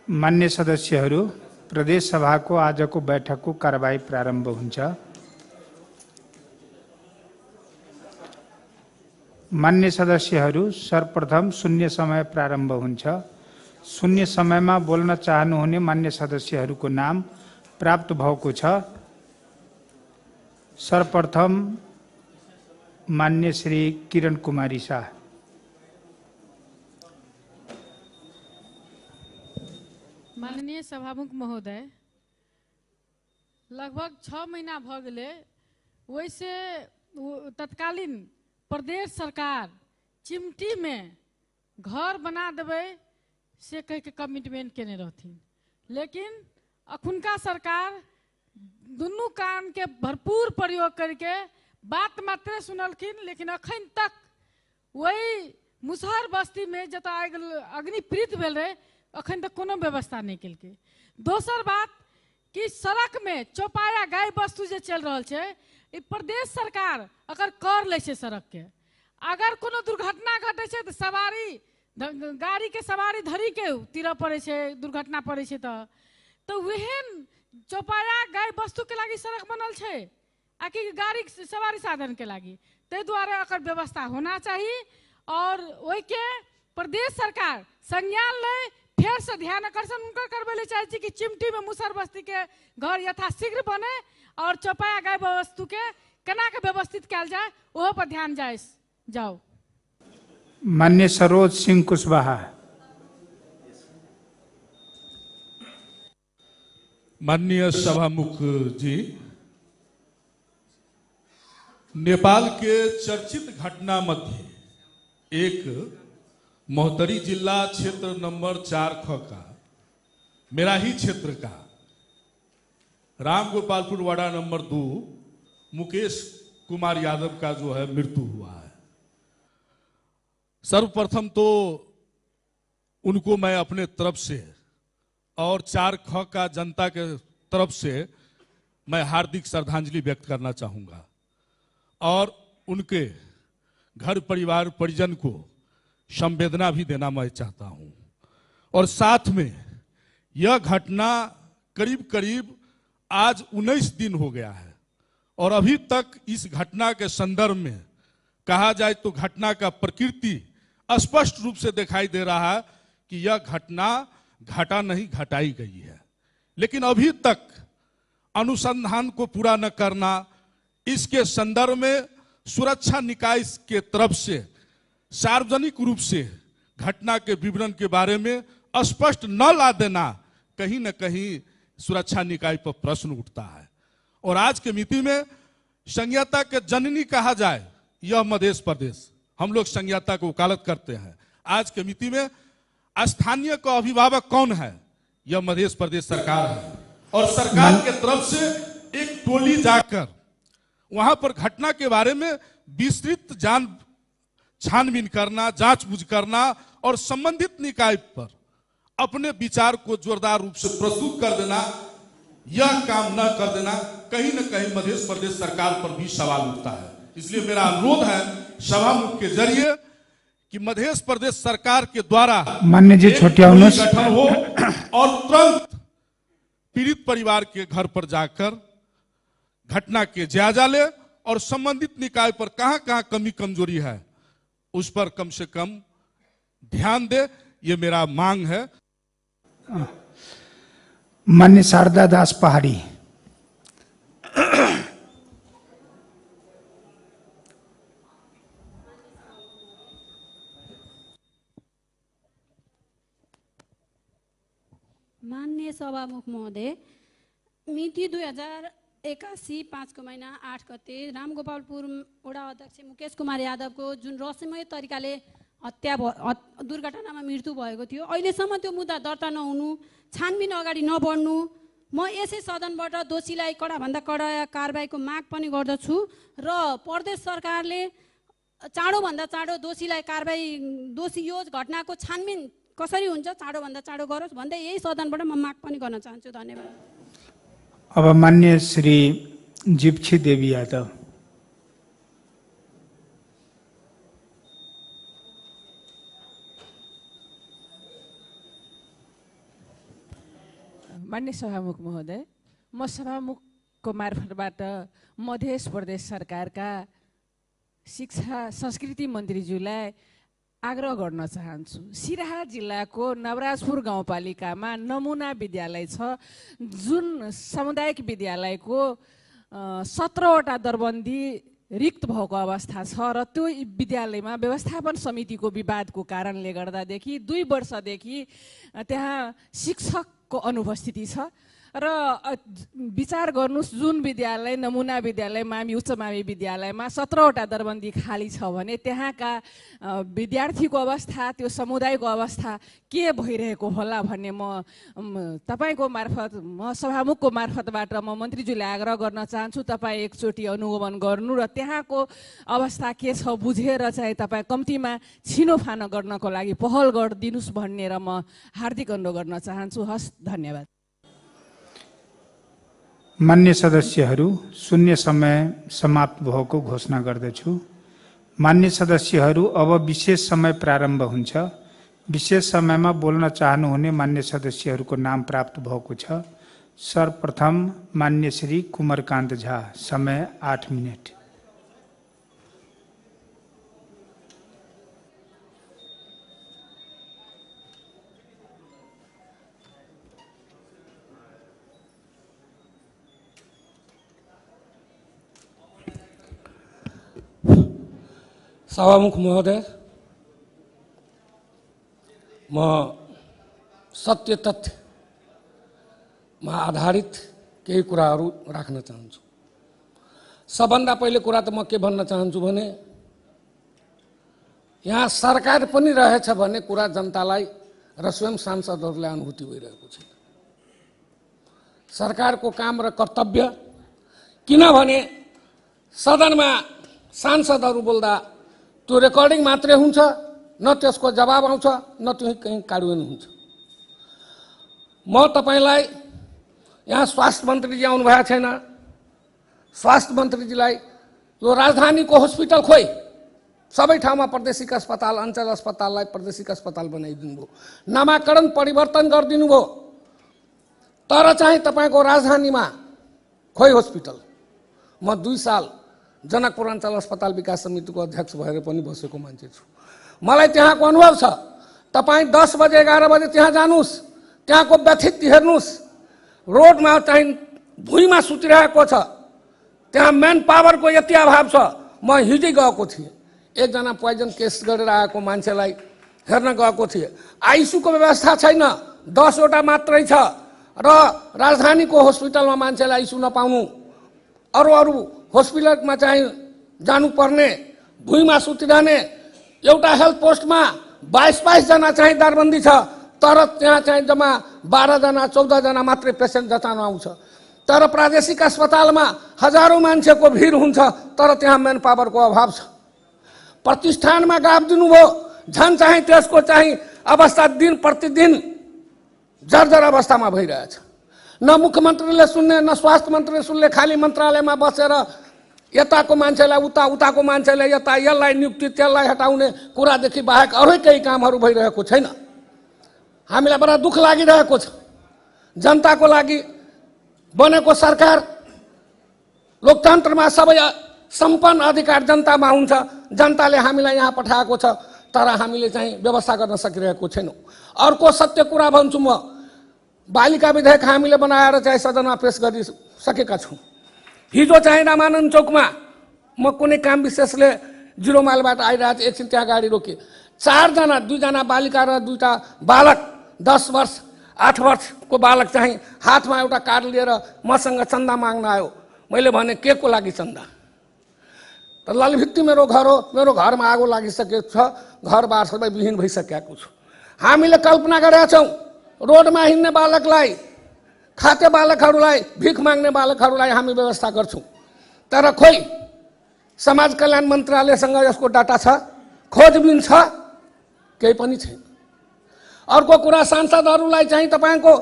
मान्य सदस्यहरू, प्रदेश सभाको आजको बैठकको कारबाही प्रारम्भ हुन्छ। मान्य सदस्यहरू, सर्वप्रथम शून्य समय प्रारम्भ हुन्छ। शून्य समयमा बोल्न चाहनुहुने मान्य सदस्यहरूको नाम प्राप्त भएको छ। सर्वप्रथम मान्य श्री किरण कुमारी शाह। माननीय सभामुख महोदय, लगभग 6 महीना भ गेलै वैसे तत्कालीन प्रदेश सरकार चिमटी में घर बना देवे से कह के कमिटमेंट केने रहथिन, लेकिन अखुनका सरकार दुनू कान के भरपूर प्रयोग करके बात मात्र सुनलखिन, लेकिन अखन तक वही मुसहर बस्ती में जत अग्नि पीड़ित भेल रहे अखन तक कोनो व्यवस्था नहीं केलकै। दोसर बात कि सड़क में चौपाया गाय वस्तु जे चल रहा है, प्रदेश सरकार अगर कर ले सड़क के, अगर कोनो दुर्घटना घटे तो सवारी गाड़ी के सवारी धरी के तीर पड़े दुर्घटना पड़े तो वहन चौपाया गाय वस्तु के लागी सड़क बनल है आकि गाड़ी सवारी साधन के लागी, ते द्वारे अकर व्यवस्था होना चाहिए और वही के प्रदेश सरकार संज्ञान ले फिर से ध्यान आकर्षण उनका करवे चाहिए कि चिमटी में मुसहर बस्ती के घर यथाशीघ्र बने और चौपाया गाय वस्तु के केना के व्यवस्थित कल जाए वह पर ध्यान जाओ। मान्य सरोज सिंह कुशवाहा। माननीय सभामुख जी, नेपाल के चर्चित घटना मध्य एक मोहतरी जिला क्षेत्र नंबर 4 का मेरा ही क्षेत्र का राम गोपालपुर वाड़ा नंबर 2 मुकेश कुमार यादव का जो है मृत्यु हुआ है। सर्वप्रथम तो उनको मैं अपने तरफ से और 4 का जनता के तरफ से मैं हार्दिक श्रद्धांजलि व्यक्त करना चाहूंगा और उनके घर परिवार परिजन को संवेदना भी देना मैं चाहता हूं। और साथ में यह घटना करीब करीब आज 19 दिन हो गया है और अभी तक इस घटना के संदर्भ में कहा जाए तो घटना का प्रकृति स्पष्ट रूप से दिखाई दे रहा है कि यह घटना घटा नहीं घटाई गई है, लेकिन अभी तक अनुसंधान को पूरा न करना, इसके संदर्भ में सुरक्षा निकाय के तरफ से सार्वजनिक रूप से घटना के विवरण के बारे में स्पष्ट न ला देना, कहीं न कहीं सुरक्षा निकाय पर प्रश्न उठता है। और आज के मिति में संज्ञाता के जननी कहा जाए यह मध्य प्रदेश, हम लोग संज्ञाता को वकालत करते हैं। आज के मिति में स्थानीय का अभिभावक कौन है? यह मध्य प्रदेश सरकार है और सरकार के तरफ से एक टोली जाकर वहां पर घटना के बारे में विस्तृत छानबीन करना, जांच-बूझ करना और संबंधित निकाय पर अपने विचार को जोरदार रूप से प्रस्तुत कर देना, यह काम न कर देना, कहीं न कहीं मध्य प्रदेश सरकार पर भी सवाल उठता है। इसलिए मेरा अनुरोध है सभामुख के जरिए कि मध्य प्रदेश सरकार के द्वारा मान्य जी गठन हो और तुरंत पीड़ित परिवार के घर पर जाकर घटना के जायजा ले और संबंधित निकाय पर कहां कहां कमी कमजोरी है उस पर कम से कम ध्यान दे, ये मेरा मांग है। मान्य शारदा दास पहाड़ी। माननीय सभामुख महोदय, मिति 2081 5 को महीना 8 गते रामगोपालपुर वडा अध्यक्ष मुकेश कुमार यादव को जुन रहस्यमय तरिकाले दुर्घटनामा मृत्यु भएको थियो, अहिलेसम्म त्यो मुद्दा दर्ता नहुनु, छानबिन अगाडि नबढ्नु, म यसै सदनबाट दोषीलाई कडाभन्दा कडा कारबाहीको माग पनि गर्दछु र प्रदेश सरकारले चाँडोभन्दा चाँडो दोषीलाई कारबाही दोषी यो घटनाको छानबिन कसरी हुन्छ चाँडोभन्दा चाँडो गरोस् भन्दै यही सदनबाट म माग पनि गर्न चाहन्छु। धन्यवाद। अब मान्य श्री जिप्छी देवी यादव। मान्य सभामुख महोदय, म सभामुखको मार्फतबाट मध्य प्रदेश सरकारका शिक्षा संस्कृति मन्त्रीज्यूलाई आग्रह गर्न चाहन्छु। सिराहा जिल्लाको नवराजपुर गाउँपालिकामा नमुना विद्यालय छ, जुन सामुदायिक विद्यालयको 17वटा दरबन्दी रिक्त भएको अवस्था छ र त्यो विद्यालयमा व्यवस्थापन समितिको विवादको कारणले गर्दादेखि 2 वर्षदेखि त्यहाँ शिक्षकको अनुपस्थिति छ र विचार गर्नुस्, जुन विद्यालय नमुना विद्यालय मावि उच्च मावि विद्यालयमा 17वटा दरबन्दी खाली छ भने त्यहाँका विद्यार्थीको अवस्था, त्यो समुदायको अवस्था के भइरहेको होला भन्ने म तपाईँको मार्फत, म सभामुखको मार्फतबाट म मन्त्रीज्यूले आग्रह गर्न चाहन्छु। तपाईँ एकचोटि अनुगमन गर्नु र त्यहाँको अवस्था के छ बुझेर चाहिँ तपाईँ कम्तीमा छिनोफानो गर्नको लागि पहल गरिदिनुहोस् भन्ने र म हार्दिक अनुरोध गर्न चाहन्छु। हस्, धन्यवाद। मान्य सदस्यहरू, शून्य समय समाप्त भएको घोषणा गर्दछु। मान्य सदस्यहरू, अब विशेष समय प्रारम्भ हुन्छ। विशेष समयमा बोल्न चाहनुहुने मान्य सदस्यहरूको नाम प्राप्त भएको छ। सर्वप्रथम मान्य श्री कुमारकान्त झा, समय 8 मिनट। सभामुख महोदय, म सत्य तथ्यमा आधारित केही कुराहरू राख्न चाहन्छु। सबभन्दा पहिले कुरा त म के भन्न चाहन्छु भने यहाँ सरकार पनि रहेछ भन्ने कुरा जनतालाई र स्वयं सांसदहरूलाई अनुभूति भइरहेको छैन। सरकारको काम र कर्तव्य, किनभने सदनमा सांसदहरू बोल्दा त्यो रेकर्डिङ मात्रै हुन्छ, न त्यसको जवाब आउँछ, न त्यो कहीँ कार्यान्वयन हुन्छ। म तपाईलाई यहाँ स्वास्थ्य मन्त्रीजी आउनु भएको छैन, स्वास्थ्य मन्त्रीजीलाई यो राजधानीको हस्पिटल खोइ सबै ठाउँमा प्रादेशिक अस्पताल, अञ्चल अस्पताललाई प्रादेशिक अस्पताल बनाइदिनु भयो, नामाकरण परिवर्तन गरिदिनु भयो, तर चाहिँ तपाईँको राजधानीमा खोइ हस्पिटल। म 2 साल जनकपुर अञ्चल अस्पताल विकास समितिको अध्यक्ष भएर पनि बसेको मान्छे छु। मलाई त्यहाँको अनुभव छ। तपाईँ 10 बजे 11 बजे त्यहाँ जानुहोस्, त्यहाँको व्यथित हेर्नुहोस्। रोडमा चाहिँ भुइँमा सुतिरहेको छ, त्यहाँ म्यान पावरको यति अभाव छ। म हिजै गएको थिएँ, एकजना पोइजन केस गरेर आएको मान्छेलाई हेर्न गएको थिएँ। आइसियूको व्यवस्था छैन, 10 वटा मात्रै छ र राजधानीको हस्पिटलमा मान्छेलाई आइसियू नपाउनु, अरू हस्पिटलमा चाहिँ जानुपर्ने, भुइँमा सुतिरहने। एउटा हेल्थ पोस्टमा 22 जना चाहिँ दरबन्दी छ, तर त्यहाँ चाहिँ जम्मा 12 जना 14 जना मात्रै पेसेन्ट जताउन आउँछ। तर प्रादेशिक अस्पतालमा हजारौं मान्छेको भिड हुन्छ, तर त्यहाँ म्यान पावरको अभाव छ। प्रतिष्ठानमा गाप दिनुभयो, झन् चाहिँ त्यसको चाहिँ अवस्था दिन प्रतिदिन जर्जर अवस्थामा भइरहेछ। न मुख्यमन्त्रीले सुन्ने, न स्वास्थ्य मन्त्रीले सुन्ने, खाली मन्त्रालयमा बसेर यताको मान्छेलाई उता, उताको मान्छेलाई यता, यसलाई नियुक्ति त्यसलाई हटाउने कुरादेखि बाहेक अरू केही कामहरू भइरहेको छैन। हामीलाई बडा दुःख लागिरहेको छ। जनताको लागि बनेको सरकार, लोकतन्त्रमा सबै सम्पन्न अधिकार जनतामा हुन्छ। जनताले हामीलाई यहाँ पठाएको छ, तर हामीले चाहिँ व्यवस्था गर्न सकिरहेको छैनौँ। अर्को सत्य कुरा भन्छु, म बालिका विधेयक हामीले बनाएर चाहिँ सदनमा पेश गरिसकेका छौँ। हिजो चाहिँ रामानन्द चौकमा म कुनै काम विशेषले 0 माइलबाट आइरहेको थिएँ, एकछिन त्यहाँ गाडी रोकेँ। 4 जना, 2 जना बालिका र 2टा बालक, 10 वर्ष 8 वर्षको बालक चाहिँ हातमा एउटा कार्ड लिएर मसँग चन्दा माग्न आयो। मैले भने के को लागि चन्दा? त ललभित्ती मेरो घर हो, मेरो घरमा आगो लागिसकेको छ, घरबार सबै विहीन भइसकेको छु। हामीले कल्पना गरेका छौँ रोडमा हिँड्ने बालकलाई, खाते बालकहरूलाई, भिख माग्ने बालकहरूलाई हामी व्यवस्था गर्छौँ। तर खोइ समाज कल्याण मन्त्रालयसँग यसको डाटा छ, खोजबिन छ, केही पनि छैन। अर्को कुरा, सांसदहरूलाई चाहिँ तपाईँको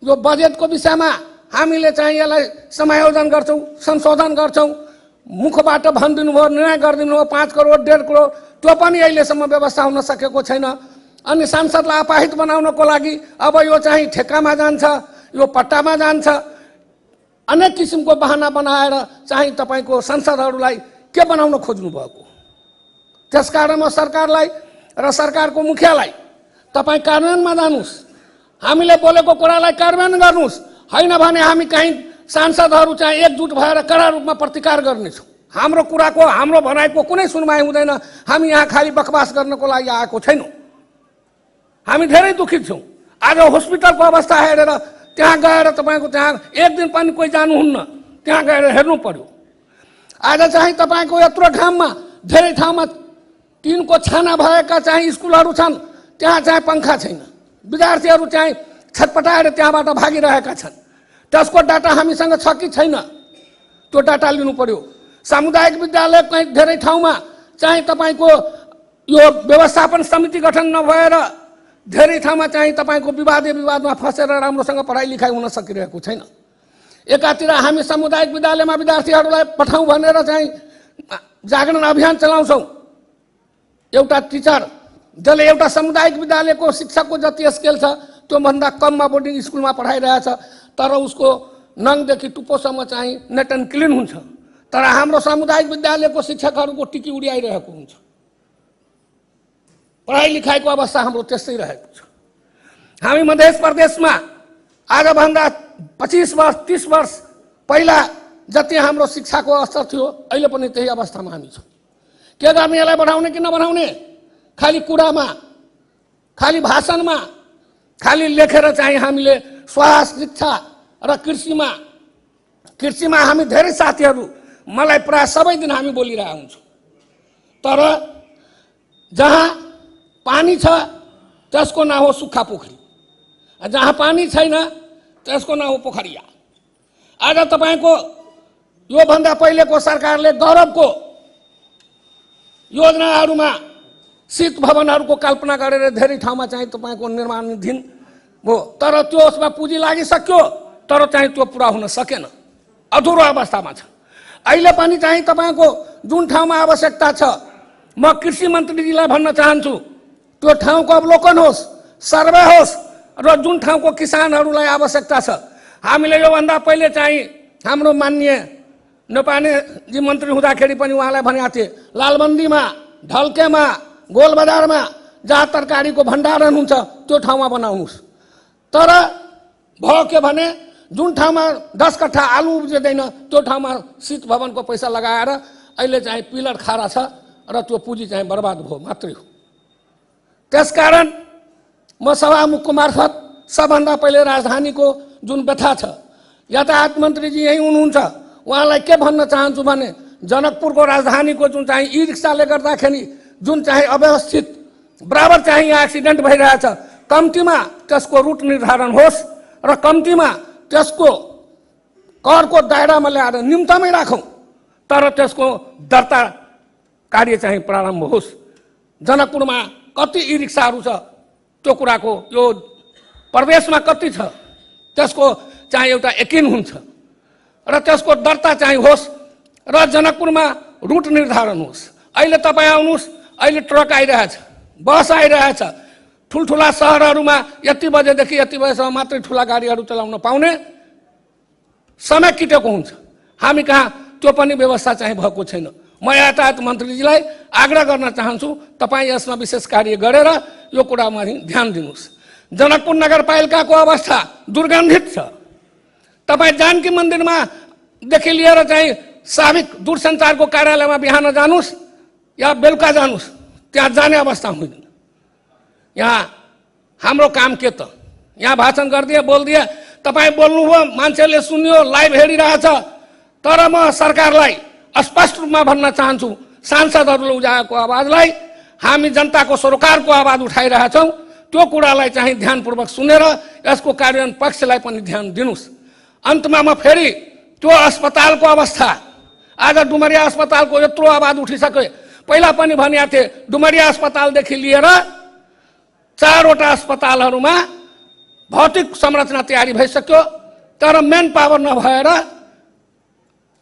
यो बजेटको विषयमा हामीले चाहिँ यसलाई समायोजन गर्छौँ, संशोधन गर्छौँ। मुखबाट भनिदिनु भयो, निर्णय गरिदिनु भयो 5 करोड 1.5 करोड, त्यो पनि अहिलेसम्म व्यवस्था हुन सकेको छैन। अनि सांसदलाई अपाहित बनाउनको लागि अब यो चाहिँ ठेक्कामा जान्छ, यो पट्टामा जान्छ। अनेक किसिमको बहाना बनाएर चाहिँ तपाईँको संसदहरूलाई के बनाउन खोज्नु भएको। त्यसकारण म सरकारलाई र सरकारको मुखियालाई तपाईँ कार्यान्वयनमा जानुहोस्, हामीले बोलेको कुरालाई कार्यान्वयन गर्नुहोस्, होइन भने हामी कहीँ सांसदहरू चाहिँ एकजुट भएर कडा रूपमा प्रतिकार गर्नेछौँ। हाम्रो कुराको हाम्रो भनाइको कुनै सुनवाई हुँदैन। हामी यहाँ खालि बकवास गर्नको लागि आएको छैनौँ। हामी धेरै दुखित छौँ। आज हस्पिटलको अवस्था हेरेर त्यहाँ गएर तपाईँको त्यहाँ एक दिन पनि कोही जानुहुन्न, त्यहाँ गएर हेर्नु पर्यो। आज चाहिँ तपाईँको यत्रो घाममा धेरै ठाउँमा टिनको छाना भएका चाहिँ स्कुलहरू छन्, त्यहाँ चाहिँ पङ्खा छैन। विद्यार्थीहरू चाहिँ छटपटाएर त्यहाँबाट भागिरहेका छन्। त्यसको डाटा हामीसँग छ कि छैन, त्यो डाटा लिनु पर्यो। सामुदायिक विद्यालय कहीँ धेरै ठाउँमा चाहिँ तपाईँको यो व्यवस्थापन समिति गठन नभएर धेरै ठाउँमा चाहिँ तपाईँको विवादमा फसेर राम्रोसँग पढाइ लेखाइ हुन सकिरहेको छैन। एकातिर हामी सामुदायिक विद्यालयमा विद्यार्थीहरूलाई पठाउँ भनेर चाहिँ जागरण अभियान चलाउँछौँ। एउटा टिचर जसले एउटा सामुदायिक विद्यालयको शिक्षकको जति स्केल छ त्योभन्दा कममा बोर्डिङ स्कुलमा पढाइरहेछ, तर उसको नङदेखि टुप्पोसम्म चाहिँ नेट एन्ड क्लिन हुन्छ। तर हाम्रो सामुदायिक विद्यालयको शिक्षकहरूको टिकी उड्याइरहेको हुन्छ। पढाइ लेखाइको अवस्था हाम्रो त्यस्तै रहेको छ। हामी मध्य प्रदेशमा आजभन्दा 25 वर्ष 30 वर्ष पहिला जति हाम्रो शिक्षाको स्तर थियो अहिले पनि त्यही अवस्थामा हामी छौँ। के गर्ने, यसलाई बढाउने कि नबढाउने? खालि कुरामा, खालि भाषणमा, खालि लेखेर चाहिँ हामीले स्वास्थ्य, शिक्षा र कृषिमा हामी धेरै साथीहरू, मलाई प्राय सबै दिन हामी बोलिरहेका हुन्छौँ। तर जहाँ पानी छ त्यसको नाम हो सुक्खा पोखरी, जहाँ पानी छैन त्यसको नाम हो पोखरिया। आज तपाईँको योभन्दा पहिलेको सरकारले गौरवको योजनाहरूमा शीत भवनहरूको कल्पना गरेर धेरै ठाउँमा चाहिँ तपाईँको निर्माणाधीन भयो, तर त्यो उसमा पुँजी लागिसक्यो, तर चाहिँ त्यो पुरा हुन सकेन, अधुरो अवस्थामा छ। अहिले पनि चाहिँ तपाईँको जुन ठाउँमा आवश्यकता छ, म कृषि मन्त्रीजीलाई भन्न चाहन्छु, त्यो ठाउँको अवलोकन होस्, सर्वे होस् र जुन ठाउँको किसानहरूलाई आवश्यकता छ। हामीले योभन्दा पहिले चाहिँ हाम्रो माननीय नेपालीजी मन्त्री हुँदाखेरि पनि उहाँलाई भनेका थिए, लालबन्दीमा, ढल्केमा, गोलबजारमा जहाँ तरकारीको भण्डारण हुन्छ त्यो ठाउँमा बनाउनुहोस्। तर भयो के भने जुन ठाउँमा 10 कट्ठा आलु उब्जिँदैन त्यो ठाउँमा शीत भवनको पैसा लगाएर अहिले चाहिँ पिलर खारा छ र त्यो पुँजी चाहिँ बर्बाद भयो मात्रै हो। त्यसकारण म सभामुखको मार्फत सबभन्दा पहिले राजधानीको जुन व्यथा छ, यातायात मन्त्रीजी यहीँ हुनुहुन्छ, उहाँलाई के भन्न चाहन्छु भने जनकपुरको राजधानीको जुन चाहिँ ई रिक्साले गर्दाखेरि जुन चाहिँ अव्यवस्थित बराबर चाहिँ यहाँ एक्सिडेन्ट भइरहेछ, कम्तीमा त्यसको रुट निर्धारण होस् र कम्तीमा त्यसको करको दायरामा ल्याएर न्यूनतमै राखौँ, तर त्यसको दर्ता कार्य चाहिँ प्रारम्भ होस्। जनकपुरमा कति ई रिक्साहरू छ त्यो कुराको यो प्रदेशमा कति छ त्यसको चाहिँ एउटा यकिन हुन्छ र त्यसको दर्ता चाहिँ होस् र जनकपुरमा रुट निर्धारण होस्। अहिले तपाईँ आउनुहोस्, अहिले ट्रक आइरहेछ, बस आइरहेछ, ठुल्ठुला सहरहरूमा यति बजेदेखि यति बजेसम्म मात्रै ठुला गाडीहरू चलाउन पाउने समय किटेको हुन्छ। हामी कहाँ त्यो पनि व्यवस्था चाहिँ भएको छैन। म यातायात मन्त्रीजीलाई आग्रह गर्न चाहन्छु, तपाईँ यसमा विशेष कार्य गरेर यो कुरामा ध्यान दिनुहोस्। जनकपुर नगरपालिकाको अवस्था दुर्गन्धित छ। तपाईँ जानकी मन्दिरमा देखि लिएर चाहिँ साविक दूरसञ्चारको कार्यालयमा बिहान जानुहोस् या बेलुका जानुहोस्, त्यहाँ जाने अवस्था हुँदैन। यहाँ हाम्रो काम के त? यहाँ भाषण गरिदिए, बोलिदिए, तपाईँ बोल्नुभयो, मान्छेले सुन्यो, लाइभ हेरिरहेछ। तर म सरकारलाई स्पष्ट रूपमा भन्न चाहन्छु, सांसदहरूले उठाएको आवाजलाई हामी जनताको सरोकारको आवाज उठाइरहेछौँ, त्यो कुरालाई चाहिँ ध्यानपूर्वक सुनेर यसको कार्यान्वयन पक्षलाई पनि ध्यान दिनुहोस्। अन्तमा म फेरि त्यो अस्पतालको अवस्था, आज डुमरिया अस्पतालको यत्रो आवाज उठिसके, पहिला पनि भनेका थिए डुमरिया अस्पतालदेखि लिएर 4वटा अस्पतालहरूमा भौतिक संरचना तयारी भइसक्यो, तर मेन पावर नभएर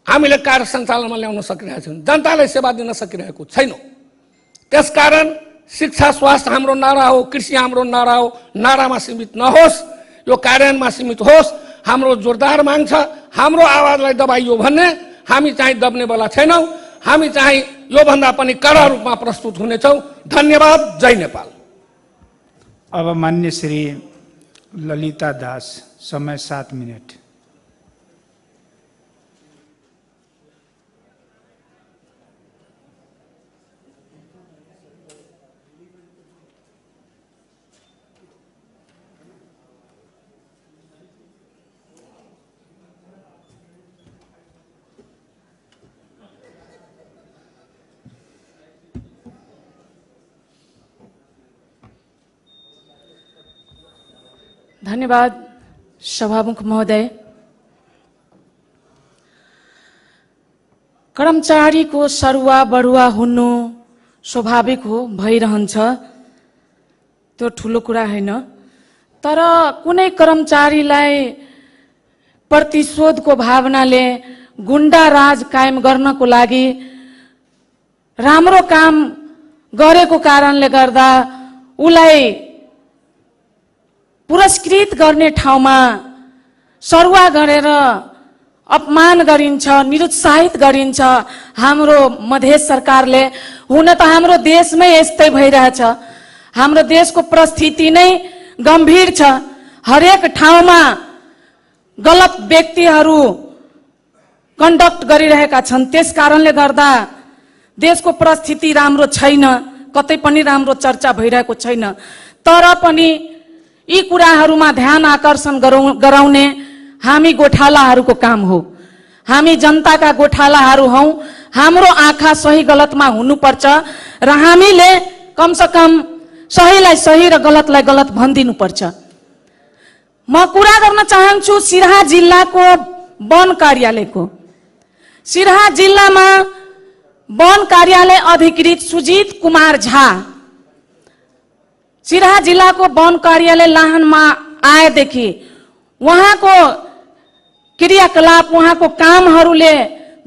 हामीले कार्य सञ्चालनमा ल्याउन सकिरहेका छौँ, जनतालाई सेवा दिन सकिरहेको छैनौँ। त्यसकारण शिक्षा स्वास्थ्य हाम्रो नारा हो, कृषि हाम्रो नारा हो, नारामा सीमित नहोस्। यो कार्यान्वयनमा सीमित होस्। हाम्रो जोरदार माग छ, हाम्रो आवाजलाई दबाइयो भन्ने। हामी चाहिँ दब्नेवाला छैनौँ, हामी चाहिँ योभन्दा पनि कडा रूपमा प्रस्तुत हुनेछौँ। धन्यवाद। जय नेपाल। अब मान्य श्री ललिता दास, समय 7 मिनट। धन्यवाद सभामुख महोदय। कर्मचारीको सरुवा बढुवा हुनु स्वाभाविक हो, भइरहन्छ, त्यो ठुलो कुरा होइन। तर कुनै कर्मचारीलाई प्रतिशोधको भावनाले गुण्डा राज कायम गर्नको लागि राम्रो काम गरेको कारणले गर्दा उलाई पुरस्कृत गर्ने ठाउँमा सरुवा गरेर अपमान गरिन्छ, निरुत्साहित गरिन्छ हाम्रो मधेस सरकारले। हुन त हाम्रो देशमै यस्तै भइरहेछ। हाम्रो देशको परिस्थिति नै गम्भीर छ। हरेक ठाउँमा गलत व्यक्तिहरू कन्डक्ट गरिरहेका छन्। त्यस कारणले गर्दा देशको परिस्थिति राम्रो छैन, कतै पनि राम्रो चर्चा भइरहेको छैन। तर पनि यी कुराहरूमा ध्यान आकर्षण गराउने हामी गोठालाहरूको काम हो। हामी जनताका गोठालाहरू हौं। हाम्रो आँखा सही गलतमा हुनुपर्छ र हामीले कमसेकम सहीलाई सही र गलतलाई गलत भनिदिनुपर्छ। म कुरा गर्न चाहन्छु सिराहा जिल्लाको वन कार्यालयको। सिराहा जिल्लामा वन कार्यालय अधिकृत सुजित कुमार झा सिराहा जिल्लाको वन कार्यालय लाहानमा आएदेखि उहाँको क्रियाकलाप, उहाँको कामहरूले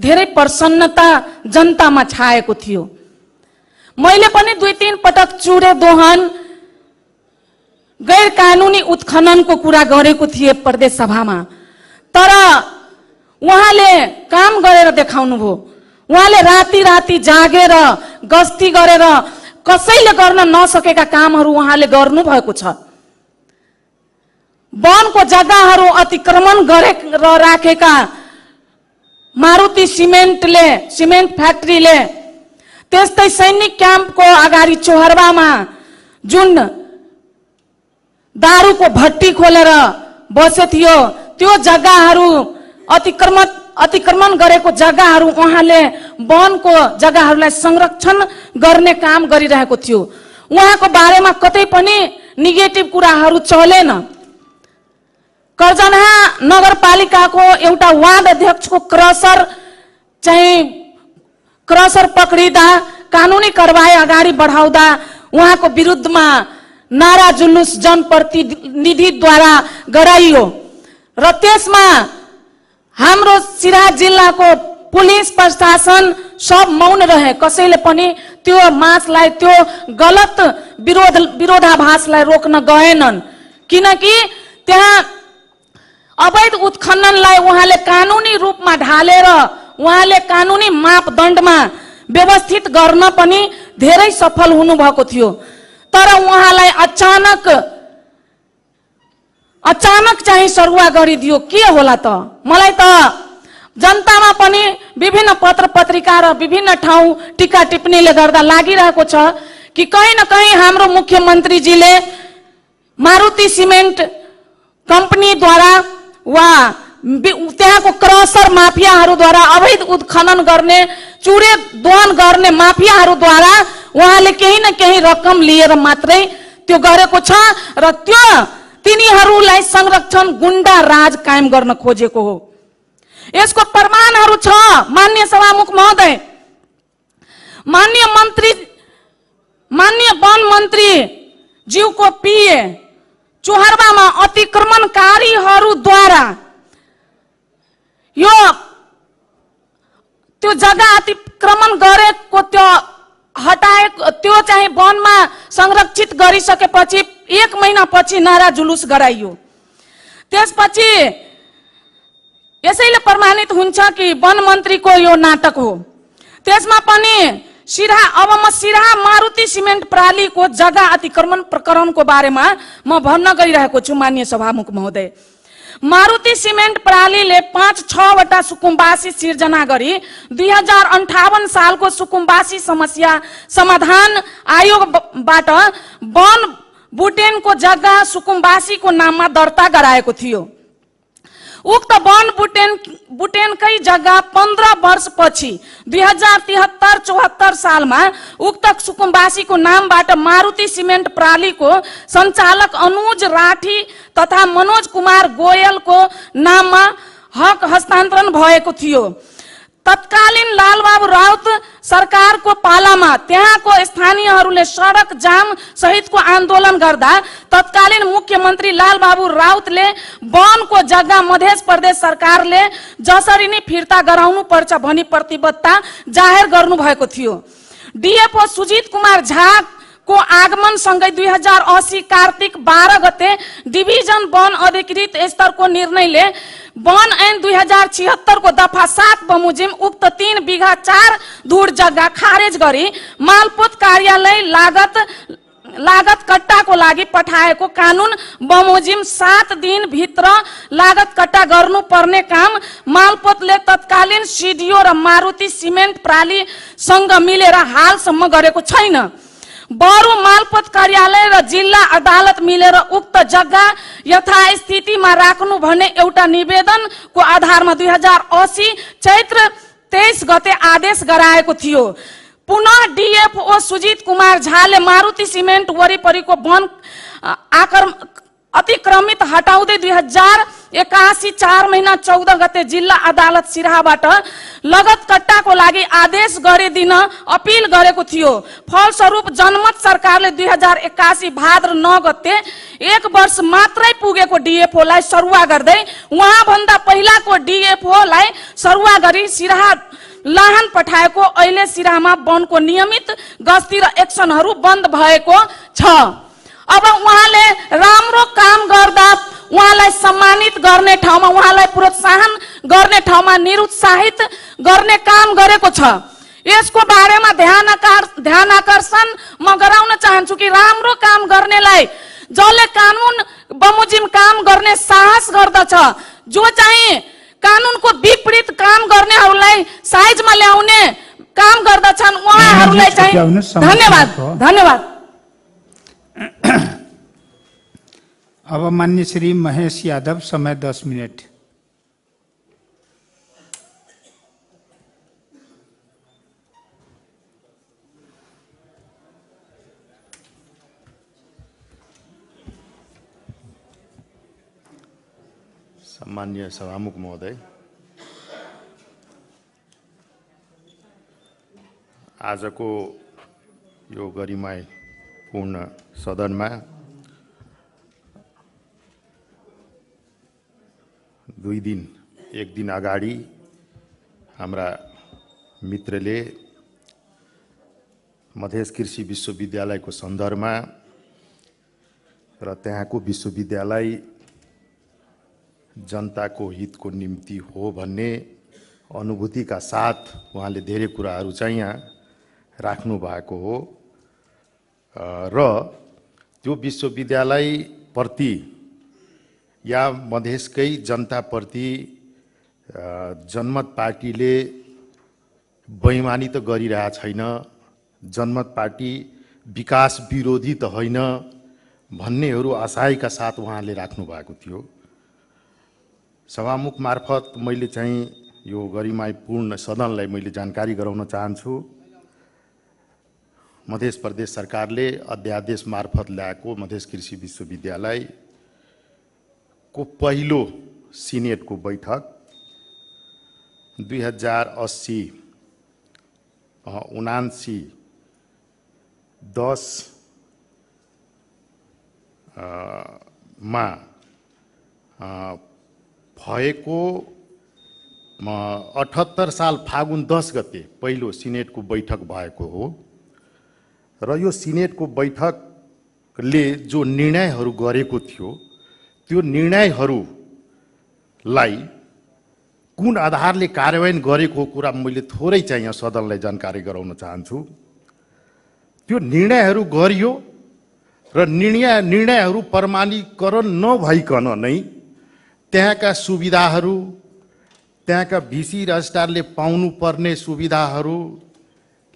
धेरै प्रसन्नता जनतामा छाएको थियो। मैले पनि 2-3 पटक चुरे दोहन, गैर कानुनी उत्खननको कुरा गरेको थिए प्रदेश सभामा। तर उहाँले काम गरेर देखाउनु भयो। उहाँले राति राति जागेर गस्ती गरेर कसैले गर्न नसकेका कामहरू उहाँले गर्नु भएको छ। वनको जग्गाहरू अतिक्रमण गरेर राखेका मारुति सिमेन्ट फ्याक्ट्रीले, त्यस्तै सैनिक क्याम्पको अगाडि चोहरबामा जुन दारूको भट्टी खोलेर बसे थियो, त्यो जग्गाहरू अतिक्रमण गरेको जग्गाहरू उहाँले वनको जग्गाहरूलाई संरक्षण गर्ने काम गरिरहेको थियो। उहाँको बारेमा कतै पनि नेगेटिभ कुराहरू चलेन। कर्जन्हा नगरपालिकाको एउटा वार्ड अध्यक्षको क्रसर पक्रिँदा, कानुनी कारबाही अगाडि बढाउँदा उहाँको विरुद्धमा नारा जुलुस जनप्रतिनिधिद्वारा गराइयो र त्यसमा हाम्रो सिराहा जिल्लाको पुलिस प्रशासन सब मौन रहे। कसैले पनि त्यो मासलाई, त्यो गलत विरोधाभासलाई रोक्न गएनन्, किनकि त्यहाँ अवैध उत्खननलाई उहाँले कानुनी रूपमा ढालेर उहाँले कानुनी मापदण्डमा व्यवस्थित गर्न पनि धेरै सफल हुनुभएको थियो। तर उहाँलाई अचानक चाहिँ सरुवा गरिदियो। के होला त? मलाई त जनतामा पनि विभिन्न पत्र पत्रिका र विभिन्न ठाउँ टीका टिप्पणीले गर्दा लागिरहेको छ कि कहीँ न कहीँ हाम्रो मुख्यमन्त्रीजीले मारुति सिमेन्ट कम्पनीद्वारा वा त्यहाँको क्रसर माफियाहरूद्वारा अवैध उत्खनन गर्ने, चुरे दोहन गर्ने माफियाहरूद्वारा उहाँले केही न केही रकम लिएर मात्रै त्यो गरेको छ र त्यो तिनीहरूलाई संरक्षण गुण्डा राज कायम गर्न खोजेको हो। यसको प्रमाणहरू छ। माननीय सभामुख महोदय, माननीय वन मन्त्री ज्यूको पिए चोहरबामा अतिक्रमणकारीहरूद्वारा त्यो जग्गा अतिक्रमण गरेको त्यो हटाएको, त्यो चाहिँ वनमा संरक्षित गरिसकेपछि 1 महिनापछि नारा जुलुस गराइयो। त्यसपछि यसैले प्रमाणित हुन्छ कि वन मन्त्रीको यो नाटक हो। त्यसमा पनि अब म सिराहा मारुति सिमेन्ट प्रालीको जग्गा अतिक्रमण प्रकरणको बारेमा म भन्न गइरहेको छु माननीय सभामुख महोदय। मारुति सिमेन्ट प्रालीले 5-6 वटा सुकुम्बासी सिर्जना गरी 2058 सालको सुकुम्बासी समस्या समाधान आयोगबाट वन बुटेनको जग्गा सुकुम्बासीको नाममा दर्ता गराएको थियो। उक्त वन बुटेनकै जग्गा 15 वर्षपछि 2073-74 सालमा उक्त सुकुम्बासीको नामबाट मारुति सिमेन्ट प्रालीको सञ्चालक अनुज राठी तथा मनोज कुमार गोयलको नाममा हक हस्तान्तरण भएको थियो। तत्कालीन लालबाबु राउत सरकारको पालामा त्यहाँको स्थानीयहरूले सडक जाम सहितको आन्दोलन गर्दा तत्कालीन मुख्यमन्त्री लालबाबु राउतले वनको जग्गा मध्य प्रदेश सरकारले जसरी नै फिर्ता गराउनु पर्छ भनी प्रतिबद्धता जाहेर गर्नु भएको थियो। डीएफओ सुजित कुमार झा को आगमन सँगै 2080 कार्तिक 12 गते डिभिजन वन अधिकृत स्तरको निर्णयले वन ऐन 2076 को दफा 7 बमोजिम उक्त 3 बिघा 4 धुर जग्गा खारेज गरी मालपोत कार्यालय लागत कट्टाको लागि पठाएको कानुन बमोजिम 7 दिन भित्र लागत कट्टा गर्नु पर्ने काम मालपोतले तत्कालीन सिडिओ र मारुति सिमेन्ट प्रालीसँग मिलेर हालसम्म गरेको छैन। बरु मालपोत कार्यालय र जिल्ला अदालत मिलेर उक्त जग्गा यथास्थितिमा राख्नु भन्ने एउटा निवेदनको आधारमा 2080 चैत्र 23 गते आदेश गराएको थियो। पुनः डीएफओ सुजित कुमार झाले मारुति सिमेन्ट वरिपरिको वन अतिक्रमित हटाउँदै 2081 4 महिना 14 गते जिल्ला अदालत सिराहाबाट लगत कट्टाको लागि आदेश गरिदिन अपिल गरेको थियो। फलस्वरूप जनमत सरकारले 2081 भाद्र 9 गते 1 वर्ष मात्रै पुगेको डीएफओलाई सरुवा गर्दै उहाँभन्दा पहिलाको डीएफओलाई सरुवा गरी सिराहा लाहान पठाएको अहिले सिराहामा वनको नियमित गस्ती र एक्सनहरू बन्द भएको छ। अब उहाँले राम्रो काम गर्दा उहाँलाई सम्मानित गर्ने ठाउँमा उहाँलाई प्रोत्साहन गर्ने ठाउँमा निरुत्साहित गर्ने काम गरेको छ। यसको बारेमा ध्यान आकर्षण म गराउन चाहन्छु कि राम्रो काम गर्नेलाई जसले कानुन बमोजिम काम गर्ने साहस गर्दछ, जो चाहिँ कानुनको विपरीत काम गर्नेहरूलाई साइजमा ल्याउने काम गर्दछन् उहाँहरूलाई चाहिँ धन्यवाद। अब माननीय श्री महेश यादव, समय 10 मिनट। सम्माननीय सभामुख महोदय, आजको यो गरिमापूर्ण सदनमा 1 दिन अगाडि हाम्रा मित्रले मधेस कृषि विश्वविद्यालयको सन्दर्भमा र त्यहाँको विश्वविद्यालय जनताको हितको निम्ति हो भन्ने अनुभूतिका साथ उहाँले धेरै कुराहरू चाहिँ यहाँ राख्नु भएको हो र त्यो विश्वविद्यालय प्रति या मधेसकै जनताप्रति जनमत पार्टीले बेइमानी त गरिरहेको छैन, जनमत पार्टी विकास विरोधी त होइन भन्नेहरू आशयका साथ उहाँले राख्नु भएको थियो। सभामुख मार्फत मैले चाहिँ यो गरिमापूर्ण सदनलाई मैले जानकारी गराउन चाहन्छु। मध्य प्रदेश सरकारले अध्यादेश मार्फत ल्याएको मधेस कृषि विश्वविद्यालय को पहिलो सिनेटको बैठक 2080 79-10 मा भएको 78 साल फागुन 10 गते पहिलो सिनेटको बैठक भएको हो र यो सिनेटको बैठकले जो निर्णयहरू गरेको थियो त्यो निर्णयहरू लाई कुन आधारले कार्यान्वयन गरेको कुरा मैले थोरै चाहिँ यहाँ सदनलाई जानकारी गराउन चाहन्छु। त्यो निर्णयहरू गरियो र निर्णयहरू प्रमाणीकरण नभइकन नै त्यहाँका सुविधाहरू, त्यहाँका भिसी रजिस्ट्रारले पाउनुपर्ने सुविधाहरू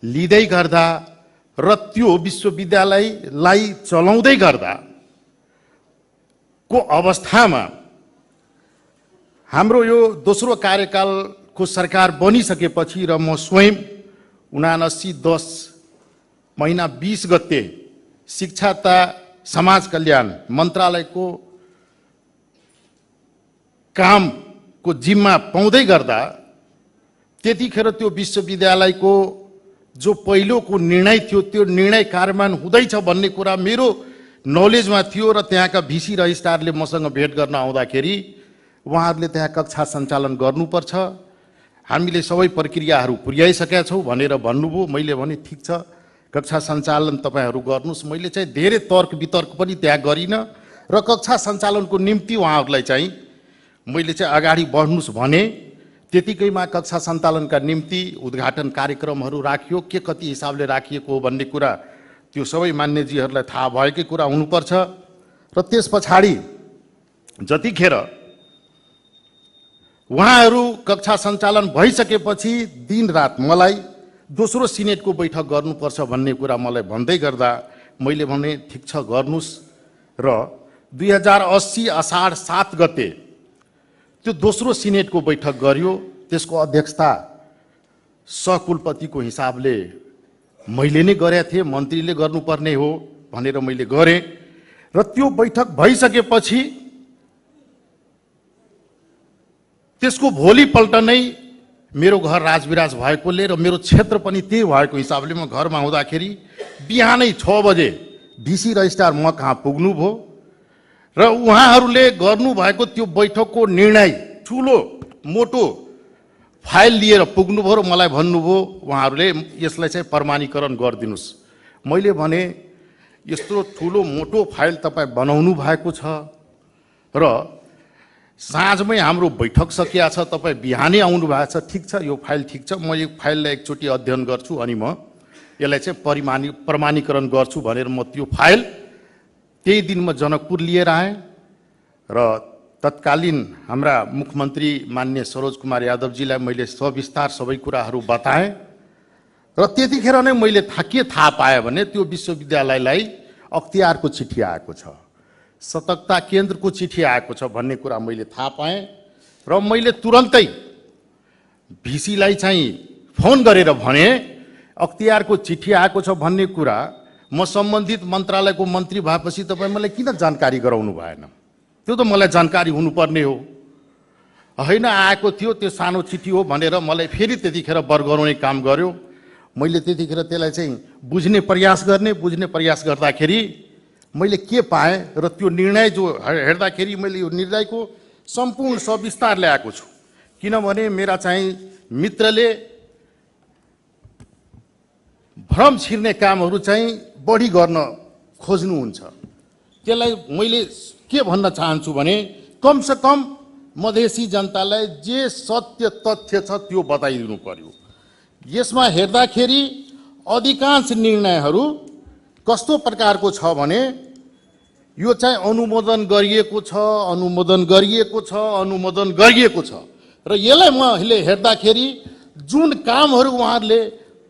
लिँदै गर्दा र त्यो विश्वविद्यालयलाई चलाउँदै गर्दा को अवस्थामा हाम्रो यो दोस्रो कार्यकालको सरकार बनिसकेपछि र म स्वयं 79/10/20 गते शिक्षा तथा समाज कल्याण मन्त्रालयको कामको जिम्मा पाउँदै गर्दा त्यतिखेर त्यो विश्वविद्यालयको जो पहिलोको निर्णय थियो त्यो निर्णय कार्यान्वयन हुँदैछ भन्ने कुरा मेरो नलेजमा थियो र त्यहाँका भिसी रजिस्ट्रारले मसँग भेट गर्न आउँदाखेरि उहाँहरूले त्यहाँ कक्षा सञ्चालन गर्नुपर्छ, हामीले सबै प्रक्रियाहरू पुर्याइसकेका छौँ भनेर भन्नुभयो। मैले भने ठिक छ, कक्षा सञ्चालन तपाईँहरू गर्नुहोस्। मैले चाहिँ धेरै तर्क वितर्क पनि त्यहाँ गरिनँ र कक्षा सञ्चालनको निम्ति उहाँहरूलाई चाहिँ मैले चाहिँ अगाडि बढ्नुहोस् भने त्यतिकैमा कक्षा सञ्चालनका निम्ति उद्घाटन कार्यक्रमहरू राखियो। के कति हिसाबले राखिएको हो भन्ने कुरा त्यो सबै मान्यजीहरूलाई थाहा भएकै कुरा हुनुपर्छ। र त्यस पछाडि जतिखेर उहाँहरू कक्षा सञ्चालन भइसकेपछि दिनरात मलाई दोस्रो सिनेटको बैठक गर्नुपर्छ भन्ने कुरा मलाई भन्दै गर्दा मैले भने ठिक छ गर्नुहोस्। र 2080 असाढ 7 गते त्यो दोस्रो सिनेटको बैठक गरियो। त्यसको अध्यक्षता सहकुलपतिको हिसाबले मैले नै गरेका थिएँ, मन्त्रीले गर्नुपर्ने हो भनेर मैले गरेँ। र त्यो बैठक भइसकेपछि त्यसको भोलिपल्ट नै मेरो घर राजविराज भएकोले र मेरो क्षेत्र पनि त्यही भएको हिसाबले म घरमा आउँदाखेरि बिहानै 6 बजे भिसी रजिस्ट्रार म कहाँ पुग्नुभयो र उहाँहरूले गर्नुभएको त्यो बैठकको निर्णय ठुलो मोटो फाइल लिएर पुग्नुभयो र मलाई भन्नुभयो उहाँहरूले यसलाई चाहिँ प्रमाणीकरण गरिदिनुहोस्। मैले भने यस्तो ठुलो मोटो फाइल तपाईँ बनाउनु भएको छ र साँझमै हाम्रो बैठक सकिया छ, तपाईँ बिहानै आउनु भएको छ, ठिक छ यो फाइल ठिक छ, म यो फाइललाई एकचोटि अध्ययन गर्छु अनि म यसलाई चाहिँ प्रमाणीकरण गर्छु भनेर म त्यो फाइल त्यही दिन म जनकपुर लिएर आएँ र तत्कालीन हाम्रा मुख्यमन्त्री माननीय सरोज कुमार यादवजीलाई मैले सविस्तार सबै कुराहरू बताएँ र त्यतिखेर नै मैले के थाहा पाएँ भने त्यो विश्वविद्यालयलाई अख्तियारको चिठी आएको छ, सतर्कता केन्द्रको चिठी आएको छ भन्ने कुरा मैले थाहा पाएँ र मैले तुरन्तै भिसीलाई चाहिँ फोन गरेर भने अख्तियारको चिठी आएको छ भन्ने कुरा म सम्बन्धित मन्त्रालयको मन्त्री भएपछि तपाईँ मलाई किन जानकारी गराउनु भएन? त्यो त मलाई जानकारी हुनुपर्ने हो होइन। आएको थियो त्यो सानो चिठी हो भनेर मलाई फेरि त्यतिखेर बरगराउने काम गर्यो। मैले त्यतिखेर त्यसलाई चाहिँ बुझ्ने प्रयास गर्दाखेरि मैले के पाएँ र त्यो निर्णय जो हेर्दाखेरि मैले यो निर्णयको सम्पूर्ण सविस्तार ल्याएको छु। किनभने मेरा चाहिँ मित्रले भ्रम छिर्ने कामहरू चाहिँ बढी गर्न खोज्नुहुन्छ। त्यसलाई मैले के भन्न चाहन्छु भने कमसे कम मधेसी जनतालाई जे सत्य तथ्य छ त्यो बताइदिनु पर्यो। यसमा हेर्दाखेरि अधिकांश निर्णयहरू कस्तो प्रकारको छ भने यो चाहिँ अनुमोदन गरिएको छ र यसलाई मैले हेर्दाखेरि जुन कामहरू उहाँहरूले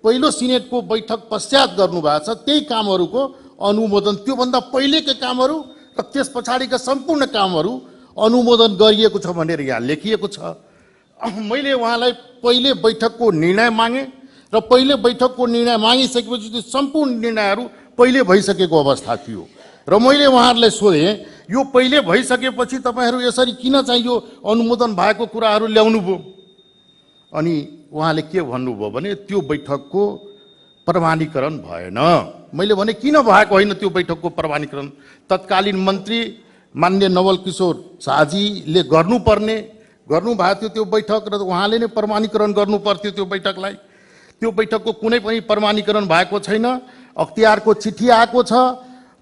पहिलो सिनेटको बैठक पश्चात गर्नुभएको छ त्यही कामहरूको अनुमोदन, त्योभन्दा पहिलेका कामहरू र त्यस पछाडिका सम्पूर्ण कामहरू अनुमोदन गरिएको छ भनेर यहाँ लेखिएको छ। मैले उहाँलाई पहिले बैठकको निर्णय मागेँ र पहिले बैठकको निर्णय मागिसकेपछि त्यो सम्पूर्ण निर्णयहरू पहिले भइसकेको अवस्था थियो र मैले उहाँहरूलाई सोधेँ यो पहिले भइसकेपछि तपाईँहरू यसरी किन चाहिँ यो अनुमोदन भएको कुराहरू ल्याउनु भयो? अनि उहाँले के भन्नुभयो भने त्यो बैठकको प्रमाणीकरण भएन। मैले भने किन भएको होइन त्यो बैठकको प्रमाणीकरण? तत्कालीन मन्त्री माननीय नवल किशोर शाहजीले गर्नुभएको थियो त्यो बैठक र उहाँले नै प्रमाणीकरण गर्नु पर्थ्यो त्यो बैठकलाई। त्यो बैठकको कुनै पनि प्रमाणीकरण भएको छैन। अख्तियारको चिठी आएको छ,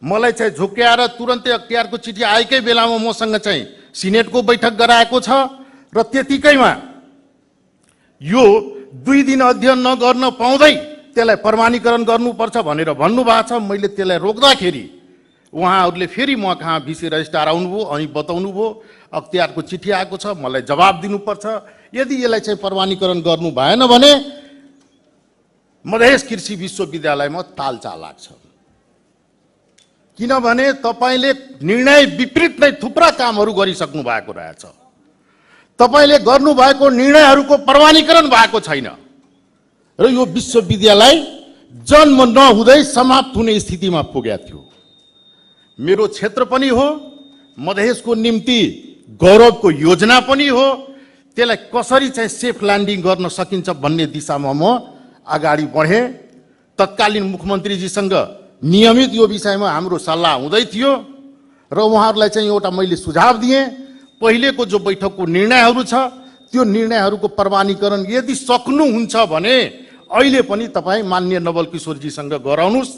मलाई चाहिँ झुक्क्याएर तुरन्तै अख्तियारको चिठी आएकै बेलामा मसँग चाहिँ सिनेटको बैठक गराएको छ र त्यतिकैमा यो 2 दिन अध्ययन नगर्न पाउँदै त्यसलाई प्रमाणीकरण गर्नुपर्छ भनेर भन्नुभएको छ। मैले त्यसलाई रोक्दाखेरि उहाँहरूले फेरि म कहाँ भिसी रजिस्ट्रार आउनुभयो अनि बताउनुभयो अख्तियारको चिठी आएको छ, मलाई जवाब दिनुपर्छ। यदि यसलाई चाहिँ प्रमाणीकरण गर्नु भएन भने मधेस कृषि विश्वविद्यालयमा तालचा लाग्छ। किनभने तपाईँले निर्णय विपरीत नै थुप्रा कामहरू गरिसक्नु भएको रहेछ। तपाईँले गर्नुभएको निर्णयहरूको प्रमाणीकरण भएको छैन र यो विश्वविद्यालय जन्म नहुँदै समाप्त हुने स्थितिमा पुगेको थियो। मेरो क्षेत्र पनि हो, मधेसको निम्ति गौरवको योजना पनि हो। त्यसलाई कसरी चाहिँ सेफ ल्यान्डिङ गर्न सकिन्छ भन्ने दिशामा म अगाडि बढेँ। तत्कालीन मुख्यमन्त्रीजीसँग नियमित यो विषयमा हाम्रो सल्लाह हुँदै थियो र उहाँहरूलाई चाहिँ एउटा मैले सुझाव दिएँ। पहिलेको जो बैठकको निर्णयहरू छ त्यो निर्णयहरूको प्रमाणीकरण यदि सक्नुहुन्छ भने अहिले पनि तपाईँ माननीय नवल किशोरजीसँग गराउनुहोस्,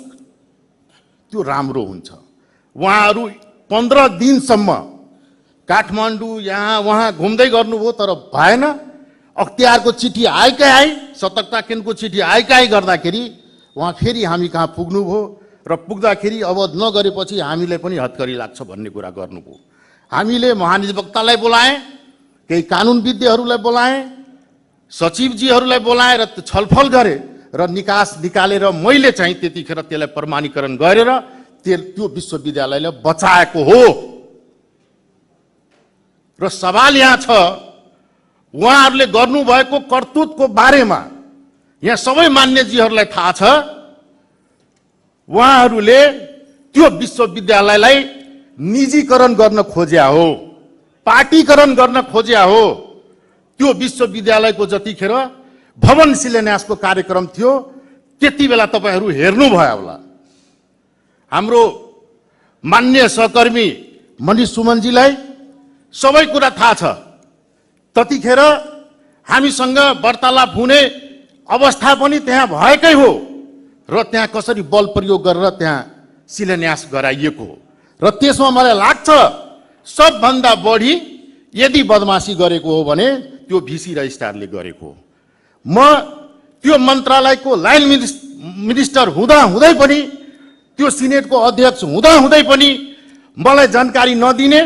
त्यो राम्रो हुन्छ। उहाँहरू 15 दिनसम्म काठमाडौँ यहाँ वहाँ घुम्दै गर्नुभयो तर भएन। अख्तियारको चिठी आएकै आई, सतर्कता केन्द्रको चिठी आएकै आई गर्दाखेरि उहाँ फेरि हामी कहाँ पुग्नुभयो र पुग्दाखेरि अब नगरेपछि हामीलाई पनि हत्करी लाग्छ भन्ने कुरा गर्नुभयो। हामीले महानिर्देशकतालाई बोलाएँ, केही कानुनविद्हरूलाई बोलाएँ, सचिवजीहरूलाई बोलाएँ र छलफल गरे र निकालेर मैले चाहिँ त्यतिखेर त्यसलाई प्रमाणीकरण गरेर त्यो विश्वविद्यालयलाई बचाएको हो। र सवाल यहाँ छ, उहाँहरूले गर्नुभएको करतुतको बारेमा यहाँ सबै मान्यजीहरूलाई थाहा छ। उहाँहरूले त्यो विश्वविद्यालयलाई निजीकरण गर्न खोज्या हो, पार्टीकरण गर्न खोज्या हो। त्यो विश्वविद्यालयको जतिखेर भवन शिलान्यासको कार्यक्रम थियो त्यति बेला तपाईँहरू हेर्नुभयो होला। हाम्रो मान्य सहकर्मी मनिष सुमनजीलाई सबै कुरा थाहा छ। त्यतिखेर हामीसँग वार्तालाप हुने अवस्था पनि त्यहाँ भएकै हो र त्यहाँ कसरी बल प्रयोग गरेर त्यहाँ शिलान्यास गराइएको हो। र त्यसमा मलाई लाग्छ सबभन्दा बढी यदि बदमासी गरेको हो भने त्यो भिसी रजिस्ट्रारले गरेको हो। म त्यो मन्त्रालयको लाइन मिनिस्टर हुँदा हुँदै पनि, त्यो सिनेटको अध्यक्ष हुँदा हुँदै पनि मलाई जानकारी नदिने,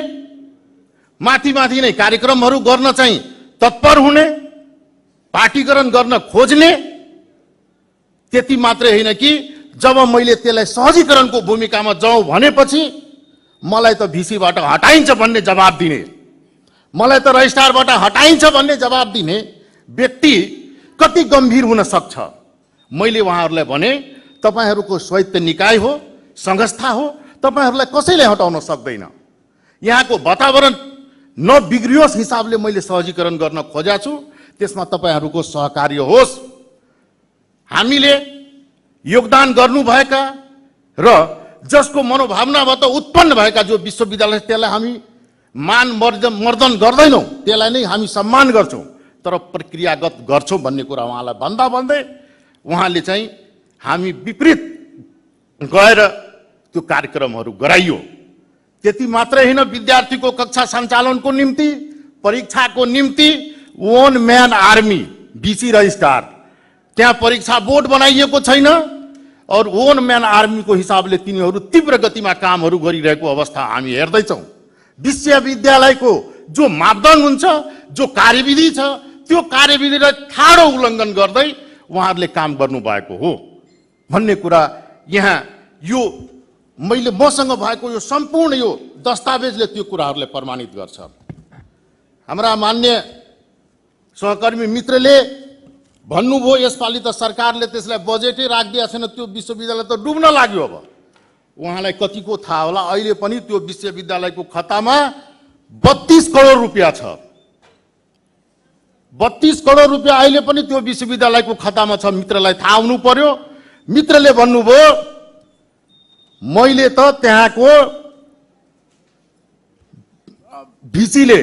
माथि नै कार्यक्रमहरू गर्न चाहिँ तत्पर हुने, पार्टीकरण गर्न खोज्ने। त्यति मात्रै होइन कि जब मैले त्यसलाई सहजीकरणको भूमिकामा जाउँ भनेपछि मलाई त भिसीबाट हटाइन्छ भन्ने जवाब दिने, मलाई त रजिस्ट्रारबाट हटाइन्छ भन्ने जवाब दिने व्यक्ति कति गम्भीर हुन सक्छ। मैले उहाँहरूलाई भने तपाईँहरूको स्वायत्त निकाय हो, संस्था हो, तपाईँहरूलाई कसैले हटाउन सक्दैन। यहाँको वातावरण नबिग्रियोस् हिसाबले मैले सहजीकरण गर्न खोजेको छु। त्यसमा तपाईँहरूको सहकार्य होस्। हामीले योगदान गर्नुभएका र जसको मनोभावनाबाट उत्पन्न भएका जो विश्वविद्यालय त्यसलाई हामी मान मर्दन गर्दैनौँ, त्यसलाई नै हामी सम्मान गर्छौँ, तर प्रक्रियागत गर्छौँ भन्ने कुरा उहाँलाई भन्दै उहाँले चाहिँ हामी विपरीत गएर त्यो कार्यक्रमहरू गराइयो। त्यति मात्रै होइन, विद्यार्थीको कक्षा सञ्चालनको निम्ति, परीक्षाको निम्ति वन म्यान आर्मी भिसी रजिस्ट्रार, त्यहाँ परीक्षा बोर्ड बनाइएको छैन और वन म्यान आर्मीको हिसाबले तिनीहरू तीव्र गतिमा कामहरू गरिरहेको अवस्था हामी हेर्दैछौँ। विश्वविद्यालयको जो मापदण्ड हुन्छ, जो कार्यविधि छ, त्यो कार्यविधिलाई ठाडो उल्लङ्घन गर्दै उहाँहरूले काम गर्नुभएको हो भन्ने कुरा यहाँ यो मैले मसँग भएको यो सम्पूर्ण यो दस्तावेजले त्यो कुराहरूलाई प्रमाणित गर्छ। हाम्रा मान्य सहकर्मी मित्रले भन्नुभयो यसपालि त सरकारले त्यसलाई बजेटै राखिदिएको छैन, त्यो विश्वविद्यालय त डुब्न लाग्यो। अब उहाँलाई कतिको थाहा होला, अहिले पनि त्यो विश्वविद्यालयको खातामा 32 करोड रुपियाँ छ। 32 करोड रुपियाँ अहिले पनि त्यो विश्वविद्यालयको खातामा छ। मित्रलाई थाहा हुनु पर्यो। मित्रले भन्नुभयो मैले त त्यहाँको भिसीले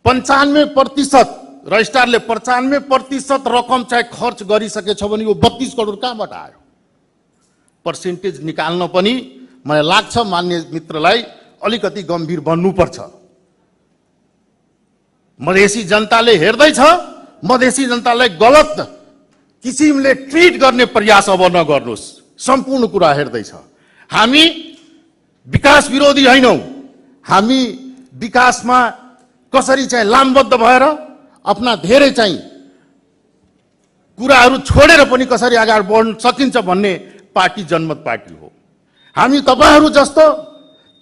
95% रजिस्ट्रारले 95% रकम चाहिँ खर्च गरिसकेछ भने यो 32 करोड कहाँबाट आयो? पर्सेन्टेज निकाल्न पनि मलाई लाग्छ मान्य मित्रलाई अलिकति गम्भीर बन्नुपर्छ। मधेसी जनताले हेर्दैछ, मधेसी जनतालाई गलत किसिमले ट्रिट गर्ने प्रयास अब नगर्नुहोस्, सम्पूर्ण कुरा हेर्दैछ। हामी विकास विरोधी होइनौँ, हामी विकासमा कसरी चाहिँ लामबद्ध भएर आफ्ना धेरै चाहिँ कुराहरू छोडेर पनि कसरी अगाडि बढ्न सकिन्छ भन्ने पार्टी जनमत पार्टी हो। हामी तपाईहरू जस्तो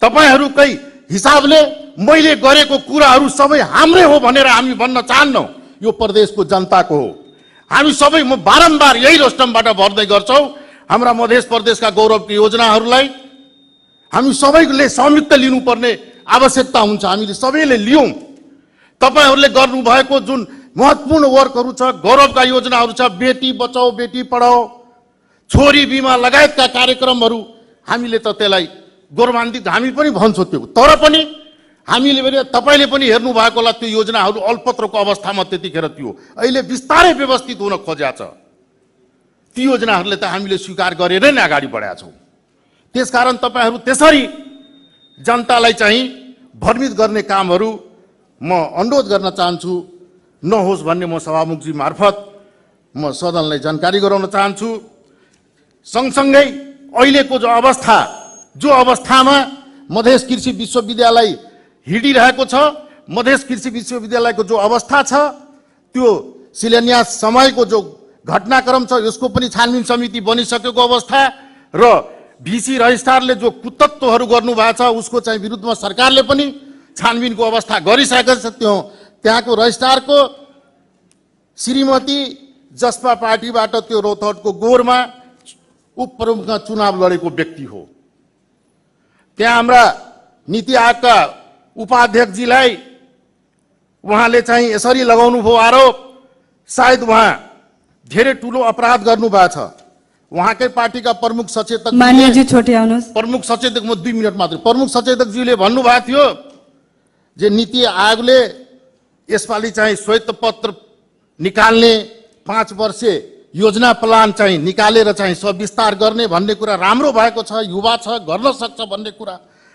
तपाईहरूकै हिसाबले मैले गरेको कुराहरू सबै हाम्रै हो भनेर हामी भन्न चाहन्नौँ, यो प्रदेशको जनताको हो। हामी सबै म बारम्बार यही रोस्टमबाट भर्दै गर्छौँ, हाम्रा मध्य प्रदेशका गौरवकी योजनाहरूलाई हामी सबैले संयुक्त लिनुपर्ने आवश्यकता हुन्छ। हामीले सबैले लियौँ। तपाईहरूले गर्नुभएको जुन महत्त्वपूर्ण वर्कहरू छ, गौरवका योजनाहरू छ, बेटी बचाओ बेटी पढाओ, छोरी बिमा लगायतका कार्यक्रमहरू, हामीले त त्यसलाई गौरवान्वित हामी पनि भन्छौँ त्यो। तर पनि हामीले पनि तपाईँले पनि हेर्नु भएको होला, त्यो योजनाहरू अल्पत्रको अवस्थामा त्यतिखेर थियो, अहिले बिस्तारै व्यवस्थित हुन खोज्या छ। ती योजनाहरूले त हामीले स्वीकार गरेर नै अगाडि बढाएका छौँ। त्यसकारण तपाईँहरू त्यसरी जनतालाई चाहिँ भ्रमित गर्ने कामहरू म अनुरोध गर्न चाहन्छु नहोस् भन्ने म सभामुखजी मार्फत म सदनलाई जानकारी गराउन चाहन्छु। सँगसँगै अहिलेको जो अवस्थामा मधेस कृषि विश्वविद्यालय हिँडिरहेको छ, मधेस कृषि विश्वविद्यालयको जो अवस्था छ, त्यो शिलान्यास समयको जो घटनाक्रम छ, यसको पनि छानबिन समिति बनिसकेको अवस्था र भिसी रजिस्ट्रारले जो कुतत्वहरू गर्नुभएको छ उसको चाहिँ विरुद्धमा सरकारले पनि छानबिनको अवस्था गरिसकेको छ। त्यहाँको रजिस्ट्रारको श्रीमती जसपा पार्टीबाट त्यो रौतहटको गोरमा उपप्रमुखमा चुनाव लडेको व्यक्ति हो। त्यहाँ हाम्रा नीति आयोगका उपाध्यक्षजीलाई उहाँले चाहिँ यसरी लगाउनु भयो आरोप, सायद उहाँ धेरै ठुलो अपराध गर्नुभएको छ। उहाँकै पार्टीका प्रमुख सचेतक मान्यजी छोटे आउनुहोस्। प्रमुख सचेतक म 2 मिनट मात्र। प्रमुख सचेतकज्यूले भन्नुभएको थियो जे नीति आयोगले यसपालि चाहिँ श्वेत पत्र निकाल्ने 5 वर्षे योजना प्लान चाहिँ निकालेर चाहिँ सविस्तार गर्ने भन्ने कुरा राम्रो भएको छ, युवा छ, गर्न सक्छ भन्ने कुरा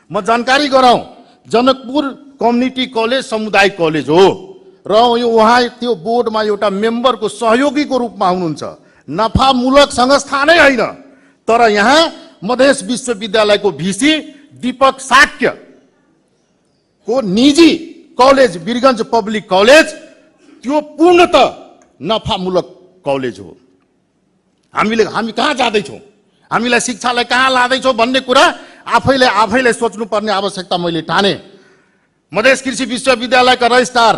म जानकारी गराउँ। जनकपुर कम्युनिटी कलेज सामुदायिक कलेज हो र यो उहाँ त्यो बोर्डमा एउटा मेम्बरको सहयोगीको रूपमा हुनुहुन्छ। नफामूलक संस्था नै होइन, तर यहाँ मधेस विश्वविद्यालयको भिसी दीपक साक्य को निजी कलेज वीरगञ्ज पब्लिक कलेज त्यो पूर्णतः नफामूलक कलेज हो। हामी कहाँ जाँदैछौँ, हामीलाई शिक्षालाई कहाँ लाँदैछौँ भन्ने कुरा आफैले सोच्नुपर्ने आवश्यकता मैले ठाने। मधेस कृषि विश्वविद्यालयका रजिस्ट्रार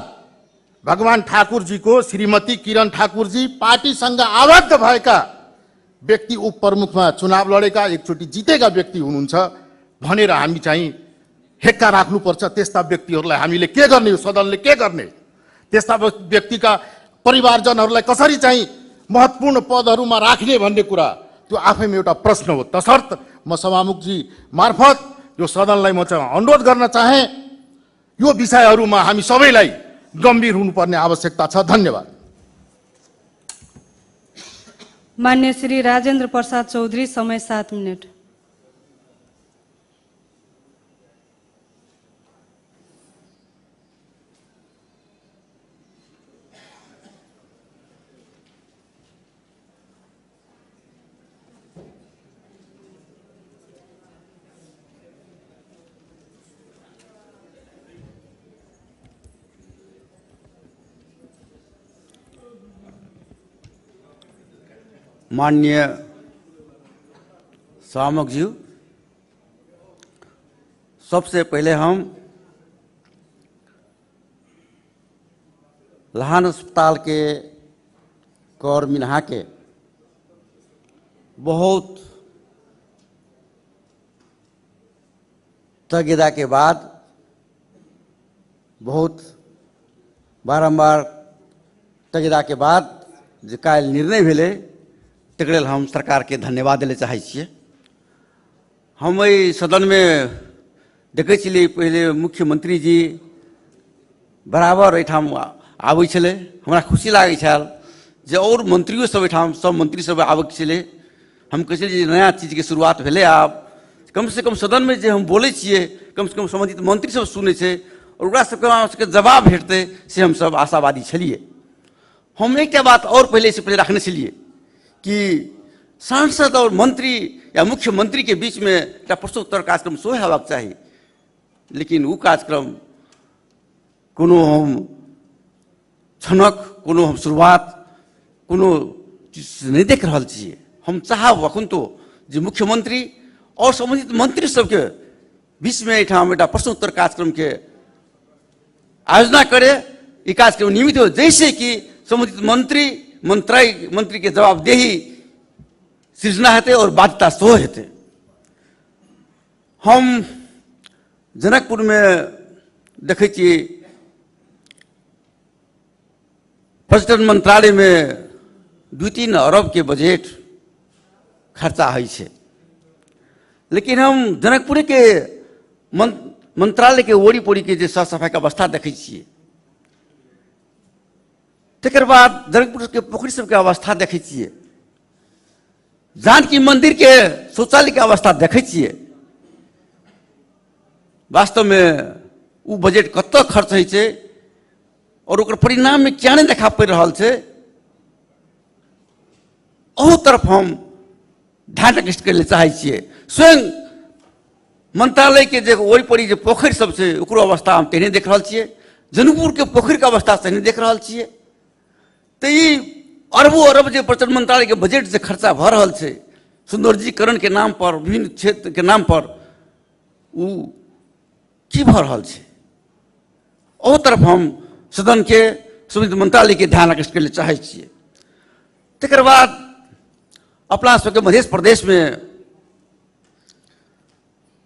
भगवान ठाकुरजीको श्रीमती किरण ठाकुरजी पार्टीसँग आबद्ध भएका व्यक्ति उपप्रमुखमा चुनाव लडेका एकचोटि जितेका व्यक्ति हुनुहुन्छ भनेर हामी चाहिँ हेक्का राख्नुपर्छ। त्यस्ता व्यक्तिहरूलाई हामीले के गर्ने, यो सदनले के गर्ने, त्यस्ता व्यक्तिका परिवारजनहरूलाई कसरी चाहिँ महत्त्वपूर्ण पदहरूमा राख्ने भन्ने कुरा त्यो आफैमा एउटा प्रश्न हो। तसर्थ म सभामुखजी मार्फत यो सदनलाई म चाहिँ अनुरोध गर्न चाहे, यो विषयहरूमा हामी सबैलाई गम्भीर हुनुपर्ने आवश्यकता छ। धन्यवाद। मान्य श्री राजेन्द्र प्रसाद चौधरी, समय 7 मिनट। माननीय सभामुख जी, सबसे पहले हम लहान अस्पताल के कर मिनहा के बहुत तगेदा के बाद, बहुत बारंबार तगेदा के बाद जो काल निर्णय भेले तकरे हम सरकार के धन्यवाद दिले चाहे छिए। हम एहि सदन में देखे छलिए पहले मुख्यमंत्री जी बराबर एठाम आबै छले, हमरा खुशी लागै छल जे और मंत्रियों सब एठाम सब मंत्री सब आबै छले। हम कहै छलिए नया चीज के शुरुआत भेले, आब कम से कम सदन में जे हम बोले छिए कम से कम संबंधित मंत्री सब सुने छे और ओकरा सबके जवाब भेटतै से हम सब आशावादी छलिए। हम एक बात और पहले से पहले रखने छलिए कि सांसद और मंत्री या मुख्यमंत्री के बीच में एक प्रश्नोत्तर कार्यक्रम सेहो हेबाक चाही, लेकिन वो कार्यक्रम कोनो हम छनक कोनो हम शुरुआत कोनो चीज नहीं देख रहा छिए। हम चाहब अखन तो जे मुख्यमंत्री और संबंधित मंत्री सबके बीच में एठाम एक प्रश्नोत्तर कार्यक्रम के आयोजना करे। ये कार्यक्रम नियमित हो, जैसे कि संबंधित मंत्री के जवाबदेही सृजना हेतै और बाध्यता सेहो हेतै। हम जनकपुर में देखै छियै पर्यटन मंत्रालय में 2-3 अरब के बजट खर्चा होइ छै, लेकिन हम जनकपुर के मंत्रालय के ओरी पोरी के जे साफ सफाई के अवस्था देखै छियै, तकर बाद जनकपुर के पोखरी सबके अवस्था देखै छियै, जानकी मंदिर के शौचालय के अवस्था देखै छियै। वास्तव में वो बजट कत खर्च होइ छै और ओकर परिणाम में क्या नहीं देखा पड़ रहा है, ओह तरफ हम ध्यान आकृष्ट करे चाहे छिए। स्वयं मंत्रालय के जे ओरी पड़ी जे पोखरि सब छै ओकरो अवस्था हम तेहने देख रहा छिए, जनकपुर के पोखरि के अवस्था तेहने देख रहा छिए। तो ये अरबों अरब जो पर्यटन मंत्रालय के बजट से खर्चा भ रहा है सौंदर्यीकरण के नाम पर, विभिन्न क्षेत्र के नाम पर, वो की भ रहा है, ओह तरफ हम सदन के संबंधित मंत्रालय के ध्यान आकृष्ट करे चाहे छिए। तकर बाद अपना सबके मध्य प्रदेश में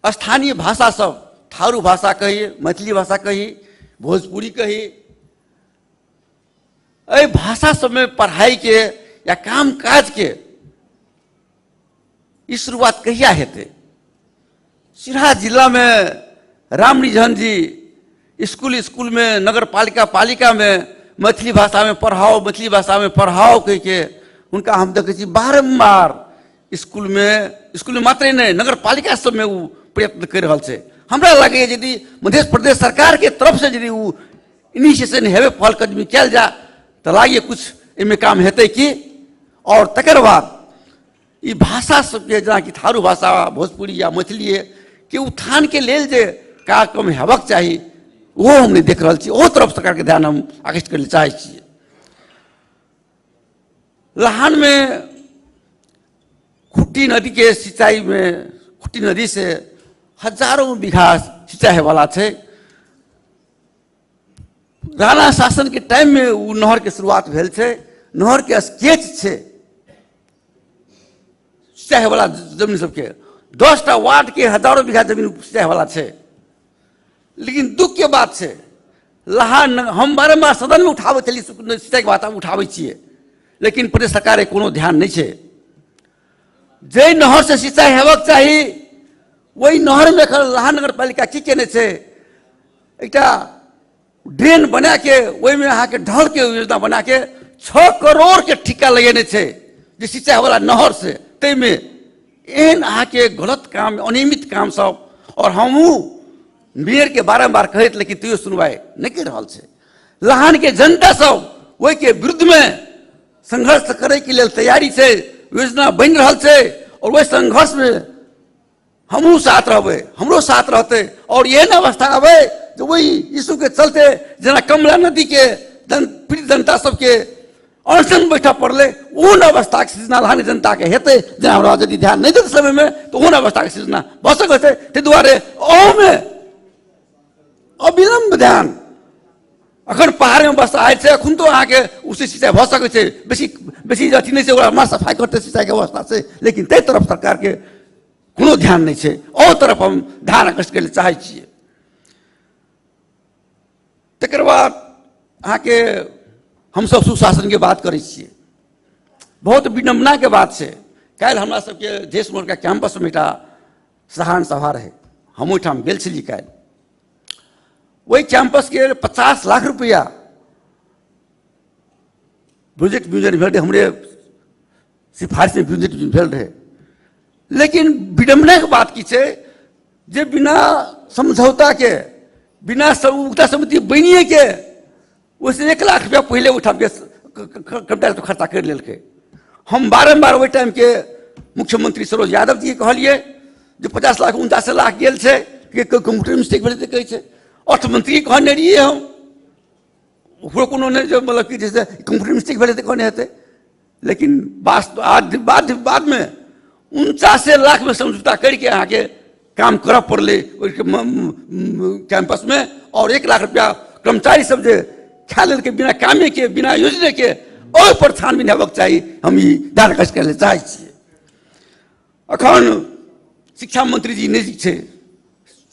स्थानीय भाषा सब, थारू भाषा कहिए, मैथिली भाषा कहिए, भोजपुरी कहिए, ए भाषा सब में पढ़ाई के या काम काज के ई शुरुआत कहिया हेतै? सिराहा जिला में रामनिधन जी स्कूल में, नगर पालिका में मैथिली भाषा में पढ़ाओ, मैथिली भाषा में पढ़ाओ कह के उनका हम देखे छी बारम्बार स्कूल में मात्र नहीं नगर पालिका सब में वो प्रयत्न कर रहा है। हमरा लगे यदि मध्य प्रदेश सरकार के तरफ से यदि वो इनिशिएशन हेबे पहल कदमी कल जा तो लागे कुछ इनमें काम हेतै कि। और तकर बाद ये भाषा सबके जना कि थारू भाषा, भोजपुरी या मैथिली के उत्थान के लेल जे कार्यक्रम हेबाक चाही वो हम नहीं देख रहा छी। ओ तरफ सरकार के ध्यान हम आकृष्ट करे चाहे छिए। लहान में खुट्टी नदी के सिंचाई में, खुट्टी नदी से हजारों बीघा सिंचाई वाला है। राणा शासन के टाइम में वो नहर के शुरुआत भेल है, नहर के स्केच है सिंचाई वाला जमीन सबके 10टा वार्ड के हजारों बीघा जमीन सिंचाई वाला है। लेकिन दुख के बात है लहान हम बारम्बार सदन में उठावे चली सिंचाई के बात हम उठावे छिए, लेकिन प्रदेश सरकार कोनो ध्यान नहीं है। जे नहर से सिंचाई हेबाक चाही वही नहर में लहान नगर पालिका की केने छै, एक ड्रेन बना के वही में अहाँ के ढल के योजना बना के 6 करोड़ के ठिका लगेने छै जे सिंचाई वाला नहर से। ते में एहन अहाँ के गलत काम, अनियमित काम सब, और हमहू मेयर के बारम्बार कहत लेकिन तैयो सुनवाई नहीं कर रहा है। लहान के जनता सब वही के विरुद्ध में संघर्ष करे के लिए तैयारी से, योजना बन रहा है और वही संघर्ष में हमू साथ रहबे, हमरो साथ रहते। और ये न अवस्था आवे जो वही इशू के चलते जना कमला नदी के पीड़ित जनता सबके अनशन बैठा पड़ले, उन अवस्था के सृजना लहानी जनता के हेतै जना हमरा यदि ध्यान नहीं देते समय में तो उन अवस्था के सृजना भ सकै छै। ताहि दुआरे में अविलंब ध्यान अखन पहाड़ में बस आए थे, अखन तो अहाँ के उसी सिंचाई भ सकै छै। बेसी अथी नहीं है, मार सफाई करते सिंचाई के अवस्था से, लेकिन ते तरफ सरकार के कोनो ध्यान नहीं है। ओ तरफ हम ध्यान आकृष्ट करे चाहे छिए। तकर बाद अहाँ के हम सब सुशासन के बात करे छिए, बहुत विडम्बना के बात है। कल हमरा सबके देश मोड़ के कैंपस में एकटा साधारण सभा रहे, हम ओहिठाम गेल छलिए। कल वही कैंपस के 50 लाख रुपया प्रोजेक्ट म्यूजियम भेल रहे, हमरे सिफारिश में प्रोजेक्ट भेल रहे। लेकिन विडम्बना के बात की है जे बिना समझौता के बिना उपभोक्ता समिति बनिए के उसने 1 लाख रुपया पहले उठा के कर्मचारी तो खर्चा कर लेके। हम बारम्बार वही टाइम के मुख्यमंत्री सरोज यादव जी कहलिए जो 50 लाख 49 लाख गेल छे कि कंप्यूटर मिस्टेक भेल कहै छे। अर्थमंत्री कहने रहिए हम ओकरो कोनो ने जो मतलब कि जैसे कंप्यूटर मिस्टेक भेल तो कहने हेतै, लेकिन बाद में 49 लाख में समझौता करके अहाँ के काम करऽ पड़ले कैंपस में, और 1 लाख रुपया कर्मचारी सब जे खा लेल के बिना कामे के बिना योजना के और पर छानबीन हेबाक चाही। हम ई दारकश करे चाहै छियै। अखन शिक्षा मंत्री जी नजदीक छे,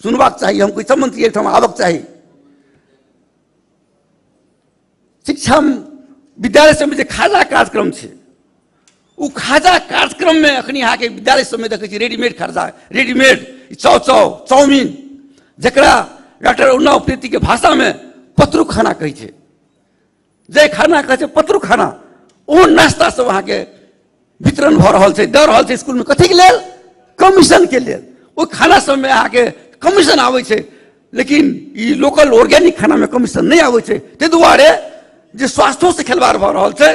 सुनबाक चाही, हम कोई सब मंत्री एहिठाम आबक चाही। शिक्षा विद्यालय सब में जे खाजा कार्यक्रम छे उ खाजा कार्यक्रम में अखनी अहाँ के विद्यालय सब में देखै छी रेडीमेड खाजा, रेडीमेड चाउमीन जकरा डॉक्टर उन्नाव प्रीति के भाषा में पत्रु खाना कहै छै, जे खाना कहै छै पत्रु खाना, ओ नाश्ता सब अहाँ के वितरण भ रहल छै, द रहल छै स्कूल में। कथी के लेल? कमीशन के लेल। ओ खाना सब में अहाँ के कमीशन आबै छै, लेकिन ई लोकल ऑर्गेनिक खाना में कमीशन नहीं आबै छै। ताहि दुआरे जे स्वास्थ्य से खिलवाड़ भ रहल छै,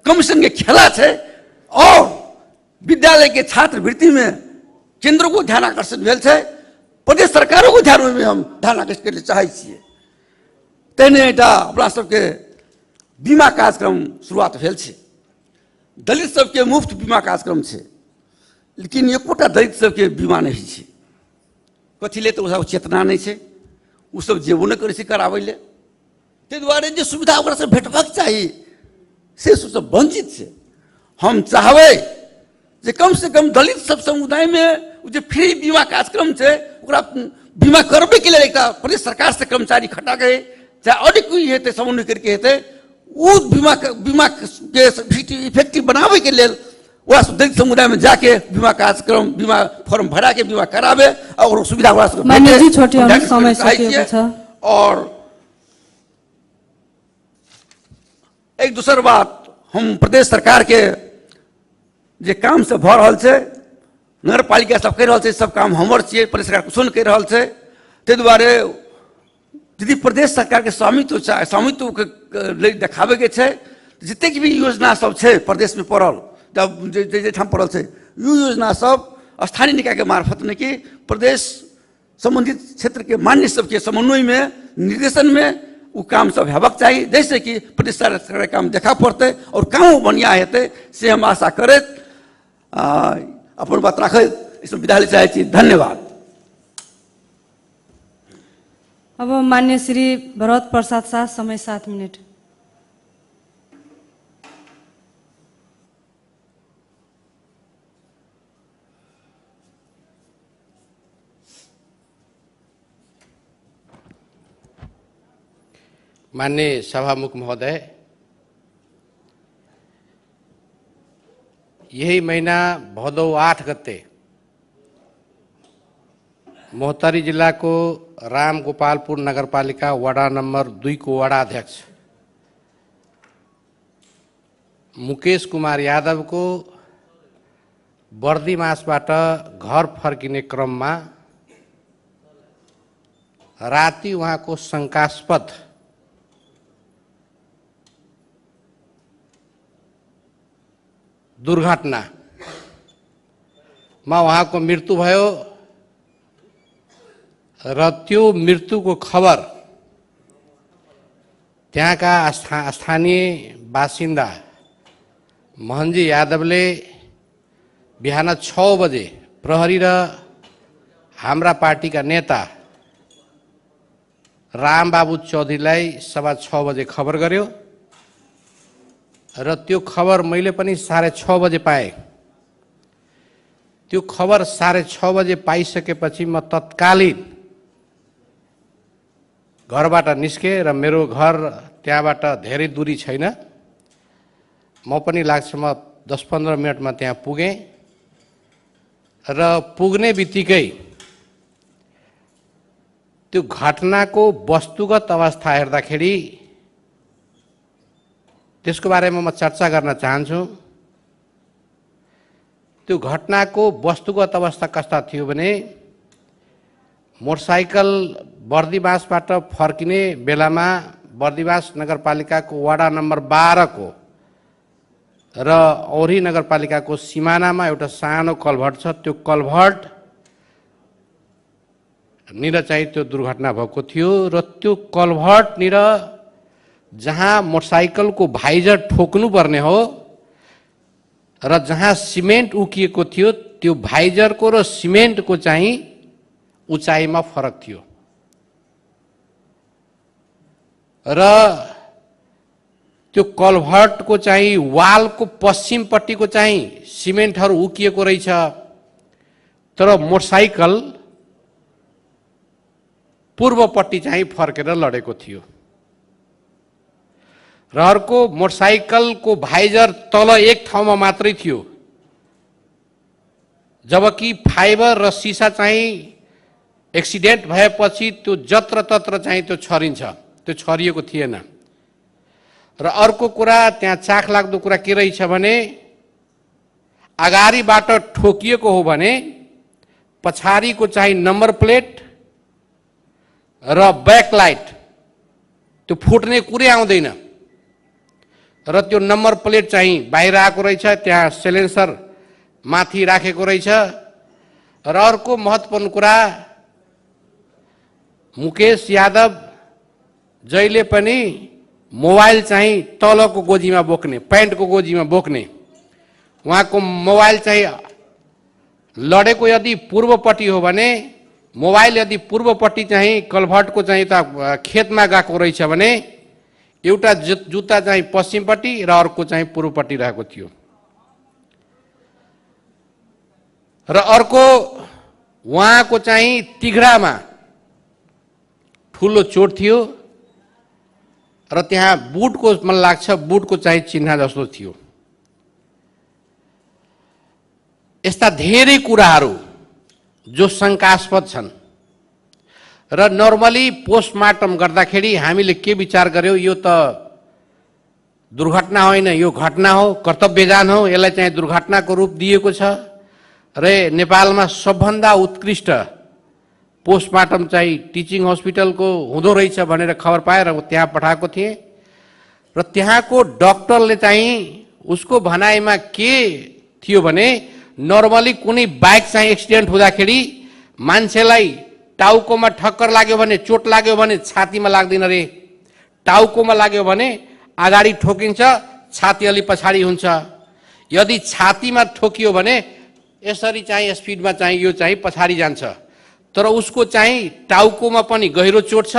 कमीशन के खेला छै, और विद्यालय के छात्रवृत्ति में केंद्र को ध्यान आकर्षण भेल छै, प्रदेश सरकारों को ध्यान में हम ध्यान आकर्षित करे चाहै छियै। तेने एकटा अपना सबके बीमा कार्यक्रम शुरुआत भेल छै, दलित सबके मुफ्त बीमा कार्यक्रम छै, लेकिन एकोटा दलित सबके बीमा नहीं छै। कथी ले? तो ओ सब चेतना नहीं छै, ओ सब जेबो नहीं करै छै कराबै ले। ताहि दुआरे जे सुविधा ओकरा से भेटबाक चाही से सब वंचित छै। हम चाहबै जे कम से कम दलित सब समुदाय में जो फ्री बीमा कार्यक्रम छै ओकरा बीमा करबे के लिए एकटा प्रदेश सरकार से कर्मचारी खटा के चाहे और कोई हेतै समन्वय करके हेतै, वो बीमा के इफेक्टिव बनावे के लिए वह दलित समुदाय में जाके बीमा कार्यक्रम बीमा फॉर्म भरा के बीमा करावे और सुविधा और एक दूसर बात, हम प्रदेश सरकार के जे काम से भ रहल छै, नगर पालिका सब कह रहल छै सब काम हमर छियै, प्रदेश सरकार कुछ नहीं कह रहल छै। ताहि दुआरे यदि प्रदेश सरकार के स्वामित्व के देखाबे के छै, जतेक भी योजना सब छै प्रदेश में पड़ल जे ठाम पड़ल छै, यो योजना सब स्थानीय निकाय के मार्फत नहीं कि प्रदेश संबंधित क्षेत्र के मान्य सबके समन्वय में निर्देशन में वो काम सब हेबाक चाहिए, जैसे कि प्रदेश सरकार काम देखा पड़ते और काम बढ़िया हेतै से हम आशा करैत अपन बात रखैत इस विद्यालय चाहै छी। धन्यवाद। अब मान्य श्री भरत प्रसाद शाह, समय 7 मिनट। माननीय सभामुख महोदय, यही महीना भदौ 8 गते मोहतरी जिला को राम गोपालपुर नगरपालिका वडा नंबर 2 को वडा अध्यक्ष मुकेश कुमार यादव को बर्दिमासबाट घर फर्किने क्रममा राति उहाँको शंकास्पद दुर्घटनामा उहाँको मृत्यु भयो र त्यो मृत्युको खबर त्यहाँका स्थानीय बासिन्दा मोहनजी यादवले बिहान 6 बजे प्रहरी र हाम्रा पार्टीका नेता रामबाबु चौधरीलाई 6:15 बजे खबर गर्यो र त्यो खबर मैले पनि 6:30 बजे पाएँ। त्यो खबर 6:30 बजे पाइसकेपछि म तत्कालीन घरबाट निस्के र मेरो घर त्यहाँबाट धेरै दूरी छैन, म पनि लाग्छ म 10-15 मिनटमा त्यहाँ पुगेँ र पुग्ने बित्तिकै त्यो घटनाको वस्तुगत अवस्था हेर्दाखेरि त्यसको बारेमा म चर्चा गर्न चाहन्छु। त्यो घटनाको वस्तुगत अवस्था कस्ता थियो भने मोटरसाइकल बर्दिवासबाट फर्किने बेलामा बर्दिवास नगरपालिकाको वडा नम्बर 12 को र औरी नगरपालिकाको सिमानामा एउटा सानो कल्भर्ट छ। त्यो कल्भर्ट निर चाहिँ त्यो दुर्घटना भएको थियो र त्यो कल्भर्ट निर जहाँ मोटरसाइकलको भाइजर ठोक्नु पर्ने हो र जहाँ सिमेन्ट उकिएको थियो त्यो भाइजरको र सिमेन्टको चाहिँ उचाइमा फरक थियो र त्यो कल्भर्टको चाहिँ वालको पश्चिमपट्टिको चाहिँ सिमेन्टहरू उकिएको रहेछ, तर मोटरसाइकल पूर्वपट्टि चाहिँ फर्केर लडेको थियो र अर्को मोटरसाइकलको भाइजर तल एक ठाउँमा मात्रै थियो, जबकि फाइबर र सिसा चाहिँ एक्सिडेन्ट भएपछि त्यो जत्र तत्र चाहिँ त्यो छरिन्छ, त्यो छरिएको थिएन। र अर्को कुरा त्यहाँ चाखलाग्दो कुरा के रहेछ भने अगाडिबाट ठोकिएको हो भने पछाडिको चाहिँ नम्बर प्लेट र ब्याकलाइट त्यो फुट्ने कुरै आउँदैन र त्यो नम्बर प्लेट चाहिँ बाहिर आएको रहेछ, त्यहाँ सिलेन्सर माथि राखेको रहेछ। र अर्को महत्त्वपूर्ण कुरा मुकेश यादव जहिले पनि मोबाइल चाहिँ तलको गोजीमा बोक्ने, प्यान्टको गोजीमा बोक्ने, उहाँको मोबाइल चाहिँ लडेको यदि पूर्वपट्टि हो भने मोबाइल यदि पूर्वपट्टि चाहिँ कल्भर्टको चाहिँ त खेतमा गएको रहेछ भने एउटा जुत्ता चाहिँ पश्चिमपट्टि र अर्को चाहिँ पूर्वपट्टि रहेको थियो। र अर्को उहाँको चाहिँ तिघ्रामा ठुलो चोट थियो र त्यहाँ बुटको मलाई लाग्छ बुटको चाहिँ चिन्ह जस्तो थियो। यस्ता धेरै कुराहरू जो शङ्कास्पद छन् र नर्मली पोस्टमार्टम गर्दाखेरि हामीले के विचार गर्यौं, यो त दुर्घटना होइन, यो घटना हो, कर्तव्यजान हो, यसलाई चाहिँ दुर्घटनाको रूप दिएको छ र नेपालमा सबभन्दा उत्कृष्ट पोस्टमार्टम चाहिँ टिचिङ हस्पिटलको हुँदो रहेछ भनेर खबर पाएर त्यहाँ पठाएको थिएँ र त्यहाँको डक्टरले चाहिँ उसको भनाइमा के थियो भने नर्मली कुनै बाइक चाहिँ एक्सिडेन्ट हुँदाखेरि मान्छेलाई टाउकोमा ठक्कर लाग्यो भने, चोट लाग्यो भने छातीमा लाग्दैन रे, टाउकोमा लाग्यो भने अगाडि ठोकिन्छ, छाती अलि पछाडि हुन्छ। यदि छातीमा ठोकियो भने यसरी चाहिँ स्पिडमा चाहिँ यो चाहिँ पछाडि जान्छ, तर उसको चाहिँ टाउकोमा पनि गहिरो चोट छ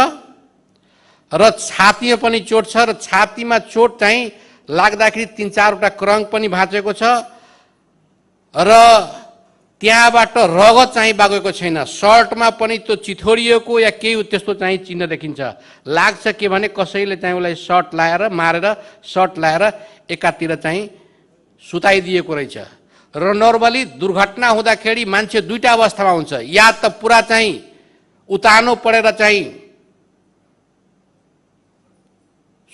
र छातीमा पनि चोट छ र छातीमा चोट चाहिँ लाग्दाखेरि 3-4वटा क्रङ पनि भाँचेको छ र त्यहाँबाट रगत चाहिँ बगेको छैन। सर्टमा पनि त्यो चिथोरिएको या केही त्यस्तो चाहिँ चिन्ह देखिन्छ। लाग्छ के भने कसैले चाहिँ उसलाई सर्ट लाएर मारेर सर्ट लाएर एकातिर चाहिँ सुताइदिएको रहेछ। र नर्मली दुर्घटना हुँदाखेरि मान्छे दुईटा अवस्थामा हुन्छ, या त पुरा चाहिँ उतानो परेर चाहिँ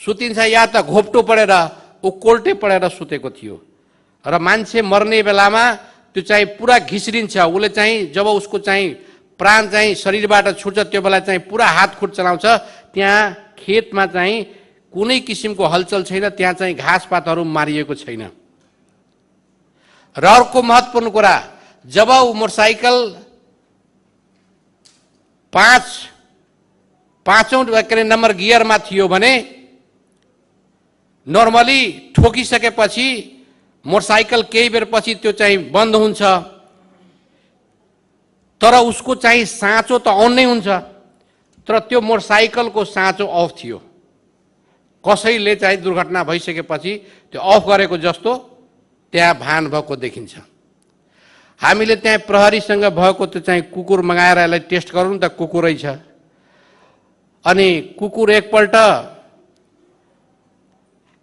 सुतिन्छ या त घोप्टो परेर कोल्टे परेर सुतेको थियो र मान्छे मर्ने बेलामा त्यो चाहिँ पुरा घिस्रिन्छ। उसले चाहिँ जब उसको चाहिँ प्राण चाहिँ शरीरबाट छुट्छ त्यो बेला चाहिँ पुरा हात खुट चलाउँछ। त्यहाँ खेतमा चाहिँ कुनै किसिमको हलचल छैन, त्यहाँ चाहिँ घाँसपातहरू मारिएको छैन। र अर्को महत्त्वपूर्ण कुरा, जब ऊ मोटरसाइकल पाँचौं नम्बर गियरमा थियो भने नर्मली ठोकिसकेपछि मोटरसाइकल केही बेर पछि त्यो चाहिँ बन्द हुन्छ, तर उसको चाहिँ साँचो त अन नै हुन्छ, तर त्यो मोटरसाइकलको साँचो अफ थियो। कसैले चाहिँ दुर्घटना भइसकेपछि त्यो अफ गरेको जस्तो त्यहाँ भान भएको देखिन्छ। हामीले त्यहाँ प्रहरीसँग भएको त्यो चाहिँ कुकुर मगाएर यसलाई टेस्ट गरौँ त कुकुरै छ। अनि कुकुर एकपल्ट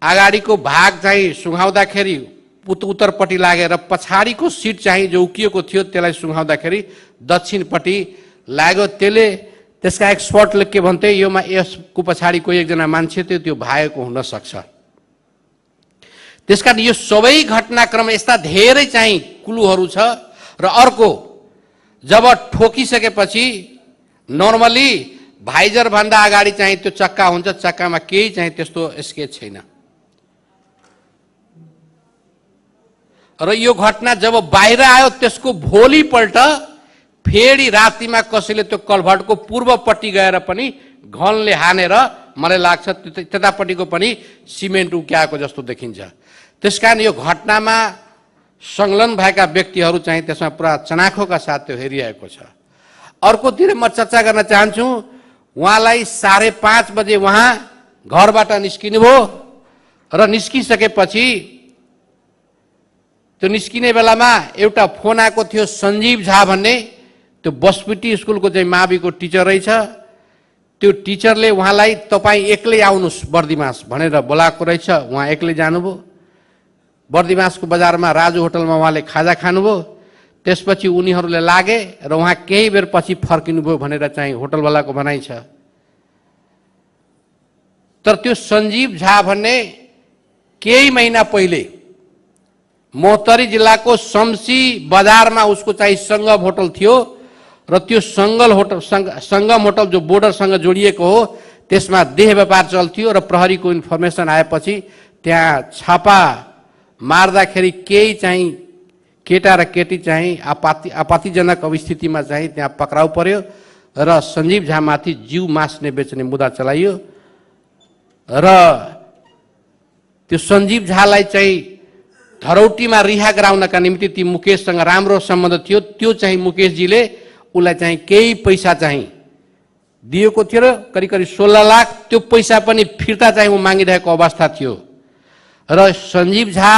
अगाडिको भाग चाहिँ सुँघाउँदाखेरि उत्तरपट्टि लागेर पछाडिको सिट चाहिँ जो उकिएको थियो त्यसलाई सुँघाउँदाखेरि दक्षिणपट्टि लाग्यो। त्यसले त्यसका एक्सपर्टले के भन्थे, योमा यसको पछाडि कोही एकजना मान्छे थियो, त्यो भागेको हुन सक्छ। त्यसकारण यो सबै घटनाक्रम यस्ता धेरै चाहिँ क्लुहरू छ। र अर्को, जब ठोकिसकेपछि नर्मली भाइजर भन्दा अगाडि चाहिँ त्यो चक्का हुन्छ, चक्कामा केही चाहिँ त्यस्तो स्केच छैन। र यो घटना जब बाहिर आयो त्यसको भोलिपल्ट फेरि रातिमा कसैले त्यो कलभटको पूर्वपट्टि गएर पनि घनले हानेर मलाई लाग्छ त्यतापट्टिको पनि सिमेन्ट उक्याएको जस्तो देखिन्छ। त्यसकारण यो घटनामा संलग्न भएका व्यक्तिहरू चाहिँ त्यसमा पुरा चनाखोका साथ त्यो हेरिरहेको छ। अर्कोतिर म चर्चा गर्न चाहन्छु, उहाँलाई 5:30 बजे उहाँ घरबाट निस्किनुभयो र निस्किसकेपछि त्यो निस्किने बेलामा एउटा फोन आएको थियो। सञ्जीव झा भन्ने त्यो बसपिटी स्कुलको चाहिँ माविको टिचर रहेछ। त्यो टिचरले उहाँलाई तपाईँ एक्लै आउनुहोस् बर्दिमास भनेर बोलाएको रहेछ। उहाँ एक्लै जानुभयो। बर्दिमासको बजारमा राजु होटलमा उहाँले खाजा खानुभयो। त्यसपछि उनीहरूले लागे र उहाँ केही बेर पछि फर्किनुभयो भनेर चाहिँ होटलवालाको भनाइ छ। तर त्यो सञ्जीव झा भन्ने केही महिना पहिले मोहतरी जिल्लाको शम्सी बजारमा उसको चाहिँ सङ्गम होटल थियो र त्यो सङ्गम होटल जो बोर्डरसँग जोडिएको हो त्यसमा देह व्यापार चल्थ्यो र प्रहरीको इन्फर्मेसन आएपछि त्यहाँ छापा मार्दाखेरि केही चाहिँ केटा र केटी चाहिँ आपत्तिजनक स्थितिमा चाहिँ त्यहाँ पक्राउ पर्यो र सञ्जीव झामाथि जीव मास्ने बेच्ने मुद्दा चलाइयो र त्यो सञ्जीव झालाई चाहिँ धरौटीमा रिहा गराउनका निम्ति ती मुकेशसँग राम्रो सम्बन्ध थियो। त्यो चाहिँ मुकेशजीले उसलाई चाहिँ केही पैसा चाहिँ दिएको थियो र करिब 16 लाख त्यो पैसा पनि फिर्ता चाहिँ ऊ मागिरहेको अवस्था थियो। र सञ्जीव झा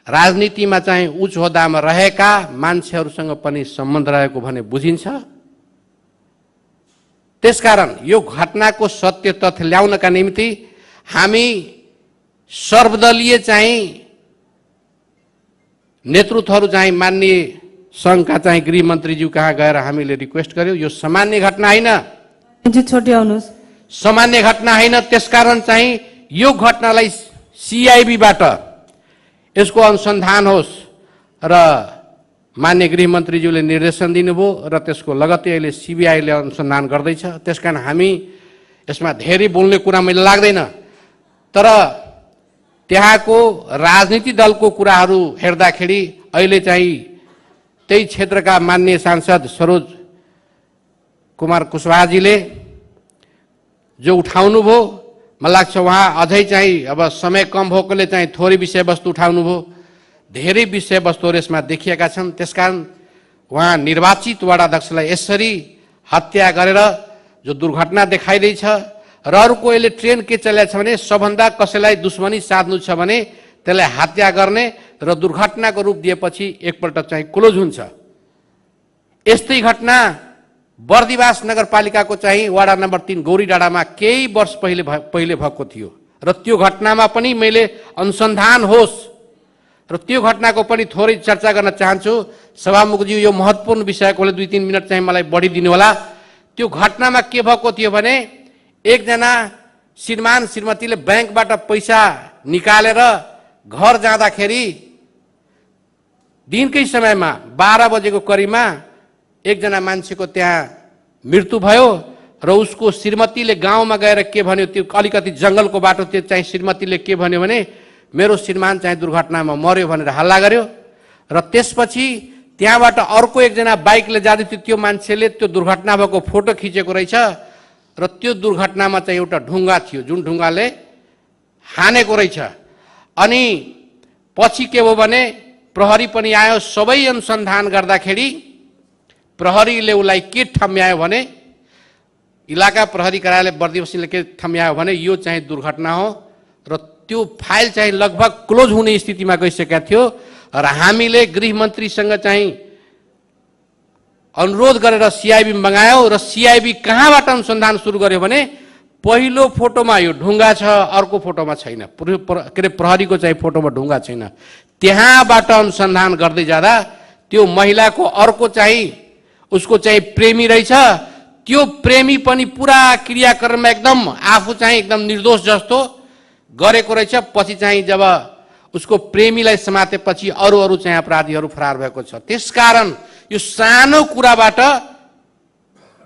राजनीतिमा चाहिँ उच्च होद्दामा रहेका मान्छेहरूसँग पनि सम्बन्ध रहेको भने बुझिन्छ। त्यसकारण यो घटनाको सत्य तथ्य ल्याउनका निम्ति हामी सर्वदलीय चाहिँ नेतृत्वहरू चाहिँ माननीय सङ्घका चाहिँ गृहमन्त्रीज्यू कहाँ गएर हामीले रिक्वेस्ट गर्यो। यो सामान्य घटना होइन, सामान्य घटना होइन। त्यसकारण चाहिँ यो घटनालाई सिआइबीबाट यसको अनुसन्धान होस् र मान्य गृहमन्त्रीज्यूले निर्देशन दिनुभयो र त्यसको लगत्तै अहिले सिबिआईले अनुसन्धान गर्दैछ। त्यसकारण हामी यसमा धेरै बोल्ने कुरा मैले लाग्दैन। तर त्यहाँको राजनीति दलको कुराहरू हेर्दाखेरि अहिले चाहिँ त्यही क्षेत्रका माननीय सांसद सरोज कुमार कुशवाहाजीले जो उठाउनुभयो, मलाई लाग्छ उहाँ अझै चाहिँ अब समय कम भएकोले चाहिँ थोरै विषयवस्तु उठाउनुभयो। धेरै विषयवस्तुहरू यसमा देखिएका छन्। त्यसकारण उहाँ निर्वाचित वडाध्यक्षलाई यसरी हत्या गरेर जो दुर्घटना देखाइँदैछ र अर्को यसले ट्रेन के चलेको छ भने सबभन्दा कसैलाई दुश्मनी साध्नु छ भने त्यसलाई हत्या गर्ने र दुर्घटनाको रूप दिएपछि एकपल्ट चाहिँ क्लोज हुन्छ। यस्तै घटना बर्दिवास नगरपालिकाको चाहिँ वडा नम्बर 3 गौरी डाँडामा केही वर्ष पहिले भएको थियो र त्यो घटनामा पनि मैले अनुसन्धान होस् र त्यो घटनाको पनि थोरै चर्चा गर्न चाहन्छु। सभामुखज्यू यो महत्त्वपूर्ण विषयको 2-3 मिनट चाहिँ मलाई बढी दिनु होला। त्यो घटनामा के भएको थियो भने एकजना श्रीमान श्रीमतीले ब्याङ्कबाट पैसा निकालेर घर जाँदाखेरि दिनकै समयमा 12 बजेको करीबमा एकजना मान्छेको त्यहाँ मृत्यु भयो र उसको श्रीमतीले गाउँमा गएर के भन्यो, त्यो अलिकति जङ्गलको बाटो त्यो चाहिँ श्रीमतीले के भन्यो भने मेरो श्रीमान चाहिँ दुर्घटनामा मर्यो भनेर हल्ला गर्यो र त्यसपछि त्यहाँबाट अर्को एकजना बाइकले जाँदै थियो। त्यो मान्छेले त्यो दुर्घटना भएको फोटो खिचेको रहेछ र त्यो दुर्घटनामा चाहिँ एउटा ढुङ्गा थियो जुन ढुङ्गाले हानेको रहेछ। अनि पछि के हो भने प्रहरी पनि आयो। सबै अनुसन्धान गर्दाखेरि प्रहरीले उसलाई के ठम्यायो भने इलाका प्रहरी कार्यालय बर्दिवासले के ठम्यायो भने यो चाहिँ दुर्घटना हो र त्यो फाइल चाहिँ लगभग क्लोज हुने स्थितिमा गइसकेका थियो र हामीले गृहमन्त्रीसँग चाहिँ अनुरोध गरेर सिआइबी मगायो र सिआइबी कहाँबाट अनुसन्धान सुरु गर्यो भने पहिलो फोटोमा यो ढुङ्गा छ, अर्को फोटोमा छैन। के अरे प्रहरीको चाहिँ फोटोमा ढुङ्गा छैन। त्यहाँबाट अनुसन्धान गर्दै जाँदा त्यो महिलाको अर्को चाहिँ उसको चाहिँ प्रेमी रहेछ। त्यो प्रेमी पनि पुरा क्रियाक्रममा एकदम आफू चाहिँ एकदम निर्दोष जस्तो गरेको रहेछ। पछि चाहिँ जब उसको प्रेमीलाई समातेपछि अरू चाहिँ अपराधीहरू फरार भएको छ। त्यसकारण यो सानो कुराबाट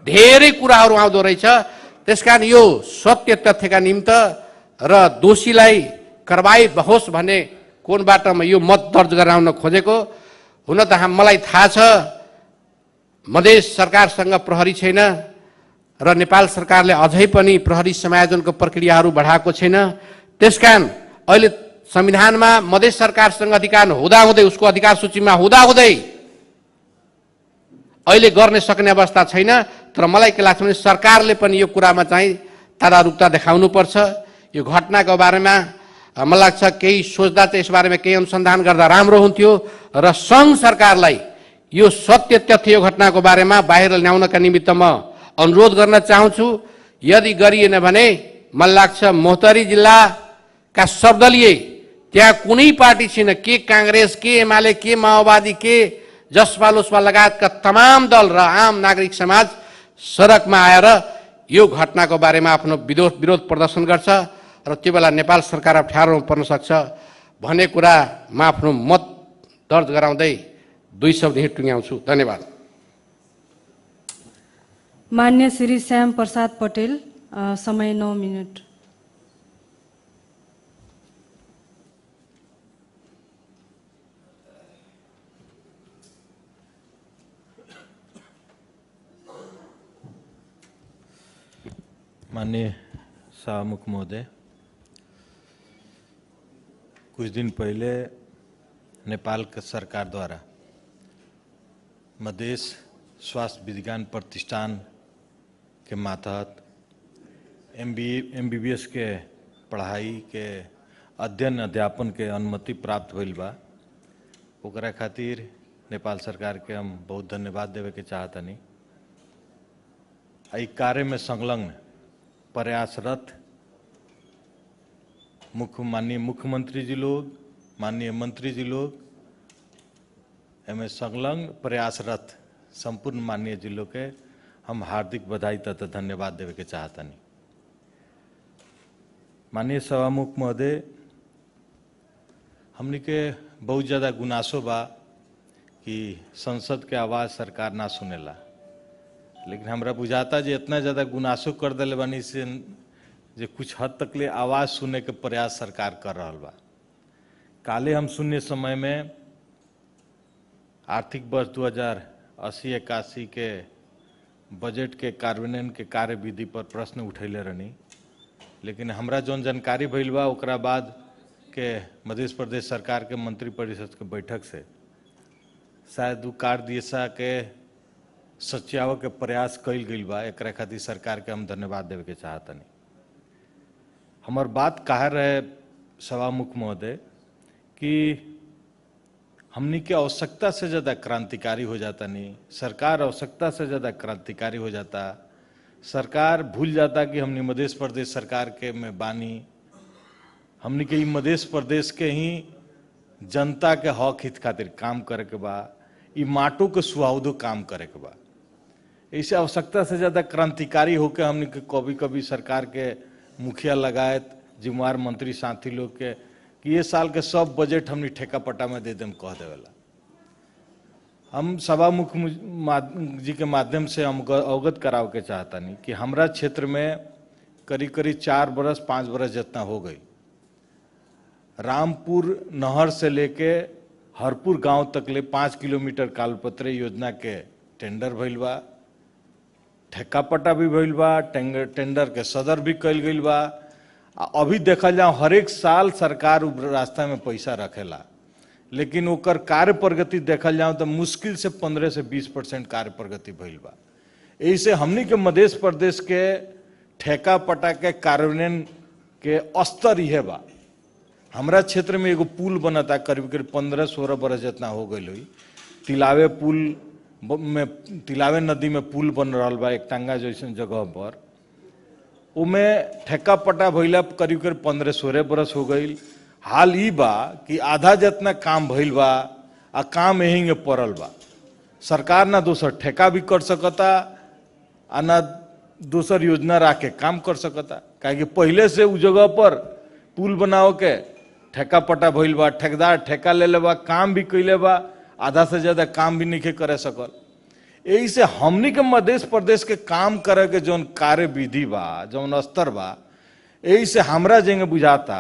धेरै कुराहरू आउँदो रहेछ। त्यसकारण यो सत्य तथ्यका निमित्त र दोषीलाई कारबाही होस् भन्ने कोणबाट म यो मत दर्ज गराउन खोजेको। हुन त मलाई थाहा छ मधेस सरकारसँग प्रहरी छैन र नेपाल सरकारले अझै पनि प्रहरी समायोजनको प्रक्रियाहरू बढाएको छैन। त्यसकारण अहिले संविधानमा मधेस सरकारसँग अधिकार हुँदाहुँदै, उसको अधिकार सूचीमा हुँदाहुँदै अहिले गर्ने सक्ने अवस्था छैन। तर मलाई के लाग्छ भने सरकारले पनि यो कुरामा चाहिँ तदारुकता देखाउनुपर्छ। यो घटनाको बारेमा मलाई लाग्छ केही सोच्दा चाहिँ यस बारेमा केही अनुसन्धान गर्दा राम्रो हुन्थ्यो र सङ्घ सरकारलाई यो सत्य तथ्य यो घटनाको बारेमा बाहिर ल्याउनका निमित्त म अनुरोध गर्न चाहन्छु। यदि गरिएन भने मलाई लाग्छ मोहतरी जिल्लाका सर्वदलीय त्यहाँ कुनै पार्टी छैन, के काङ्ग्रेस, के एमाले, के माओवादी, के जसपा लोसपा लगायतका तमाम दल र आम नागरिक समाज सडकमा आएर यो घटनाको बारेमा आफ्नो विरोध प्रदर्शन गर्छ र त्यो बेला नेपाल सरकार अप्ठ्यारोमा पर्न सक्छ भन्ने कुरामा आफ्नो मत दर्ज गराउँदै 2 शब्द यही टुङ्ग्याउँछु। धन्यवाद। मान्य श्री श्याम प्रसाद पटेल, समय 9 मिनट। माननीय सभामुख महोदय, कुछ दिन पहले नेपाल के सरकार द्वारा मधेश स्वास्थ्य विज्ञान प्रतिष्ठान के मातहत MBBS के पढ़ाई के अध्ययन अध्यापन के अनुमति प्राप्त भइल बा। ओकरा खातिर नेपाल सरकार के हम बहुत धन्यवाद देवे के चाहतनी। ई कार्य में संलग्न प्रयासरत माननीय मुख्यमंत्री जी लोग, माननीय मंत्री जी लोग, एवं संलग्न प्रयासरत संपूर्ण माननीय जी लोग के हम हार्दिक बधाई तथा धन्यवाद देवे के चाहतनी। माननीय सभामुख महोदय, हमनी के बहुत ज़्यादा गुनासो बा कि संसद के आवाज़ सरकार ना सुनेला, लेकिन हमरा बुझाता जे इतना ज़्यादा गुनासो कर दिले बानी से जे कुछ हद तक ले आवाज़ सुनने के प्रयास सरकार कर रहा बा। काले हम शून्य समय में आर्थिक वर्ष 2080-81 के बजट के कार्यान्वयन के कार्यविधि पर प्रश्न उठैले रहनी, लेकिन हमरा जौन जानकारी भइल बा ओकरा बाद के मध्य प्रदेश सरकार के मंत्री परिषद के बैठक से शायद उ कार्यदिशा के सच्यावे के प्रयास कइल गइल बा। एकरा खातिर सरकार के हम धन्यवाद देवे के चाहतनी। हमार बात कहा रहे सभामुख महोदय कि हमनी के आवश्यकता से ज़्यादा क्रांतिकारी हो जाता, नहीं सरकार आवश्यकता से ज़्यादा क्रांतिकारी हो जाता। सरकार भूल जाता कि हमनी मध्य प्रदेश सरकार के में बानी, हमनी के मध्य प्रदेश के ही जनता के हक हित खातिर काम करे के बा, ई माटो के सुहावदो काम करे के बा। ऐसे आवश्यकता से ज़्यादा क्रांतिकारी होकर हमनी के कभी कभी सरकार के मुखिया लगायत जिम्मेवार मंत्री साथी लोग के कि ये साल के सब बजट हमनी ठेका पट्टा में दे देम कह देवेला। हम सभामुख जी के माध्यम से हम अवगत कराव के चाहता नहीं कि हमरा क्षेत्र में करीब करीब 4 बरस 5 बरस जितना हो गई। रामपुर नहर से लेके हरपुर गांव तक ले 5 किलोमीटर कालपत्र योजना के टेंडर भइल बा, ठेका पट्टा भी भइल बा, टेंडर के सदर भी कइल गइल बा। अभी देखल जाओ हर एक साल सरकार रास्ता में पैसा रखेला, लेकिन ओकर कार्य प्रगति देखल जाओ तो मुश्किल से 15 से 20% कार्य प्रगति भइल बा। ऐसे हमनी के मध्य प्रदेश के ठेका पट्टा के कार्यान्वयन के स्तर यह बा। हमरा क्षेत्र में एगो पुल बनता करीब करीब 15-16 बरस जितना हो गई हुई। तिलावे पुल में, तिलावे नदी में पुल बन रहा बा एक टांगा जैसे जगह पर, उमें ठेका पट्टा भइला करीब करीब 15-16 बरस हो गई। हाल ई बा कि आधा जितना काम भइल बा आ काम यहीं पड़ल बा। सरकार ना दोसर ठेका भी कर सकता आ ना दोसर योजना रख के काम कर सकता, काहे कि पहले से उ जगह पर पुल बनाओ के ठेका पट्टा भइल बा, ठेकेदार ठेका ले ले बा, काम भी कैले बा, आधा से ज्यादा काम भी नहीं करे सकल। यही से हमनी के मध्य प्रदेश के काम करे के जौन कार्य विधि बा, जौन स्तर बा, यही से हमरा जेंगे बुझाता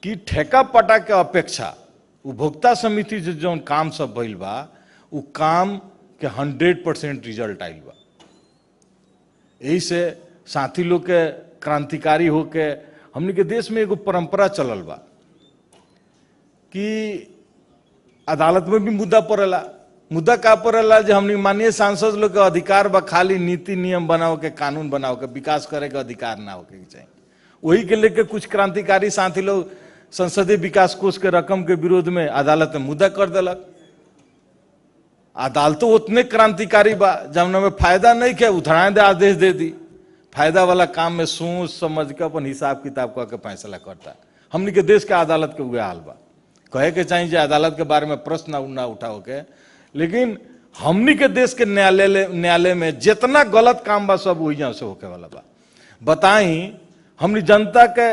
कि ठेका पटा के अपेक्षा उपभोक्ता समिति से जौन काम सब भइल बा, उ काम के 100% रिजल्ट आइल बा। यही से साथी लोग के क्रांतिकारी होके हमनी के देश में एगो परंपरा चलल बा कि अदालत में भी मुद्दा पड़ेला। मुद्दा का पड़ेला जो हमनी माननीय सांसद लोग के अधिकार बा खाली नीति नियम बनाओ के, कानून बनाओ के, विकास करे के अधिकार ना होके के चाहिए। वही के लेके कुछ क्रांतिकारी साथी लोग संसदीय विकास कोष के रकम के विरोध में अदालत में मुद्दा कर दिलक। अदालत उतने क्रांतिकारी बा जब में फायदा नहीं के उधराए दे आदेश दे दी, फायदा वाला काम में सोच समझ के अपन हिसाब किताब करके फैसला करता। हमनी के देश के अदालत के हुए हाल बा। कहे के चाहिए जे अदालत के बारे में प्रश्न ना उठाओ के, लेकिन हमनी के देश के न्यायालय में जितना गलत काम बा सब वही से होके वाला बा। बताई हमनी जनता के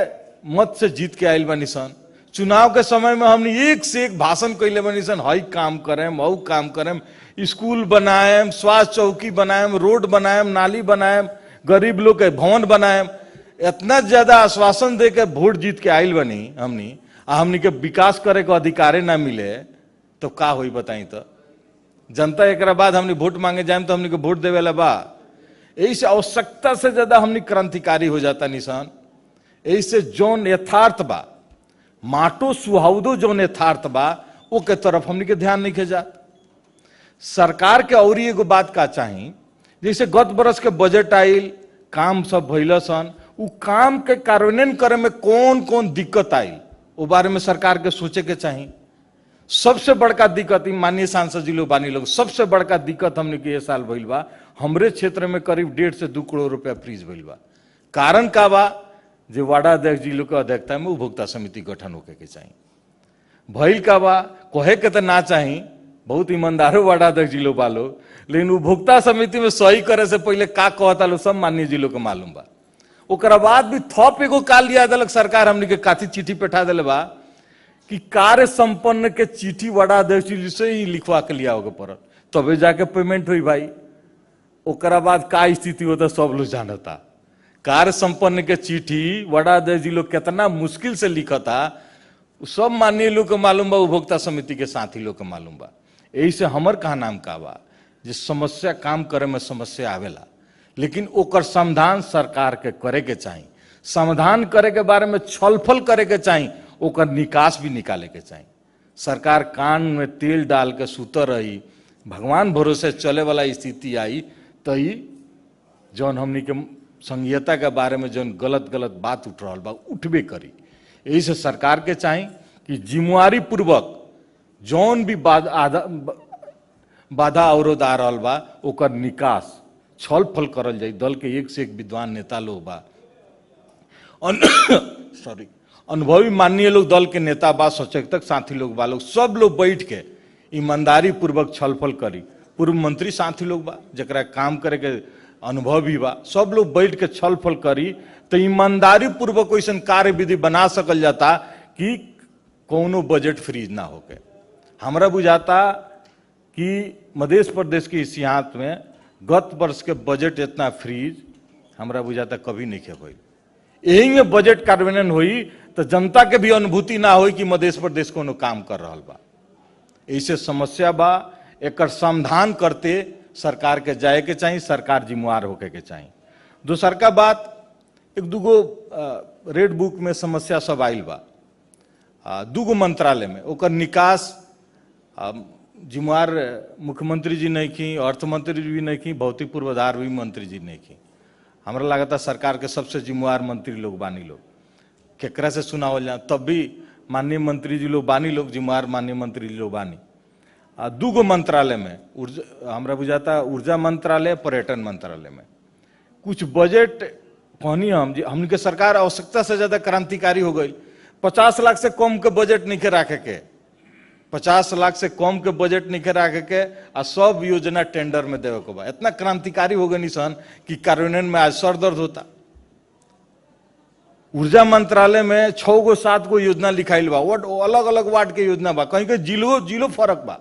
मत से जीत के आयल बानी सन। चुनाव के समय में हमने एक से एक भाषण कैले बनी सन, हई काम करेम, हऊ काम करेम, स्कूल बनाएम, स्वास्थ्य चौकी बनाएम, रोड बनाएम, नाली बनाएम, गरीब लोग के भवन बनाएम। इतना ज्यादा आश्वासन दे के वोट जीत के आयल बनी हमनी, हमनी के विकास करे के अधिकारे ना मिले तो का होई बताई। तो जनता एक बाद हमनी वोट मांगे जाए तो हमनी के वोट देवे ला बा। यही से आवश्यकता से ज्यादा हमनी क्रांतिकारी हो जाता निशान। यही से जौन यथार्थ बा, माटो सुहावदो जौन यथार्थ बा, वो के तरफ हमनी के ध्यान नहीं जा। सरकार के और एगो बात का चाहिए, जैसे गत बरस के बजट आइल, काम सब भइल सन, उ काम के कार्यान्वयन करे में कौन कौन दिक्कत आई वो बारे में सरकार के सोचे के चाहिए। सबसे बड़का दिक्कत माननीय सांसद जी लोग बानी लोग, सबसे बड़का दिक्कत हमने के ये साल भइल बा, हमरे क्षेत्र में करीब 1.5 से 2 करोड़ रुपया फ्रीज भइल बा। कारण का बा, जो वार्डा अध्यक्ष जी लोग के अध्यक्षता में उपभोक्ता समिति गठन होके के चाहिए। भइल का बा, कहे के तो ना चाहिए, बहुत ईमानदारो वार्डा अध्यक्ष जी लोग बा लोग, लेकिन उपभोक्ता समिति में सही करे से पहले का कहता लोग सब माननीय जी लोग के मालूम बा। ओकरा बाद भी थप एगो काल लिया दिलक सरकार, हमने के काथी चिट्ठी पेठा दिले बा कि कार्य संपन्न के चिट्ठी वार्डा अध्यक्ष जी से ही लिखवा के लिया होगा पड़त, तबे जाके पेमेंट हुई भाई। ओकरा बाद का स्थिति होता सब लोग जानता। कार्य संपन्न के चिट्ठी वार्डा अध्यक्ष जी लोग कितना मुश्किल से लिखता, सब माननीय लोग के मालूम बा, उपभोक्ता समिति के साथी लोग के मालूम बा। यही से हमर कहा नाम का बा, जिस समस्या काम करे में समस्या आवेला, लेकिन ओकर समाधान सरकार के करे के चाहिए। समाधान करे के बारे में छलफल करे के चाहिए, ओकर निकास भी निकाले के चाहिए। सरकार कान में तेल डाल के सुतर रही, भगवान भरोसे चले वाला स्थिति आई तो ही जौन हमनी के संघीयता के बारे में जौन गलत गलत बात उठ रहा बा उठबे करी। यही से सरकार के चाहिए कि जिम्मेवारी पूर्वक जौन भी बाधा अवरोध आ रहा बा ओकर निकास छल फल करल जाए। दल के एक से एक विद्वान नेता लोग बा, सॉरी अनुभवी माननीय लोग दल के नेता बा, सचेतक साथी लोग बा, लोग सब लोग बैठ के ईमानदारी पूर्वक छलफल करी। पूर्व मंत्री साथी लोग बा जरा काम करे के अनुभव भी बा, सब लोग बैठ के छलफल करी तो ईमानदारी पूर्वक वैसा कार्य विधि बना सकल जाता कि कोनो बजट फ्रीज ना होके। हमरा बुझाता कि मध्य प्रदेश के इतिहास में गत वर्ष के बजट इतना फ्रीज हमरा बुझाता कभी नहीं खे भइल। यही में बजट कार्यान्वयन हुई तो जनता के भी अनुभूति ना हुई कि मध्य प्रदेश कोनो काम कर रहा बा। ऐसे समस्या बा, एकर समाधान करते सरकार के जाए के चाहिए, सरकार जिम्मेवार होके के चाहिए। दूसर का बात, एक दूगो रेड बुक में समस्या सब आयल बा, दूगो मंत्रालय में ओकर निकास जिम्मेवार मुख्यमंत्री जी नहीं की, अर्थ मंत्री जी भी नहीं की, भौतिक पूर्वाधार भी मंत्री जी नहीं की। हमरा लागता सरकार के सबसे जिम्मेवार मंत्री लोग बानी लोग, केकरा से सुनावल जाए तब भी माननीय मंत्री जी लोग बानी लोग, जिम्मेवार माननीय मंत्री जी लोग बानी। दूगो मंत्रालय में हमरा बुझाता ऊर्जा मंत्रालय, पर्यटन मंत्रालय में कुछ बजट कहनी हमने के सरकार आवश्यकता से ज्यादा क्रांतिकारी हो गई। 50 लाख से कम के बजट नहीं के रखे के, 50 लाख से कम के बजट नहीं के रखे के आ सब योजना टेंडर में देवे के बा। इतना क्रांतिकारी हो गई निशान कि कार्यान्वयन में आज सर दर्द होता। ऊर्जा मंत्रालय में 6 गो 7 गो योजना लिखाइल बा, अलग अलग वार्ड के योजना बा, कहीं के जिलो फर्क बा।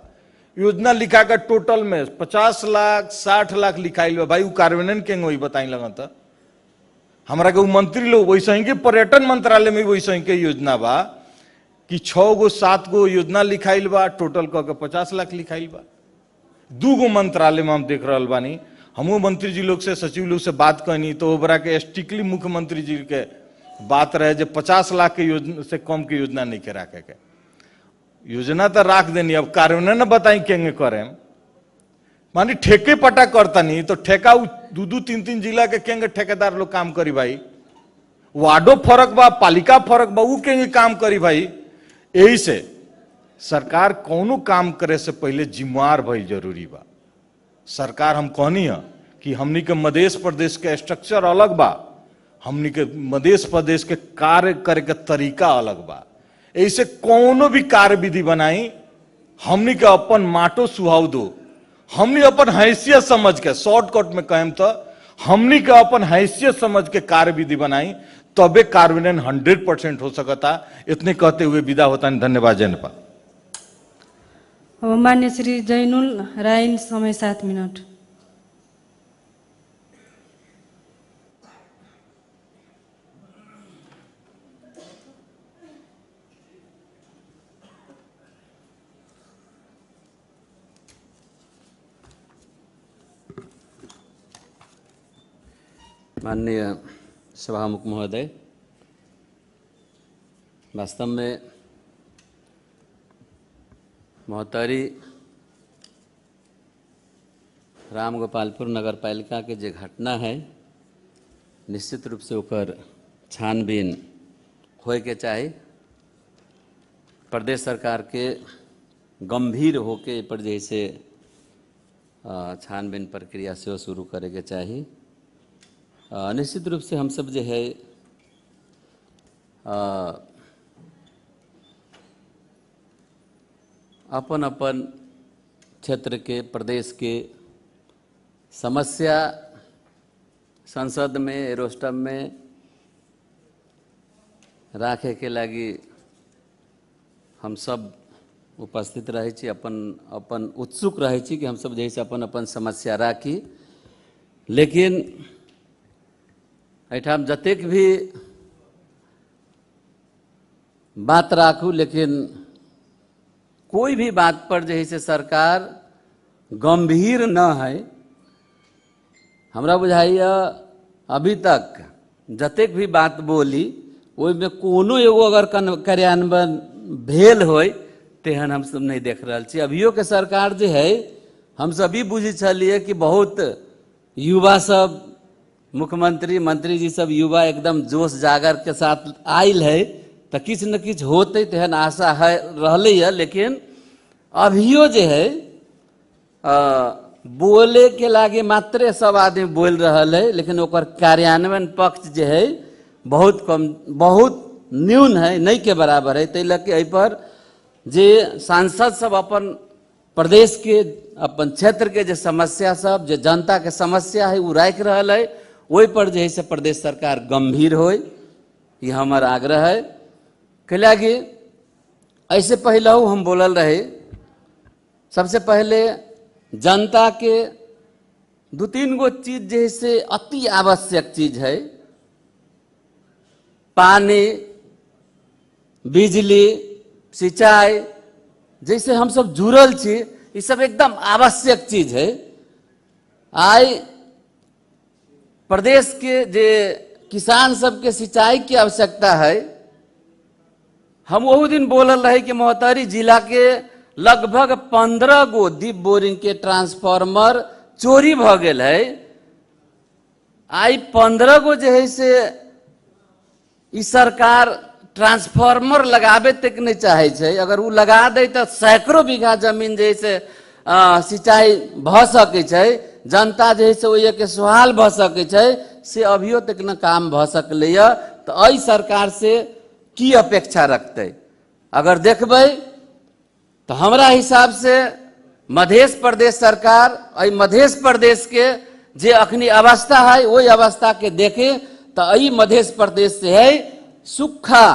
योजना लिखा का टोटल में 50 लाख 60 लाख लिखाइल बा भाई, उ कार्यान्वयन के वही बताई लगा था हमरा के मंत्री लोग वैसे ही के पर्यटन मंत्रालय में वैसे ही के योजना बा कि 6 गो 7 गो योजना लिखाइल बा, टोटल कह के 50 लाख लिखाइल बा। 2 गो मंत्रालय में हम देख रहा बानी, हमो मंत्री जी लोग से सचिव लोग से बात कहनी तो ओबरा के स्ट्रिक्टली मुख्यमंत्री जी के बात रहे जो 50 लाख के योजना से कम के योजना नहीं के रखे के। योजना तो राख देनी, अब कार्यान्वयन बताई केंगे करें, मानी ठेके पटा करता नहीं तो ठेका 2-3 जिला के केंगे ठेकेदार लोग काम करी भाई, वार्डो फर्क बा, पालिका फर्क बा, उ केंगे काम करी भाई। यही से सरकार कौनो काम करे से पहले जिम्मेवार भइल जरूरी बा। सरकार हम कहनी है कि हमनी के मध्य प्रदेश के स्ट्रक्चर अलग बा, हमनी के मध्य प्रदेश के कार्य करे के तरीका अलग बा। ऐसे कौनो भी कार्य विधि बनाई, हमनी के अपन माटो सुहाव दो, हमनी अपन हैसियत समझ के, शॉर्टकट में कहें तो हमनी के अपन हैसियत समझ के कार्य विधि बनाई, तबे कार्यान्वयन 100% हो सकता। इतने कहते हुए विदा होता है, धन्यवाद। जयनपाल। अब मान्य श्री जैनुल राइन, समय 7 मिनट। माननीय सभामुख महोदय, वास्तव में मोहतरी रामगोपालपुर नगर पालिका के जो घटना है, निश्चित रूप से ओकर छानबीन होए के चाही। प्रदेश सरकार के गंभीर होके पर जैसे छानबीन प्रक्रिया से शुरू करे के चाही। निश्चित रूप से हम सब जो है अपन अपन क्षेत्र के, प्रदेश के समस्या संसद में, एरोस्टम में राखे के लगी हम सब उपस्थित रहे छी, अपन उत्सुक रहे छी कि हम सब जैसे अपन अपन समस्या राखी। लेकिन एठाम जतेक भी बात राखू, लेकिन कोई भी बात पर जैसे सरकार गंभीर न है। हमरा बुझाइए अभी तक जतेक भी बात बोली ओहि में कोनो एगो अगर कार्यान्वयन भेल होय तेहन हम सब नहीं देख रहा छी। अभियो के सरकार जो है हम सभी बुझी छलिए कि बहुत युवा सब, मुख्यमंत्री मंत्री जी सब युवा एकदम जोश जागर के साथ आयल है, तो किछ न किछ होते तेहन आशा है रहले है। लेकिन अभियो जो है बोले के लागे मात्रे सब आदमी बोल रहा है, लेकिन ओकर कार्यान्वयन पक्ष जो है बहुत कम, बहुत न्यून है, नहीं के बराबर है। तै लग के एहि पर जे सांसद सब अपन प्रदेश के, अपन क्षेत्र के जे समस्या सब, जे जनता के समस्या है वो राख रहा है, वही पर जो है से प्रदेश सरकार गंभीर हो, ये हमार आग्रह है। कैला कि ऐसे पहले हम बोलल रहे, सबसे पहले जनता के 2-3 गो चीज जैसे अति आवश्यक चीज है, पानी, बिजली, सिंचाई, जैसे हम सब जुड़ल छी, ये सब एकदम आवश्यक चीज है। आई प्रदेश के जे किसान सब के सिंचाई की आवश्यकता है, हम वो दिन बोलल रहे कि मोहतरी जिला के लगभग 15 गो डीप बोरिंग के ट्रांसफार्मर चोरी भ गेल है। आई 15 गो जो है से ई सरकार ट्रांसफार्मर लगाबे तक नहीं चाहे छे। अगर वो लगा दे तो सैकड़ों बीघा जमीन जैसे सिंचाई भ सके छे, जनता जैसे ओहि के सुहाल भ सके छे, से अभियो तक न काम भ सकले। तो एहि सरकार से की अपेक्षा रखते? अगर देखबे तो हमरा हिसाब से मध्य प्रदेश सरकार एहि मध्य प्रदेश के जे अखनी अवस्था है वही अवस्था के देखे तो एहि मध्य प्रदेश से है सूखा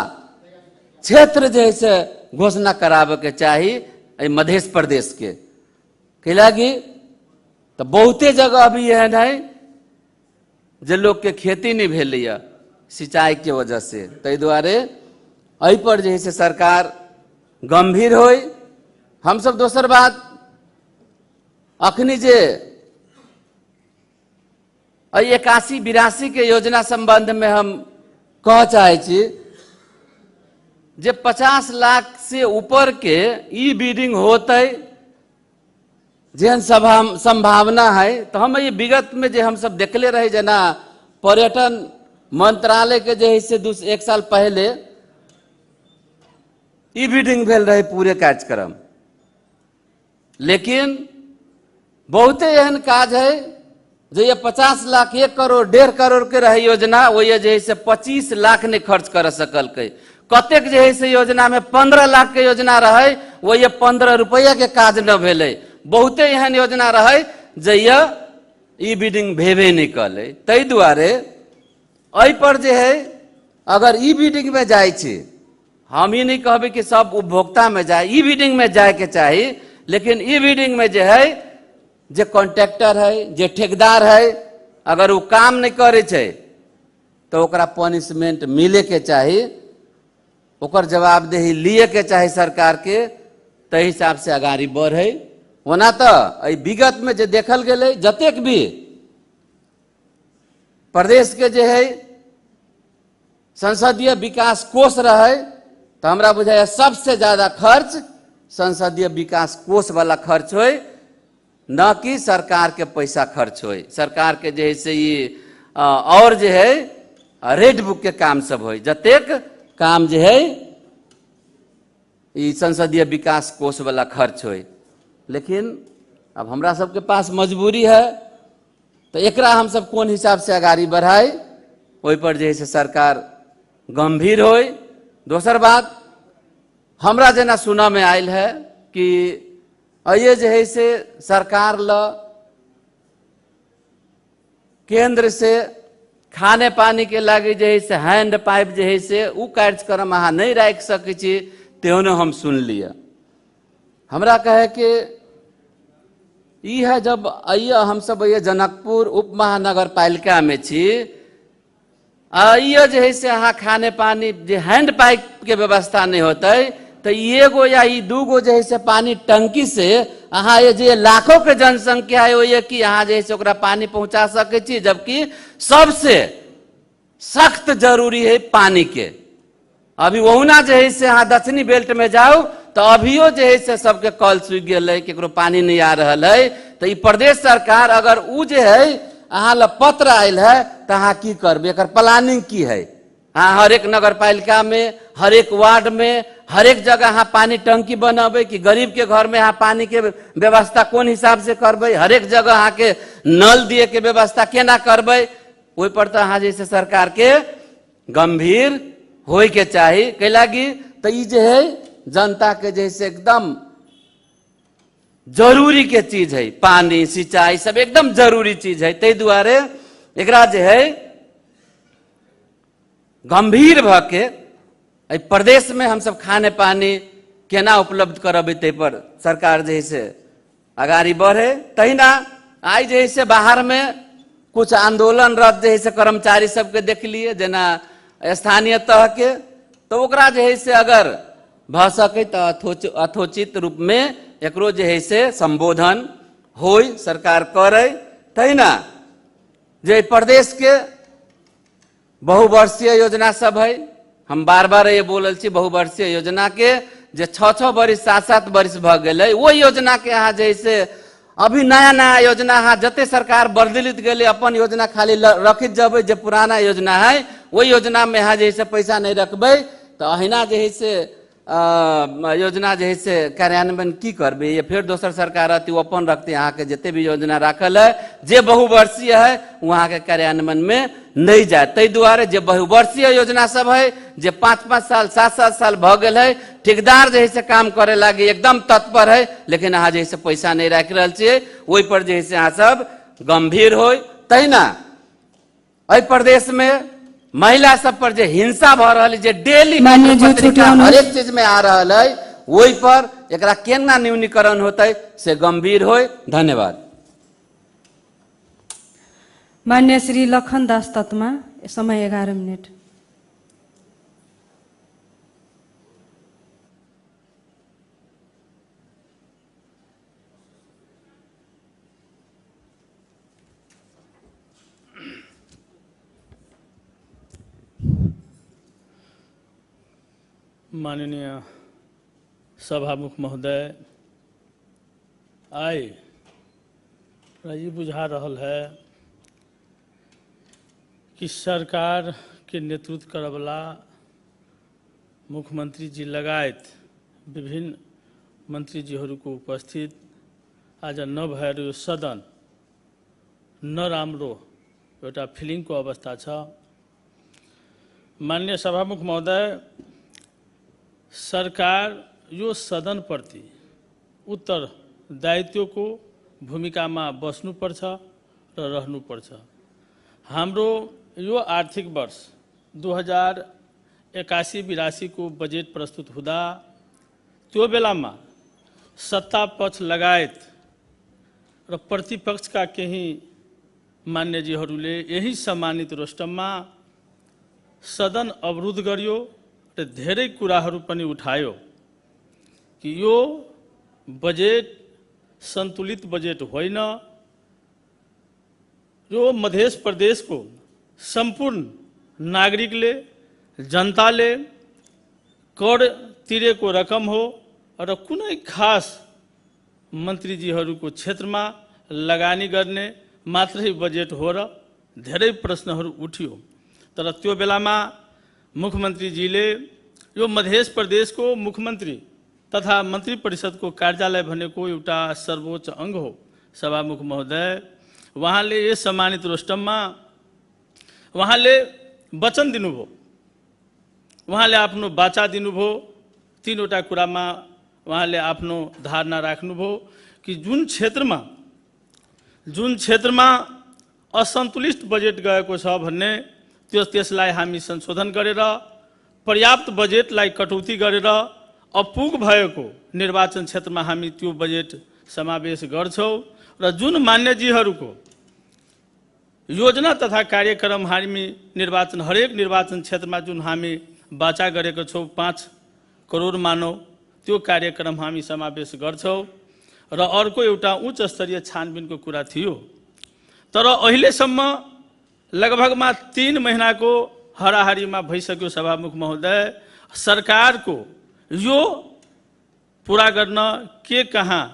क्षेत्र जैसे घोषणा करावे के चाहिए एहि मध्य प्रदेश के। कैलागी तो बहुते जगह अभी एहन है जे लोग के खेती नहीं भेलैया सिंचाई के वजह से। ताहि दुआरे एहि पर जे है से सरकार गंभीर होय। हम सब दोसर बात अखनी जे 81-82 के योजना संबंध में हम कह चाहे छी जे 50 लाख से ऊपर के ई बिल्डिंग होते जेहन संभावना है। तो हम ये विगत में जे हम सब देखले रहे जना पर्यटन मंत्रालय के जे है से 1 साल पहले ई बिल्डिंग भेल रहे पूरे कार्यक्रम, लेकिन बहुते एहन काज है जो ये 50 लाख 1 करोड़ 1.5 करोड़ के रहे योजना वो ये जे है से 25 लाख ने खर्च कर सकल के। कतेक जे है से योजना में 15 लाख के योजना रहे वो ये 15 रुपया के काज न भेले। बहुते एहन योजना रहे जे ये ई बिल्डिंग भेबे नहीं कले। ताहि दुआरे एहि पर जे है अगर ई बिल्डिंग में जाए छे, हम ये नहीं कहबे कि सब उपभोक्ता में जाए, ई बिल्डिंग में जाए के चाहिए, लेकिन ई बिल्डिंग में जे है जे कॉन्ट्रैक्टर है जे ठेकेदार है अगर वो काम नहीं करे छे तो ओकरा पनिशमेंट मिले के चाहिए, ओकर जवाबदेही लिए के चाहिए सरकार के। तही हिसाब से आगाड़ी बढ़े। होना तो विगत में जे देखल गेले जतेक भी प्रदेश के जे है संसदीय विकास कोष रहे तो हमरा बुझाया सबसे ज्यादा खर्च संसदीय विकास कोष वाला खर्च होय, न कि सरकार के पैसा खर्च होय। सरकार के जे है से ये और जे है रेड बुक के काम सब होय, जतेक काम जे है ये संसदीय विकास कोष वाला खर्च होय। लेकिन अब हमरा सबके पास मजबूरी है तो एकरा हम सब कौन हिसाब से आगाड़ी बढ़ाए ओहि पर जे है से सरकार गंभीर होय। दोसर बात हमरा जना सुना में आयल है कि ये जे है से सरकार ल केंद्र से खाने पानी के लागे जे है से हैंड पाइप जे है से उ कार्यक्रम अहाँ नहीं राख सकै छी तेहनो हम सुन लिया। हमरा कहे कि ई है जब आइए हम सब ये जनकपुर उप महानगर पालिका में छी आइए जे है से अहाँ खाने पानी जे हैंड पाइप के व्यवस्था नहीं होते तो एगो या ई दूगो जे है से पानी टंकी से अहाँ ये जे लाखों के जनसंख्या है वो ये कि अहाँ जे है से ओकरा पानी पहुंचा सके छी, जबकि सबसे सख्त जरूरी है पानी के। अभी वहुना जे है से अहाँ दक्षिणी बेल्ट में जाओ तो अभियो जे है से सबके कल सूख गए है, केकरो पानी नहीं आ रहा है। तो ई प्रदेश सरकार अगर उ जे है अहाँ ला पत्र आयल है तो अहाँ की करबे, एकर प्लानिंग की है। हाँ, हर एक नगर पालिका में हर एक वार्ड में हर एक जगह अहाँ पानी टंकी बनाबे कि गरीब के घर में अहाँ पानी के व्यवस्था कौन हिसाब से करबे, हर एक जगह अहाँ के नल दिए के व्यवस्था केना करबे, ओहि पर तो अहाँ जैसे सरकार के गंभीर होय के चाहिए। कैलागी तो ई जे है जनता के जैसे एकदम जरूरी के चीज है, पानी सिंचाई सब एकदम जरूरी चीज है। ताहि दुआरे एकरा जे है गंभीर भ के प्रदेश में हम सब खाने पानी केना उपलब्ध करबे ते पर सरकार जे है से आगाड़ी बढ़े। तहिना आई जे है से बाहर में कुछ आंदोलनरत जे है से कर्मचारी सबके देख लिए जेना स्थानीय तह के, तो ओकरा जे है से अगर भ सके तो अथोचित रूप में एकरो जे है से संबोधन होय सरकार करे। तहिना जे प्रदेश के बहुवर्षीय योजना सब है, हम बार बार ये बोलल छी बहुवर्षीय योजना के जे 6-6 वर्ष 7-7 वर्ष भ गेलै वो योजना के अहाँ जे से अभी नया नया योजना अहाँ जते सरकार बदलित गेलै अपन योजना खाली रखित जब जे पुराना योजना है वही योजना में अहाँ जे से पैसा नहीं रखबै तो अहिना जे है से योजना जे है से कार्यान्वयन की करबे। ये फिर दोसर सरकार रहती वो अपन रखते अहाँ के जिते भी योजना राखल है जे बहुवर्षीय है वहाँ के कार्यान्वयन में नहीं जाए। ताहि दुआरे जे बहुवर्षीय योजना सब है जे 5-5 साल 7-7 साल भ गेल है, ठेकेदार जे है से काम करे लागी एकदम तत्पर है, लेकिन अहाँ जे है से पैसा नहीं राख रहल छियै ओहि पर जे है से अहाँ सब गंभीर होय। तहिना एहि प्रदेश में महिला सब पर जे हिंसा भ रहा है जे डेली हर एक चीज में आ रहा है वही पर एकरा केना न्यूनीकरण होतै से गंभीर होय। धन्यवाद। मान्य श्री लखन दास तत्मा, समय 11 मिनट। माननीय सभामुख महोदय, आइ ई बुझा रहल है कि सरकार के नेतृत्व करवला मुख्यमंत्री जी लगायत विभिन्न मंत्री जीहरूको उपस्थित आज नभएर यो सदन नराम्रो एउटा फिलिङको अवस्था छ। माननीय सभामुख महोदय, सरकार यो सदनप्रति उत्तरदायित्वको भूमिकामा बस्नुपर्छ र रहनुपर्छ। हाम्रो यो आर्थिक वर्ष 2081-82 को बजेट प्रस्तुत हुँदा त्यो बेलामा सत्ता पक्ष लगायत र प्रतिपक्षका केही मान्यजीहरूले यही सम्मानित रोस्टममा सदन अवरुद्ध गर्यो र धेरै कुराहरू पनि उठायो कि यो बजेट सन्तुलित बजेट होइन, यो मध्य प्रदेशको सम्पूर्ण नागरिकले जनताले कर तिरेको रकम हो र कुनै खास मन्त्रीजीहरूको क्षेत्रमा लगानी गर्ने मात्रै बजेट हो र धेरै प्रश्नहरू उठ्यो। तर त्यो बेलामा मुख्यमन्त्रीजीले यो मध्य प्रदेशको मुख्यमन्त्री तथा मन्त्री परिषदको कार्यालय भनेको एउटा सर्वोच्च अङ्ग हो। सभामुख महोदय, उहाँले यस सम्मानित रोस्टममा उहाँले वचन दिनुभयो, उहाँले आफ्नो बाचा दिनुभयो। तीनवटा कुरामा उहाँले आफ्नो धारणा राख्नुभयो कि जुन क्षेत्रमा असन्तुलित बजेट गएको छ भन्ने त्यसलाई हामी संशोधन गरेर पर्याप्त बजेटलाई कटौती गरेर अपुग भएको निर्वाचन क्षेत्रमा हामी त्यो बजेट समावेश गर्छौं र जुन मान्यजीहरूको योजना तथा कार्यक्रम हामी हरेक निर्वाचन क्षेत्रमा जुन हामी बाचा गरेको छौं 5 करोड मानव, त्यो कार्यक्रम हामी समावेश गर्छौं र अर्को एउटा उच्च स्तरीय छानबिनको कुरा थियो। तर अहिलेसम्म लगभगमा 3 महिनाको हराहारीमा भइसक्यो। सभामुख महोदय, सरकारको यो पूरा गर्न के कहाँ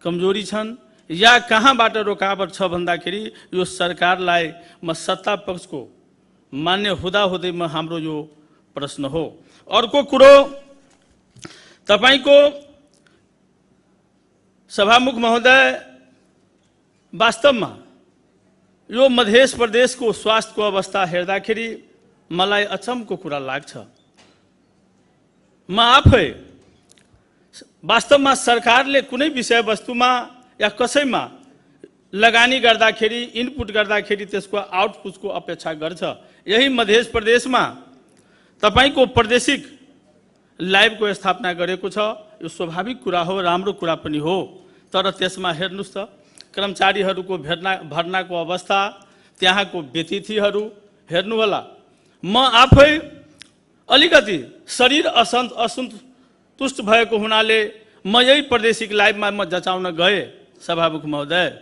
कमजोरी छन् या कहाँबाट रोकावट छ भन्दाखेरि यो सरकारलाई म सत्ता पक्षको मान्य हुँदाहुँदैमा हाम्रो यो प्रश्न हो। अर्को कुरो, तपाईको सभामुख महोदय, वास्तवमा यो मध्य प्रदेशको स्वास्थ्यको अवस्था हेर्दाखेरि मलाई अचम्मको कुरा लाग्छ। म आफै वास्तवमा सरकारले कुनै विषयवस्तुमा या कसैमा लगानी गर्दाखेरि, इनपुट गर्दाखेरि त्यसको आउटपुटको अपेक्षा गर्छ। यही मध्य प्रदेशमा तपाईको प्रादेशिक ल्याबको स्थापना गरेको छ। यो स्वाभाविक कुरा हो, राम्रो कुरा पनि हो। तर त्यसमा हेर्नुस् त कर्मचारीहरूको भर्नाको अवस्था, त्यहाँको व्यतिथिहरू हेर्नु होला। म आफै अलिकति शरीर असन्तुष्ट भएको हुनाले म यही प्रादेशिक ल्याबमा म जचाउन गए। सभामुख महोदय,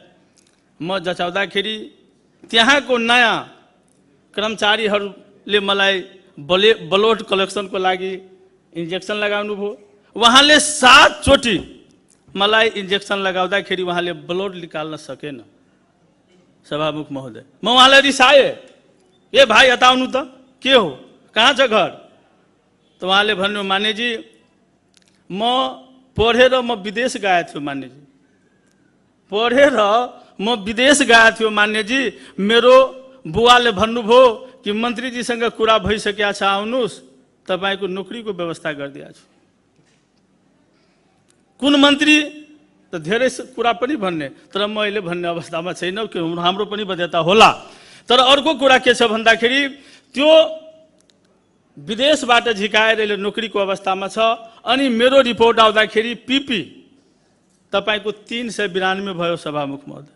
म जचाउँदाखेरि त्यहाँको नयाँ कर्मचारीहरूले मलाई ब्लड कलेक्सनको लागि इन्जेक्सन लगाउनु भयो। उहाँले 7 चोटि मलाई इन्जेक्सन लगाउँदाखेरि उहाँले ब्लड निकाल्न सकेन। सभामुख महोदय, म उहाँलाई रिसाए, ए भाइ यता आउनु त, के हो, कहाँ छ घर? त उहाँले भन्नु, मान्यजी म पढेर म विदेश गएको थियो। मान्यजी पढेर म विदेश गएको थियो। मान्यजी मेरो बुवाले भन्नुभयो कि मन्त्रीजीसँग कुरा भइसकेको छ, आउनुहोस्, तपाईको नोकरीको व्यवस्था गरिदिएको छु। कुन मन्त्री त धेरै कुरा पनि भन्ने, तर म अहिले भन्ने अवस्थामा छैन कि हाम्रो पनि बाध्यता होला। तर अर्को कुरा के छ भन्दाखेरि त्यो विदेशबाट झिकाएर यसले नोकरीको अवस्थामा छ। अनि मेरो रिपोर्ट आउँदाखेरि पिपी तपाईको 392 भयो सभामुख महोदय।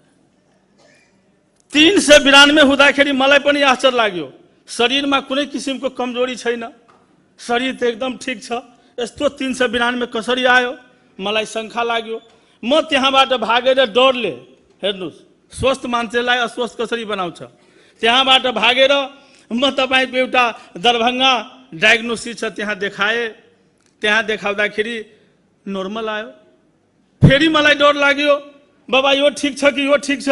392 हुँदाखेरि मलाई पनि आश्चर्य लाग्यो। शरीरमा कुनै किसिमको कमजोरी छैन, शरीर त एकदम ठिक छ, यस्तो 392 कसरी आयो मलाई शङ्का लाग्यो। म त्यहाँबाट भागेर डरले, हेर्नुहोस् स्वस्थ मान्छेलाई अस्वस्थ कसरी बनाउँछ, त्यहाँबाट भागेर म तपाईको एउटा दरभंगा डायग्नोसिस छ त्यहाँ देखाए। त्यहाँ देखाउँदाखेरि नर्मल आयो। फेरि मलाई डर लाग्यो, बाबा यो ठिक छ कि यो ठिक छ,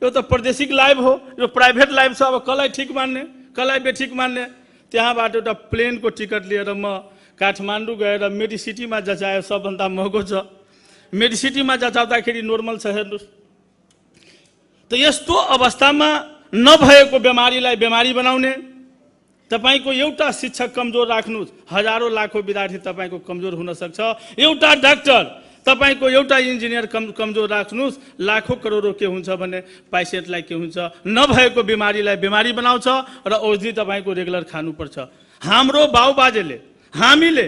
यो त प्रादेशिक लाइफ हो, यो प्राइभेट लाइफ छ, अब कसलाई ठिक मान्ने कसलाई बेठिक मान्ने। त्यहाँबाट एउटा प्लेनको टिकट लिएर म काठमाडौँ गएर मेडिसिटीमा जचायो, सबभन्दा महँगो छ। मेडिसिटीमा जचाउँदाखेरि नर्मल छ। हेर्नुहोस् त यस्तो अवस्थामा नभएको बिमारीलाई बिमारी बनाउने, तपाईको एउटा शिक्षक कमजोर राख्नुहोस्, हजारौं लाखौं विद्यार्थी तपाईको कमजोर हुन सक्छ। एउटा डाक्टर तपाईको एउटा इन्जिनियर कमजोर राख्नुहोस्, लाखौं करोडौं के हुन्छ भने पेशेन्टलाई के हुन्छ, नभएको बिमारीलाई बिमारी बनाउँछ र औषधि तपाईको रेगुलर खानुपर्छ। हाम्रो बाउबाजेले हामीले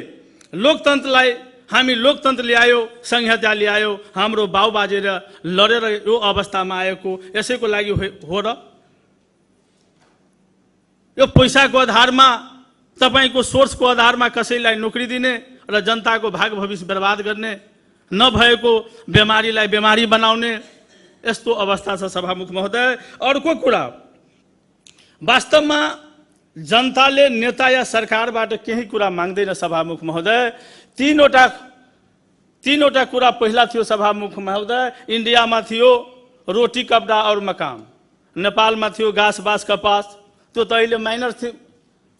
लोकतन्त्र ल्यायो, संहिता ल्यायो, हाम्रो बाउबाजे लडेर यो अवस्थामा आएको यसैको लागि हो र? यो पैसाको आधारमा तपाईको सोर्सको आधारमा कसैलाई नोकरी दिने र जनताको भाग भविष्य बर्बाद गर्ने, नभएको बिमारीलाई बिमारी बनाउने यस्तो अवस्था छ सभामुख महोदय। अर्को कुरा, वास्तवमा जनताले नेता या सरकारबाट केही कुरा माग्दैन सभामुख महोदय। तीनवटा कुरा पहिला थियो सभामुख महोदय। इन्डियामा थियो रोटी कपडा और मकान, नेपालमा थियो घाँस बाँस कपास, त्यो त अहिले माइनर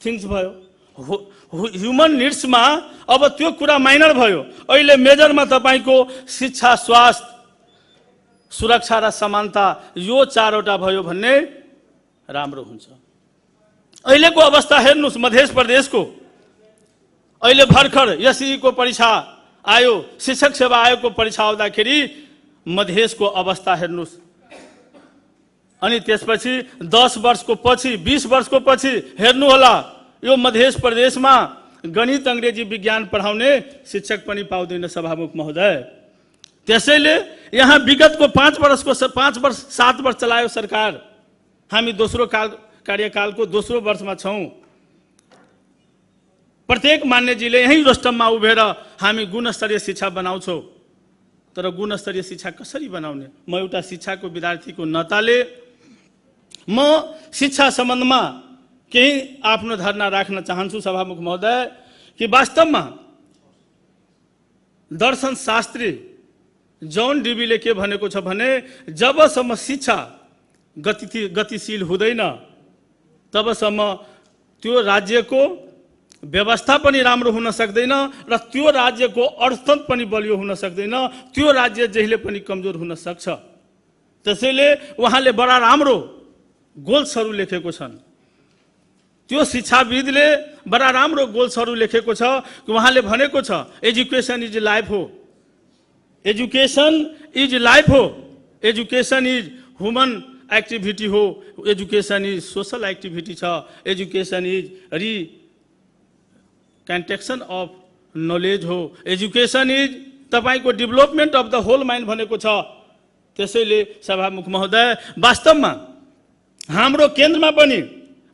थिङ्स भयो। ह्युमन निड्समा अब त्यो कुरा माइनर भयो। अहिले मेजरमा तपाईको शिक्षा, स्वास्थ्य, सुरक्षा र समानता यो चारवटा भयो भन्ने राम्रो हुन्छ। अहिलेको अवस्था हेर्नुहोस्, मध्य प्रदेशको अहिले भर्खर एसई को परीक्षा आयो, शिक्षक सेवा आयोगको परीक्षा आउँदाखेरि मधेसको अवस्था हेर्नुहोस्। अनि त्यसपछि 10 वर्षको पछि 20 वर्षको पछि हेर्नु होला, यो मध्य प्रदेशमा गणित अंग्रेजी विज्ञान पढाउने शिक्षक पनि पाउँदैन सभामुख महोदय। त्यसैले यहाँ विगतको 5 वर्ष 7 वर्ष चलायो सरकार, हामी दोस्रो कार्यकालको दोस्रो वर्षमा छौं। प्रत्येक मान्यजीले यही रोस्टममा उभेर हामी गुणस्तरीय शिक्षा बनाउँछौं, तर गुणस्तरीय शिक्षा कसरी बनाउने? म एउटा शिक्षाको विद्यार्थीको नाताले म शिक्षा सम्बन्धमा केही आफ्नो धारणा राख्न चाहन्छु सभामुख महोदय कि वास्तवमा दर्शन शास्त्री जॉन डीबीले के भनेको छ भने जबसम्म शिक्षा गतिशील हुँदैन तबसम्म त्यो राज्यको व्यवस्था पनि राम्रो हुन सक्दैन र त्यो राज्यको अर्थतन्त्र पनि बलियो हुन सक्दैन, त्यो राज्य जहिले पनि कमजोर हुन सक्छ। त्यसैले उहाँले बडा राम्रो गोल्सहरू लेखेको छन्। त्यो शिक्षाविदले बडा राम्रो गोल्सहरू लेखेको छ कि उहाँले भनेको छ एजुकेसन इज लाइफ हो, एजुकेसन इज लाइफ हो, एजुकेसन इज ह्युमन एक्टिभिटी हो, एजुकेसन इज सोशल एक्टिभिटी छ, education is reconstruction of knowledge हो, एजुकेसन इज तपाईको development of the whole mind भनेको छ। त्यसैले सभामुख महोदय वास्तवमा हाम्रो केन्द्रमा पनि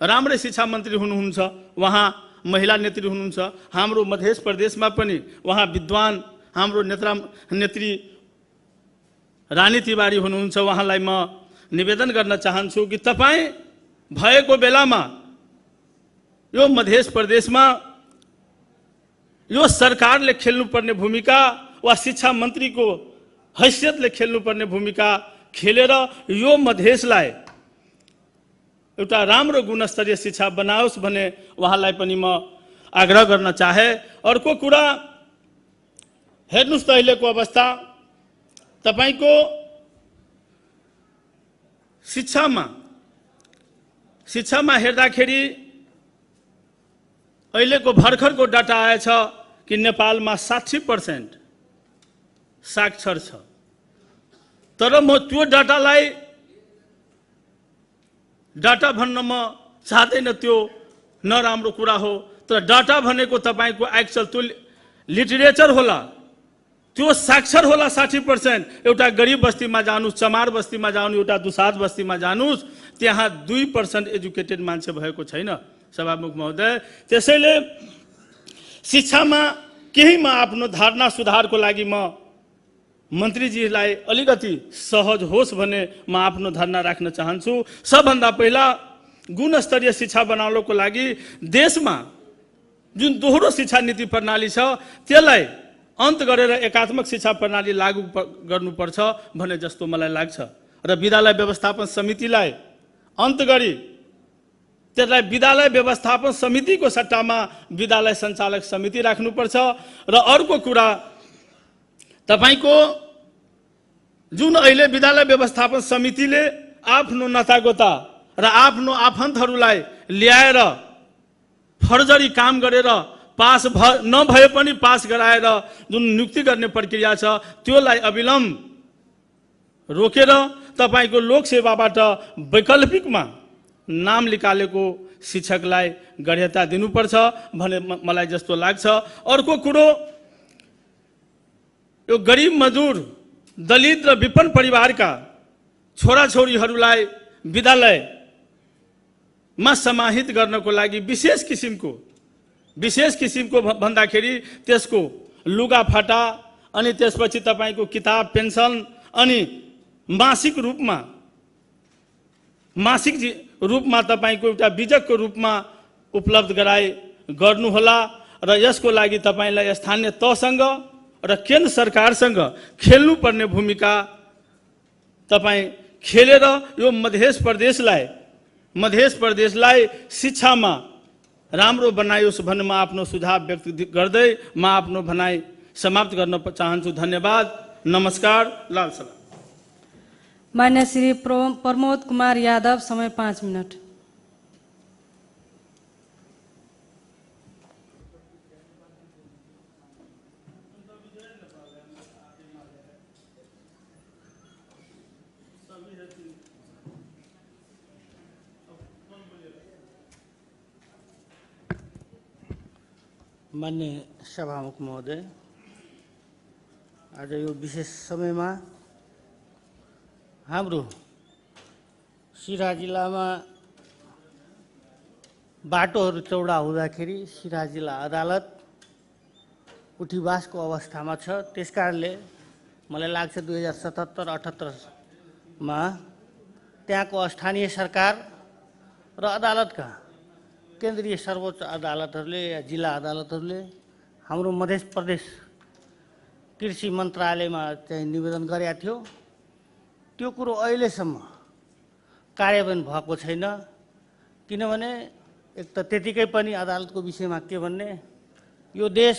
राम्रै शिक्षा मन्त्री हुनुहुन्छ, उहाँ महिला नेत्री हुनुहुन्छ। हाम्रो मध्य प्रदेशमा पनि उहाँ विद्वान हाम्रो नेत्री रानी तिवारी हुनुहुन्छ। उहाँलाई म निवेदन गर्न चाहन्छु कि तपाईँ भएको बेलामा यो मध्य प्रदेशमा यो सरकारले खेल्नुपर्ने भूमिका वा शिक्षा मन्त्रीको हैसियतले खेल्नुपर्ने भूमिका खेलेर यो मधेसलाई एउटा राम्रो गुणस्तरीय शिक्षा बनाओस् भन्ने उहाँलाई पनि म आग्रह गर्न चाहे। अर्को कुरा हेर्नुस् त अहिलेको अवस्था तपाईको शिक्षामा हेर्दाखेरि अहिलेको भर्खरको डाटा आएछ कि नेपालमा 60% साक्षर छ। तर म त्यो डाटालाई डाटा भन्न म चाहदैन, त्यो नराम्रो कुरा हो। तर तर डाटा भनेको तपाईँको एक्चुअल त्यो लिटरेचर होला, त्यो साक्षर होला 60%। एउटा गरिब बस्तीमा जानुस्, चमार बस्तीमा जानु, एउटा दुसाध बस्तीमा जानुस्, त्यहाँ 2% एजुकेटेड मान्छे भएको छैन सभामुख महोदय। त्यसैले शिक्षामा केहीमा आफ्नो धारणा सुधारको लागि म मन्त्रीजीलाई अलिकति सहज होस् भने म आफ्नो धारणा राख्न चाहन्छु। सबभन्दा पहिला गुणस्तरीय शिक्षा बनाउनको लागि देशमा जुन दोहोरो शिक्षा नीति प्रणाली छ त्यसलाई अन्त गरेर एकात्मक शिक्षा प्रणाली लागू गर्नुपर्छ भन्ने जस्तो मलाई लाग्छ र विद्यालय व्यवस्थापन समितिलाई अन्त गरी त्यसलाई विद्यालय व्यवस्थापन समितिको सट्टामा विद्यालय सञ्चालक समिति राख्नुपर्छ। र अर्को कुरा, तपाईको जुन अहिले विद्यालय व्यवस्थापन समितिले आफ्नो नतागोता र आफ्नो आफन्तहरूलाई ल्याएर फर्जरी काम गरेर पास नभए पनि पास गराएर जुन नियुक्ति गर्ने प्रक्रिया छ त्यसलाई अविलम्ब रोकेर तपाईको लोकसेवाबाट वैकल्पिकमा नाम निकालेको शिक्षकलाई गण्यता दिनुपर्छ भन्ने मलाई जस्तो लाग्छ। अर्को कुरो, यो गरिब मजदुर दलित र विपन्न परिवारका छोराछोरीहरूलाई विद्यालयमा समाहित गर्नको लागि विशेष किसिमको भन्दाखेरि त्यसको लुगाफाटा अनि त्यसपछि तपाईको किताब, पेन्सन अनि मासिक रूपमा तपाईको एउटा बिजकको रूपमा उपलब्ध गर्नुहोला। र यसको लागि तपाईलाई स्थानीय तहसँग र केन्द्र सरकारसँग खेल्नुपर्ने भूमिका तपाईँ खेलेर यो मध्य प्रदेशलाई शिक्षामा राम्रो बनायोस् भन्ने म आफ्नो सुझाव व्यक्त गर्दै म आफ्नो भनाइ समाप्त गर्न चाहन्छु। धन्यवाद, नमस्कार, लाल सलाम। मान्य श्री प्रमोद कुमार यादव, समय 5 मिनट। मान्य सभामुख महोदय, आज यो विशेष समयमा हाम्रो सिरा जिल्लामा बाटोहरू चौडा हुँदाखेरि सिरा जिल्ला अदालत उठीवासको अवस्थामा छ। त्यसकारणले मलाई लाग्छ 2077-78मा त्यहाँको स्थानीय सरकार र अदालतका केन्द्रीय सर्वोच्च अदालतहरूले या जिल्ला अदालतहरूले हाम्रो मध्य प्रदेश कृषि मन्त्रालयमा चाहिँ निवेदन गरेका थियो। त्यो कुरो अहिलेसम्म कार्यान्वयन भएको छैन, किनभने एक त त्यतिकै पनि अदालतको विषयमा के भन्ने, यो देश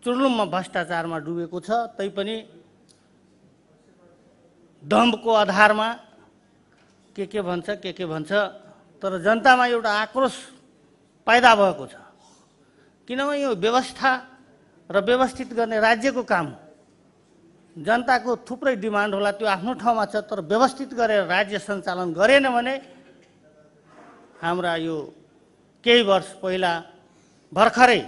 चुर्लुममा भ्रष्टाचारमा डुबेको छ, तैपनि दम्भको आधारमा के भन्छ, तर जनतामा एउटा आक्रोश पैदा भएको छ। किनभने यो व्यवस्था र व्यवस्थित गर्ने राज्यको काम हो। जनताको थुप्रै डिमान्ड होला, त्यो आफ्नो ठाउँमा छ, तर व्यवस्थित गरेर राज्य सञ्चालन गरेन भने हाम्रा यो केही वर्ष पहिला भर्खरै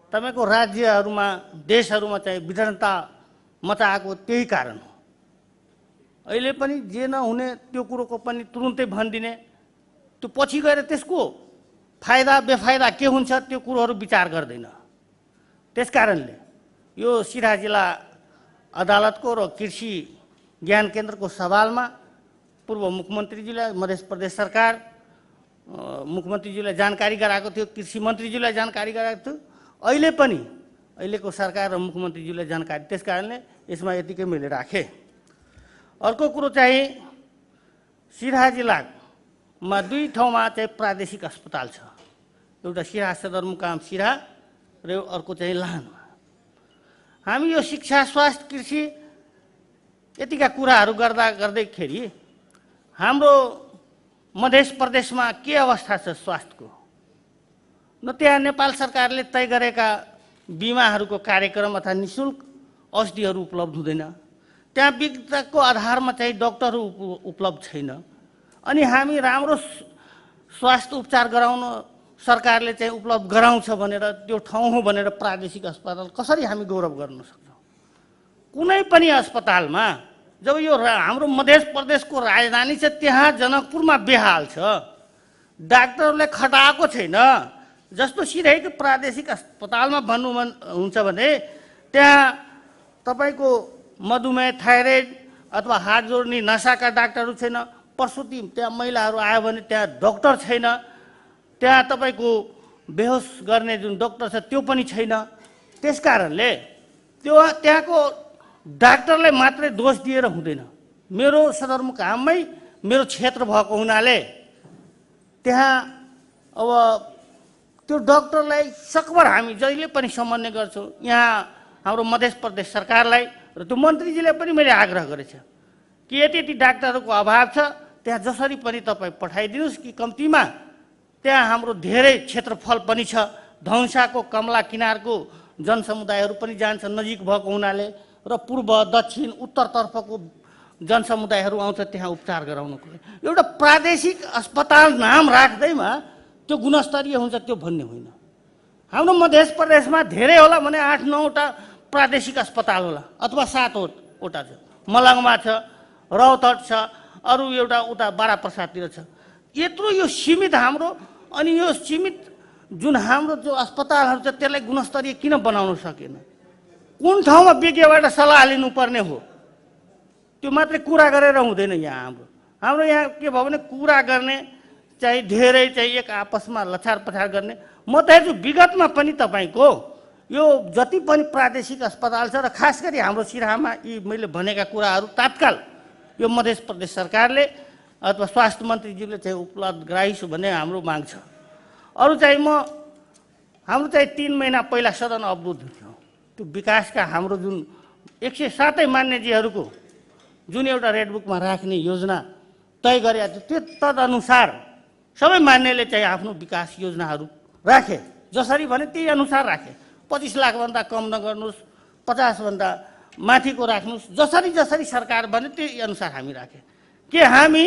तपाईको राज्यहरूमा देशहरूमा चाहिँ विघटनता मचाएको त्यही कारण हो। अहिले पनि जे नहुने त्यो कुरोको पनि तुरुन्तै भनिदिने, त्यो पछि गएर त्यसको फाइदा बेफाइदा के हुन्छ त्यो कुरोहरू विचार गर्दैन। त्यसकारणले यो सिरा जिल्ला अदालतको र कृषि ज्ञान केन्द्रको सवालमा पूर्व मुख्यमन्त्रीजीलाई मध्य प्रदेश सरकार मुख्यमन्त्रीजीलाई जानकारी गराएको थियो, कृषि मन्त्रीजीलाई जानकारी गराएको थियो, अहिले पनि अहिलेको सरकार र मुख्यमन्त्रीजीलाई जानकारी, त्यसकारणले यसमा यतिकै मैले राखेँ। अर्को कुरो चाहिँ सिरा जिल्लामा 2 ठाउँमा चाहिँ प्रादेशिक अस्पताल छ, एउटा सिरा सदरमुकाम सिरा र अर्को चाहिँ लाहानमा। हामी यो शिक्षा, स्वास्थ्य, कृषि यतिका कुराहरू गर्दैखेरि हाम्रो मध्य प्रदेशमा के अवस्था छ स्वास्थ्यको, न त्यहाँ नेपाल सरकारले तय गरेका बिमाहरूको कार्यक्रम अथवा निःशुल्क औषधिहरू उपलब्ध हुँदैन, त्यहाँ विज्ञताको आधारमा चाहिँ डक्टरहरू उपलब्ध छैन, अनि हामी राम्रो स्वास्थ्य उपचार गराउन सरकारले चाहिँ उपलब्ध गराउँछ भनेर त्यो ठाउँ हो भनेर प्रादेशिक अस्पताल कसरी हामी गौरव गर्न सक्छौँ? कुनै पनि अस्पतालमा जब यो हाम्रो मध्य प्रदेशको राजधानी छ त्यहाँ जनकपुरमा बेहाल छ, डाक्टरले खटाएको छैन, जस्तो सिधै प्रादेशिक अस्पतालमा भन्नुहुन्छ भने त्यहाँ तपाईँको मधुमेह, थाइरोइड अथवा हार्ट जोड्ने नसाका डाक्टरहरू छैन, प्रसुति त्यहाँ महिलाहरू आयो भने त्यहाँ डक्टर छैन, त्यहाँ तपाईँको बेहोस गर्ने जुन डक्टर छ त्यो पनि छैन। त्यस कारणले त्यहाँको डाक्टरले मात्रै दोष दिएर हुँदैन। मेरो सदरमुकाममै मेरो क्षेत्र भएको हुनाले त्यहाँ अब त्यो डाक्टरलाई सकभर हामी जहिले पनि समन्वय गर्छौँ। यहाँ हाम्रो मध्य प्रदेश सरकारलाई र त्यो मन्त्रीजीले पनि मैले आग्रह गरेछ कि यति डाक्टरहरूको अभाव छ, त्यहाँ जसरी पनि तपाईँ पठाइदिनुहोस् कि कम्तीमा त्यहाँ हाम्रो धेरै क्षेत्रफल पनि छ, धौसाको कमला किनारको जनसमुदायहरू पनि जान्छ नजिक भएको हुनाले, र पूर्व दक्षिण उत्तरतर्फको जनसमुदायहरू आउँछ त्यहाँ उपचार गराउनको लागि। एउटा प्रादेशिक अस्पताल नाम राख्दैमा त्यो गुणस्तरीय हुन्छ त्यो भन्ने होइन। हाम्रो मध्य प्रदेशमा धेरै होला भने 8-9वटा प्रादेशिक अस्पताल होला अथवा 7वटा छ। मलङमा छ, रौतहट छ, अरू एउटा उता बाराप्रसादतिर छ। यत्रो यो सीमित हाम्रो, अनि यो सीमित जुन हाम्रो जो अस्पतालहरू छ त्यसलाई गुणस्तरीय किन बनाउन सकेन? कुन ठाउँमा विज्ञबाट सल्लाह लिनुपर्ने हो? त्यो मात्रै कुरा गरेर हुँदैन। हाम्रो यहाँ के भयो भने कुरा गर्ने चाहिँ धेरै चाहिँ एक आपसमा लछार पछार गर्ने। म त हेर्छु विगतमा पनि तपाईँको यो जति पनि प्रादेशिक अस्पताल छ र खास गरी हाम्रो सिराहामा यी मैले भनेका कुराहरू तत्काल यो मध्य प्रदेश सरकारले अथवा स्वास्थ्य मन्त्रीज्यूले चाहिँ उपलब्ध गराइसु भन्ने हाम्रो माग छ। अरू चाहिँ हाम्रो चाहिँ 3 महिना पहिला सदन अवरुद्ध थियो। त्यो विकासका हाम्रो जुन 107 मान्यजीहरूको जुन एउटा रेड बुकमा राख्ने योजना तय गरेको थियो त्यो तदनुसार सबै मान्यले चाहिँ आफ्नो विकास योजनाहरू राखे। जसरी भने त्यही अनुसार राखे। 25 लाखभन्दा कम नगर्नुहोस्, 50 भन्दा माथिको राख्नुहोस्, जसरी जसरी सरकार भने त्यही अनुसार हामी राखे। के हामी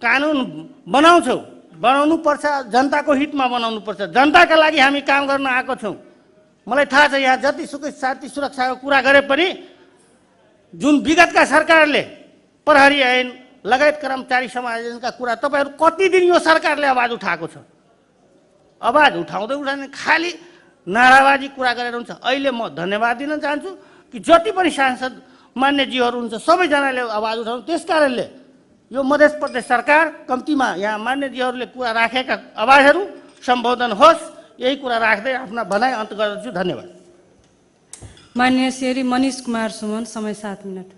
कानुन बनाउँछौँ, बनाउनु पर्छ, जनताको हितमा बनाउनु पर्छ, जनताका लागि हामी काम गर्न आएको छौँ। मलाई थाहा छ यहाँ जतिसुकै शान्ति सुरक्षाको कुरा गरे पनि जुन विगतका सरकारले प्रहरी ऐन लगायत कर्मचारी समायोजनका कुरा तपाईँहरू कति दिन यो सरकारले आवाज उठाएको छ? आवाज उठाउँदै खालि नाराबाजी कुरा गरेर हुन्छ। अहिले म धन्यवाद दिन चाहन्छु कि जति पनि सांसद मान्यजीहरू हुन्छ सबैजनाले आवाज उठाउनु। त्यस कारणले यो मध्य प्रदेश सरकार कम्तीमा यहाँ मान्यजीहरूले कुरा राखेका आवाजहरू सम्बोधन होस्, यही कुरा राख्दै आफ्ना भनाइ अन्त गर्दछु। धन्यवाद। मान्य श्री मनीष कुमार सुमन, समय 7 मिनट।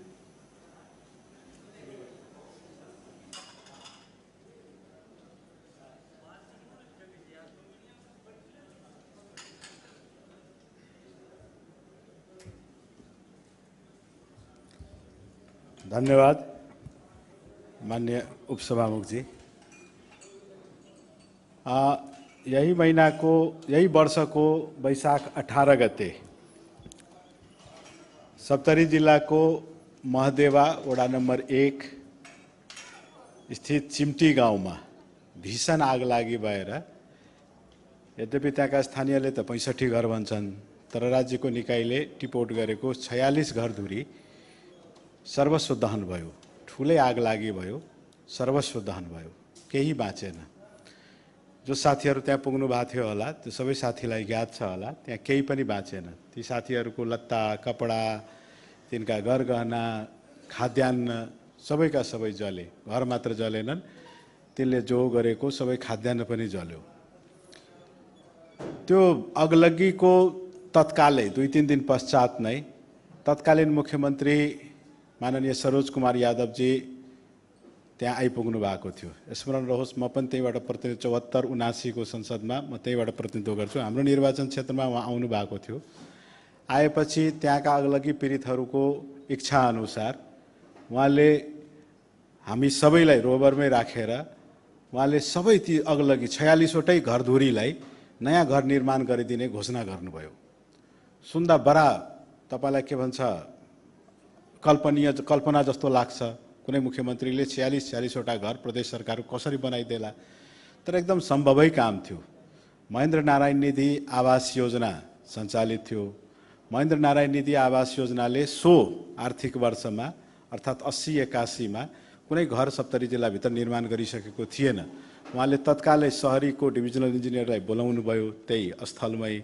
धन्यवाद माननीय उपसभामुख जी। यही वर्षको वैशाख 18 गते सप्तरी जिल्लाको महदेवा वडा नम्बर 1 स्थित चिम्टी गाउँमा भीषण आगलागी भएर, यद्यपि त्यहाँका स्थानीयले त 65 घर भन्छन्, तर राज्यको निकायले टिपोट गरेको 46 घरधुरी सर्वस्व दहन भयो। ठुलै आगलागी भयो, सर्वस्व दहन भयो, केही बाँचेन। जो साथीहरू त्यहाँ पुग्नु भएको थियो होला त्यो सबै साथीलाई ज्ञात छ होला, त्यहाँ केही पनि बाँचेन। ती साथीहरूको लत्ता कपडा, तिनका गरगहना, खाद्यान्न सबैका सबै जले। घर मात्र जलेनन्, तिनले जो गरेको सबै खाद्यान्न पनि जल्यो। त्यो अगलग्गीको तत्कालै 2-3 दिन पश्चात नै तत्कालीन मुख्यमन्त्री माननीय सरोज कुमार यादवजी त्यहाँ आइपुग्नु भएको थियो। स्मरण रहोस्, म पनि त्यहीबाट प्रतिनिधित्व 74-79 को संसदमा म त्यहीबाट प्रतिनिधित्व गर्छु। हाम्रो निर्वाचन क्षेत्रमा उहाँ आउनु भएको थियो। आएपछि त्यहाँका अगलगी पीडितहरूको इच्छा अनुसार उहाँले हामी सबैलाई रोबरमै राखेर उहाँले सबै ती अगलगी 46वटै घरधुरीलाई नयाँ घर निर्माण गरिदिने घोषणा गर्नुभयो। सुन्दा बडा तपाईलाई के भन्छ कल्पना जस्तो लाग्छ। कुनै मुख्यमन्त्रीले 46वटा घर प्रदेश सरकार कसरी बनाइदेला, तर एकदम सम्भवै काम थियो। महेन्द्र नारायण निधि आवास योजना सञ्चालित थियो। महेन्द्र नारायण निधि आवास योजनाले सो आर्थिक वर्षमा अर्थात् 80-81 मा कुनै घर सप्तरी जिल्लाभित्र निर्माण गरिसकेको थिएन। उहाँले तत्कालै सहरीको डिभिजनल इन्जिनियरलाई बोलाउनु भयो त्यही स्थलमै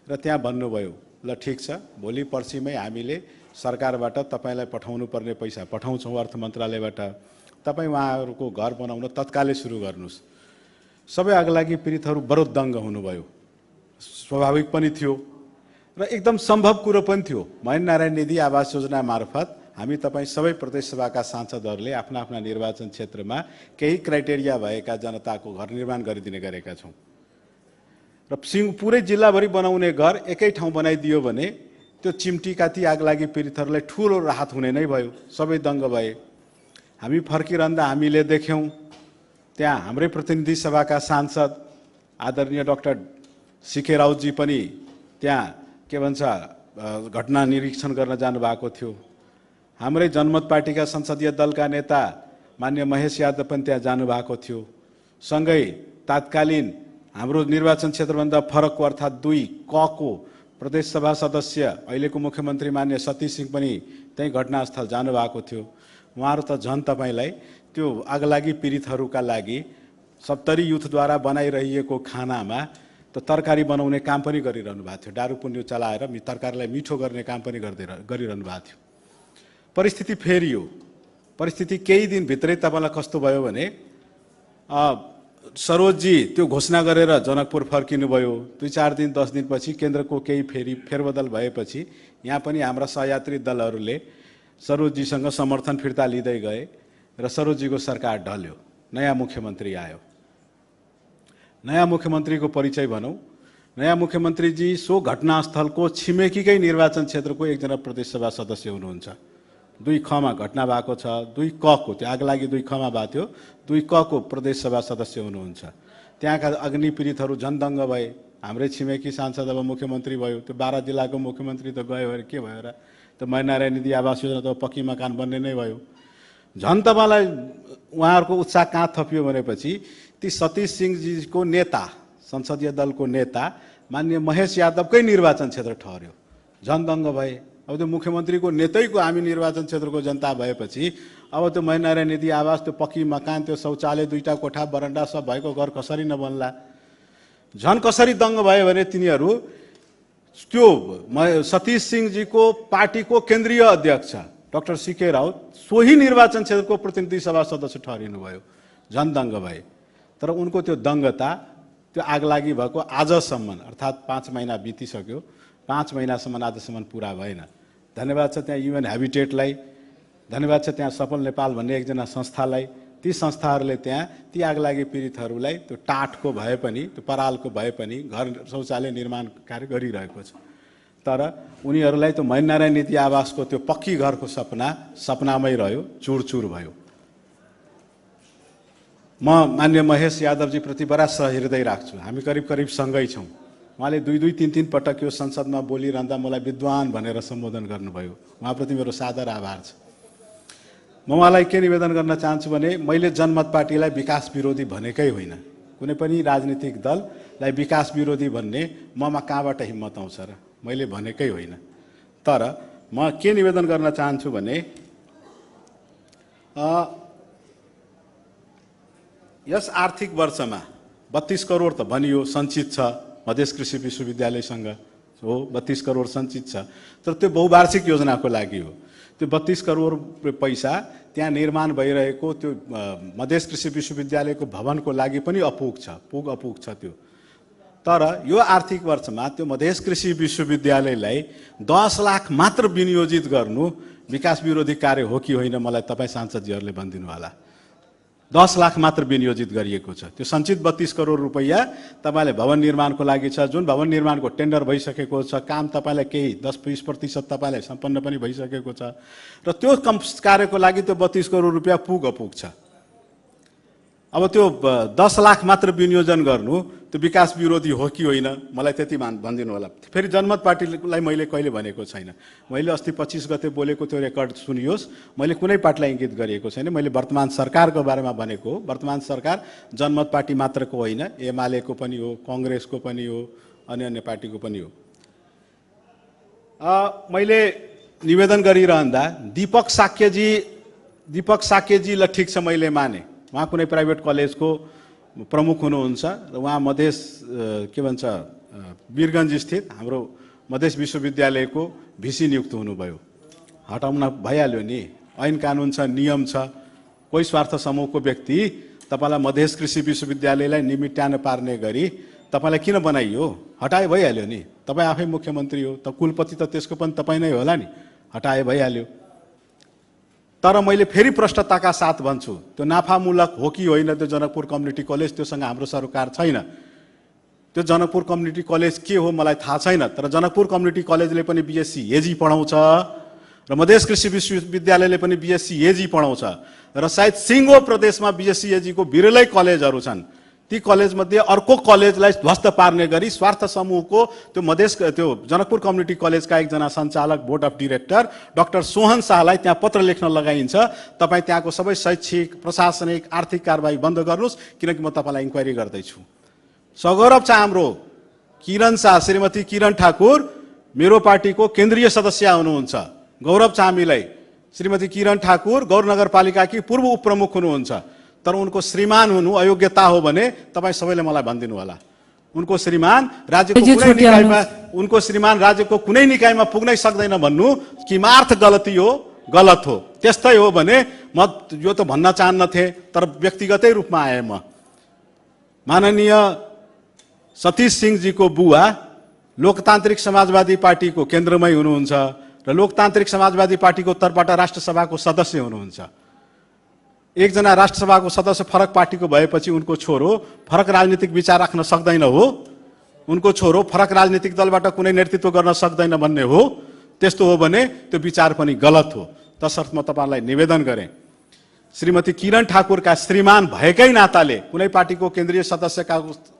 र त्यहाँ भन्नुभयो ल ठिक छ, भोलि पर्सिमै हामीले सरकारबाट तपाईँलाई पठाउनु पर्ने पैसा पठाउँछौँ अर्थ मन्त्रालयबाट, तपाईँ उहाँहरूको घर बनाउन तत्कालै सुरु गर्नुहोस्। सबै अग्लागी पीडितहरू बडो दङ्ग हुनुभयो। स्वाभाविक पनि थियो र एकदम सम्भव कुरो पनि थियो। महेन्द्र नारायण निधि आवास योजना मार्फत हामी तपाईँ सबै प्रदेश सभाका सांसदहरूले आफ्ना आफ्ना निर्वाचन क्षेत्रमा केही क्राइटेरिया भएका जनताको घर निर्माण गरिदिने गरेका छौँ र पुरै जिल्लाभरि बनाउने घर एकै ठाउँ बनाइदियो भने त्यो चिम्टीका ती आगलागी पीडितहरूलाई ठुलो राहत हुने नै भयो। सबै दङ्ग भए। हामी फर्किरहँदा हामीले देख्यौँ त्यहाँ हाम्रै प्रतिनिधि सभाका सांसद आदरणीय डाक्टर सीके राउतजी पनि त्यहाँ के भन्छ घटना निरीक्षण गर्न जानुभएको थियो। हाम्रै जनमत पार्टीका संसदीय दलका नेता मान्य महेश यादव पनि त्यहाँ जानुभएको थियो। सँगै तात्कालीन हाम्रो निर्वाचन क्षेत्रभन्दा फरकको अर्थात् 2 क को प्रदेश सभा सदस्य अहिलेको मुख्यमन्त्री मान्य सतीश सिंह पनि त्यही घटनास्थल जानुभएको थियो। उहाँहरू त झन् तपाईँलाई त्यो आगलागी पीडितहरूका लागि सप्तरी युथद्वारा बनाइरहेको खानामा त तरकारी बनाउने काम पनि गरिरहनु भएको थियो। डारू पुन्यु चलाएर तरकारीलाई मिठो गर्ने काम पनि गरिरहनु भएको थियो। परिस्थिति फेरियो। परिस्थिति केही दिनभित्रै तपाईँलाई कस्तो भयो भने सरोजजी त्यो घोषणा गरेर जनकपुर फर्किनुभयो। 2-4 दिन 10 दिनपछि केन्द्रको केही फेरबदल भएपछि यहाँ पनि हाम्रा सहयात्री दलहरूले सरोजजीसँग समर्थन फिर्ता लिँदै गए र सरोजजीको सरकार ढल्यो। नयाँ मुख्यमन्त्री आयो। नयाँ मुख्यमन्त्रीको परिचय भनौँ। नयाँ मुख्यमन्त्रीजी सो घटनास्थलको छिमेकीकै निर्वाचन क्षेत्रको एकजना प्रदेशसभा सदस्य हुनुहुन्छ। 2 ख मा घटना भएको छ। 2 क को त्यो आगलागी 2 ख मा भएको थियो। 2 क को प्रदेशसभा सदस्य हुनुहुन्छ। त्यहाँका अग्नि पीडितहरू झन्दङ्ग भए। हाम्रै छिमेकी सांसद अब मुख्यमन्त्री भयो। त्यो 12 जिल्लाको मुख्यमन्त्री त गयो भने के भयो र? त महेन्द्र नारायण निधि आवास योजना त पक्की मकान बन्ने नै भयो। झन् तपाईँलाई उहाँहरूको उत्साह कहाँ थपियो भनेपछि ती सतीश सिंहजीको नेता संसदीय दलको नेता मान्य महेश यादवकै निर्वाचन क्षेत्र ठहर्यो। झन् दङ्ग भए। अब त्यो मुख्यमन्त्रीको नेतैको हामी निर्वाचन क्षेत्रको जनता भएपछि अब त्यो महेन्द्र नारायण निधि आवास त्यो पक्की मकान त्यो शौचालय 2टा कोठा बरन्डा सब भएको घर कसरी नबन्ला? झन् कसरी दङ्ग भयो भने तिनीहरू त्यो सतीश सिंहजीको पार्टीको केन्द्रीय अध्यक्ष डाक्टर सीके राउत सोही निर्वाचन क्षेत्रको प्रतिनिधि सभा सदस्य ठहरिनुभयो। झन् दङ्ग भए। तर उनको त्यो दङ्गता त्यो आगलागी भएको आजसम्म अर्थात् 5 महिना बितिसक्यो। 5 महिनासम्म आजसम्म पुरा भएन। धन्यवाद छ त्यहाँ युएन हेबिटेटलाई, धन्यवाद छ त्यहाँ सफल नेपाल भन्ने एकजना संस्थालाई। ती संस्थाहरूले त्यहाँ ती आगलागी पीडितहरूलाई त्यो टाटको भए पनि त्यो परालको भए पनि घर शौचालय निर्माण कार्य गरिरहेको छ। तर उनीहरूलाई त्यो महेन्द्र नारायण निधि आवासको त्यो पक्की घरको सपनामै रह्यो, चुरचुर भयो। म मान्य महेश यादवजीप्रति बडा सहृदय राख्छु। हामी करिब करिब सँगै छौँ। उहाँले 2-2, 3-3 पटक यो संसदमा बोलिरहँदा मलाई विद्वान भनेर सम्बोधन गर्नुभयो। उहाँप्रति मेरो सादर आभार छ। म उहाँलाई के निवेदन गर्न चाहन्छु भने मैले जनमत पार्टीलाई विकास विरोधी भनेकै होइन। कुनै पनि राजनीतिक दललाई विकास विरोधी भन्ने ममा कहाँबाट हिम्मत आउँछ र? मैले भनेकै होइन। तर म के निवेदन गर्न चाहन्छु भने यस आर्थिक वर्षमा 32 करोड त भनियो सञ्चित छ मधेस कृषि विश्वविद्यालयसँग हो। 32 करोड सञ्चित छ। तर त्यो बहुवार्षिक योजनाको लागि हो। त्यो 32 करोड पैसा त्यहाँ निर्माण भइरहेको त्यो मधेस कृषि विश्वविद्यालयको भवनको लागि पनि अपुग छ त्यो। तर यो आर्थिक वर्षमा त्यो मधेस कृषि विश्वविद्यालयलाई 10 लाख मात्र विनियोजित गर्नु विकास विरोधी कार्य हो कि होइन मलाई तपाईँ सांसदजीहरूले भनिदिनु होला। 10 लाख मात्र विनियोजित गरिएको छ। त्यो सञ्चित 32 करोड रुपैयाँ तपाईँले भवन निर्माणको लागि छ। जुन भवन निर्माणको टेन्डर भइसकेको छ, काम तपाईँलाई केही 10-20% तपाईँलाई सम्पन्न पनि भइसकेको छ र त्यो कार्यको लागि त्यो 32 करोड रुपैयाँ पुग अपुग छ। अब त्यो 10 लाख मात्र विनियोजन गर्नु त्यो विकास विरोधी हो कि होइन मलाई त्यति भनिदिनु होला। फेरि जनमत पार्टीलाई मैले कहिले भनेको छैन। मैले अस्ति 25 गते बोलेको त्यो रेकर्ड सुनियोस्, मैले कुनै पार्टीलाई इङ्गित गरिएको छैन। मैले वर्तमान सरकारको बारेमा भनेको हो। वर्तमान सरकार जनमत पार्टी मात्रको होइन, एमालेको पनि हो, काङ्ग्रेसको पनि हो, अन्य पार्टीको पनि हो। मैले निवेदन गरिरहँदा दीपक साक्यजीलाई ठिक छ मैले माने, उहाँ कुनै प्राइभेट कलेजको प्रमुख हुनुहुन्छ र उहाँ मधेस के भन्छ वीरगञ्ज स्थित हाम्रो मधेस विश्वविद्यालयको भिसी नियुक्त हुनुभयो। हटाउन भइहाल्यो नि, ऐन कानुन छ, नियम छ। कोही स्वार्थ समूहको व्यक्ति तपाईँलाई मधेस कृषि विश्वविद्यालयलाई निमिट्यान पार्ने गरी तपाईँलाई किन बनाइयो? हटाए भइहाल्यो नि। तपाईँ आफै मुख्यमन्त्री हो त, कुलपति त त्यसको पनि तपाईँ नै होला नि, हटाए भइहाल्यो। तर मैले फेरि प्रष्टताका साथ भन्छु, त्यो नाफामूलक हो कि होइन त्यो जनकपुर कम्युनिटी कलेज, त्योसँग हाम्रो सरोकार छैन। त्यो जनकपुर कम्युनिटी कलेज के हो मलाई थाहा छैन, तर जनकपुर कम्युनिटी कलेजले पनि बिएससी एजी पढाउँछ र मधेस कृषि विश्वविद्यालयले पनि बिएससी एजी पढाउँछ र सायद सिङ्गो प्रदेशमा बिएससी एजीको बिरलै कलेजहरू छन्। ती कलेजमध्ये अर्को कलेजलाई ध्वस्त पार्ने गरी स्वार्थ समूहको त्यो जनकपुर कम्युनिटी कलेजका एकजना सञ्चालक board of director doctor Sohan शाहलाई त्यहाँ पत्र लेख्न लगाइन्छ, तपाईँ त्यहाँको सबै शैक्षिक प्रशासनिक आर्थिक कारबाही बन्द गर्नुहोस् किनकि म तपाईँलाई इन्क्वायरी गर्दैछु। सगौरव छ हाम्रो किरण शाह, श्रीमती किरण ठाकुर मेरो पार्टीको केन्द्रीय सदस्य हुनुहुन्छ। गौरव छ हामीलाई। श्रीमती किरण ठाकुर गौर नगरपालिकाकी पूर्व उपप्रमुख हुनुहुन्छ, तर उनको श्रीमान हुनु अयोग्यता हो भने तपाईँ सबैले मलाई भनिदिनु होला। उनको श्रीमान राज्यको कुनै निकायमा पुग्नै सक्दैन भन्नु किमार्थ गलती हो, गलत हो। त्यस्तै हो भने म यो त भन्न चाहन्न थिएँ, तर व्यक्तिगतै रूपमा आएँ म। माननीय सतीश सिंहजीको बुवा लोकतान्त्रिक समाजवादी पार्टीको केन्द्रमै हुनुहुन्छ र लोकतान्त्रिक समाजवादी पार्टीको तर्फबाट राष्ट्रसभाको सदस्य हुनुहुन्छ। एकजना राष्ट्रसभाको सदस्य फरक पार्टीको भएपछि उनको छोरो फरक राजनीतिक विचार राख्न सक्दैन हो, उनको छोरो फरक राजनीतिक दलबाट कुनै नेतृत्व गर्न सक्दैन भन्ने हो। त्यस्तो हो भने त्यो विचार पनि गलत हो। तसर्थ म तपाईँलाई निवेदन गरेँ, श्रीमती किरण ठाकुरका श्रीमान भएकै नाताले, कुनै पार्टीको केन्द्रीय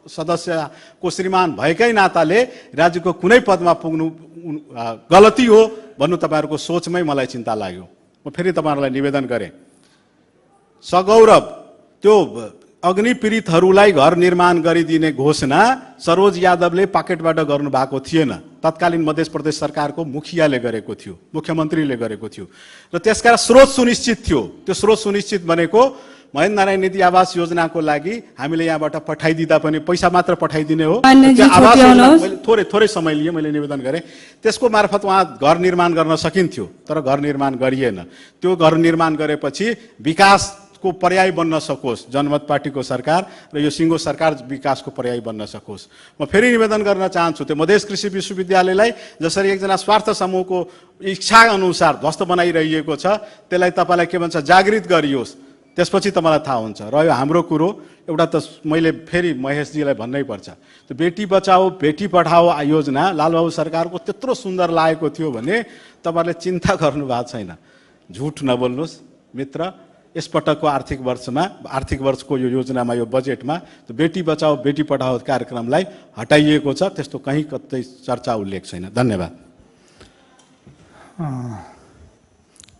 सदस्यको श्रीमान भएकै नाताले राज्यको कुनै पदमा पुग्नु गलती हो भन्नु तपाईँहरूको सोचमै मलाई चिन्ता लाग्यो। म फेरि तपाईँहरूलाई निवेदन गरेँ, सगौरव त्यो अग्नि पीडितहरूलाई घर निर्माण गरिदिने घोषणा सरोज यादवले पाकेटबाट गर्नुभएको थिएन, तत्कालीन मध्य प्रदेश सरकारको मुखियाले गरेको थियो, मुख्यमन्त्रीले गरेको थियो र त्यसका स्रोत सुनिश्चित थियो। त्यो स्रोत सुनिश्चित भनेको महेन्द्र नारायण निधि आवास योजनाको लागि हामीले यहाँबाट पठाइदिँदा पनि पैसा मात्र पठाइदिने हो। आवास योजना थोरै समय लिए, मैले निवेदन गरेँ, त्यसको मार्फत उहाँ घर निर्माण गर्न सकिन्थ्यो, तर घर निर्माण गरिएन। त्यो घर निर्माण गरेपछि विकास को पर्याय बन्न सकोस् जनमत पार्टीको सरकार र यो सिङ्गो सरकार विकासको पर्याय बन्न सकोस्। म फेरि निवेदन गर्न चाहन्छु, त्यो मधेस कृषि विश्वविद्यालयलाई जसरी एकजना स्वार्थ समूहको इच्छा अनुसार ध्वस्त बनाइरहेको छ त्यसलाई तपाईँलाई के भन्छ जागृत गरियोस्, त्यसपछि तपाईँलाई थाहा हुन्छ। रह्यो हाम्रो कुरो, एउटा त मैले फेरि महेशजीलाई भन्नै पर्छ, त्यो बेटी बचाओ बेटी पढाओ योजना लालबाबु सरकारको त्यत्रो सुन्दर लागेको थियो भने तपाईँहरूले चिन्ता गर्नु भएको छैन। झुट नबोल्नुहोस् मित्र, यसपटकको आर्थिक वर्षको यो योजनामा, यो बजेटमा त्यो बेटी बचाओ बेटी पढाओ कार्यक्रमलाई हटाइएको छ, त्यस्तो कहीँ कतै चर्चा उल्लेख छैन। धन्यवाद।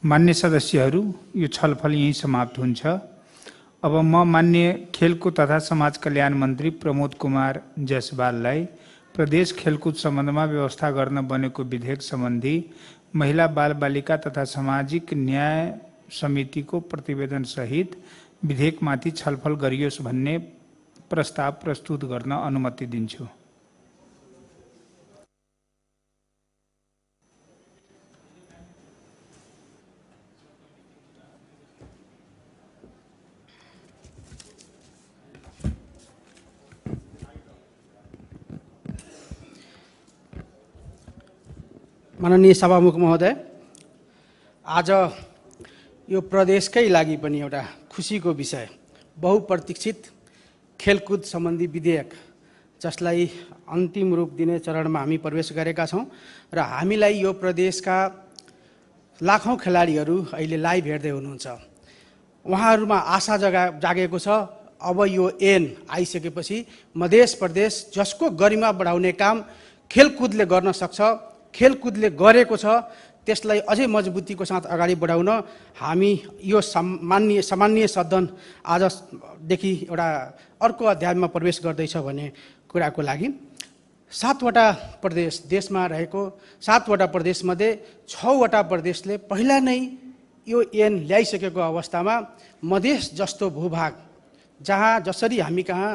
मान्य सदस्यहरू, यो छलफल यहीँ समाप्त हुन्छ। अब म मान्य खेलकुद तथा समाज कल्याण मन्त्री प्रमोद कुमार जायसवाललाई प्रदेश खेलकुद सम्बन्धमा व्यवस्था गर्न बनेको विधेयक सम्बन्धी महिला बालबालिका तथा सामाजिक न्याय समितिको प्रतिवेदन सहित विधेयकमाथि छलफल गरियोस् भन्ने प्रस्ताव प्रस्तुत गर्न अनुमति दिन्छु। माननीय सभामुख महोदय, आज यो प्रदेशकै लागि पनि एउटा खुसीको विषय, बहुप्रतीक्षित खेलकुद सम्बन्धी विधेयक जसलाई अन्तिम रूप दिने चरणमा हामी प्रवेश गरेका छौँ र हामीलाई यो प्रदेशका लाखौँ खेलाडीहरू अहिले लाइभ हेर्दै हुनुहुन्छ। उहाँहरूमा आशा जागेको छ, अब यो ऐन आइसकेपछि मध्य प्रदेश जसको गरिमा बढाउने काम खेलकुदले गर्न सक्छ, खेलकुदले गरेको छ, त्यसलाई अझै मजबुतीको साथ अगाडि बढाउन हामी यो सामान्य सदन आजदेखि एउटा अर्को अध्यायमा प्रवेश गर्दैछ भन्ने कुराको लागि 7वटा प्रदेश देशमा रहेको 7वटा प्रदेशमध्ये 6वटा प्रदेशले पहिला नै यो ऐन ल्याइसकेको अवस्थामा मधेस जस्तो भूभाग जहाँ जसरी हामी कहाँ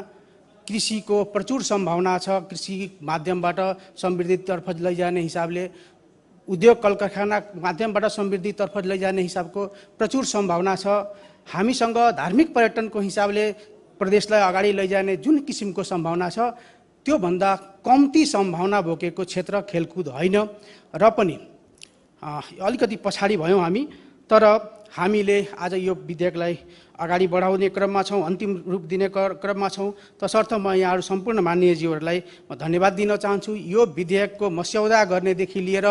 कृषिको प्रचुर सम्भावना छ, कृषि माध्यमबाट समृद्धितर्फ लैजाने हिसाबले, उद्योग कल कारखाना माध्यमबाट समृद्धितर्फ लैजाने हिसाबको प्रचुर सम्भावना छ, हामीसँग धार्मिक पर्यटनको हिसाबले प्रदेशलाई अगाडि लैजाने जुन किसिमको सम्भावना छ, त्योभन्दा कम्ती सम्भावना बोकेको क्षेत्र खेलकुद होइन र पनि अलिकति पछाडि भयौँ हामी। तर हामीले आज यो विधेयकलाई अगाडि बढाउने क्रममा छौँ, अन्तिम रूप दिने क्रममा छौँ। तसर्थ म यहाँहरू सम्पूर्ण माननीयज्यूहरूलाई म धन्यवाद दिन चाहन्छु। यो विधेयकको मस्यौदा गर्नेदेखि लिएर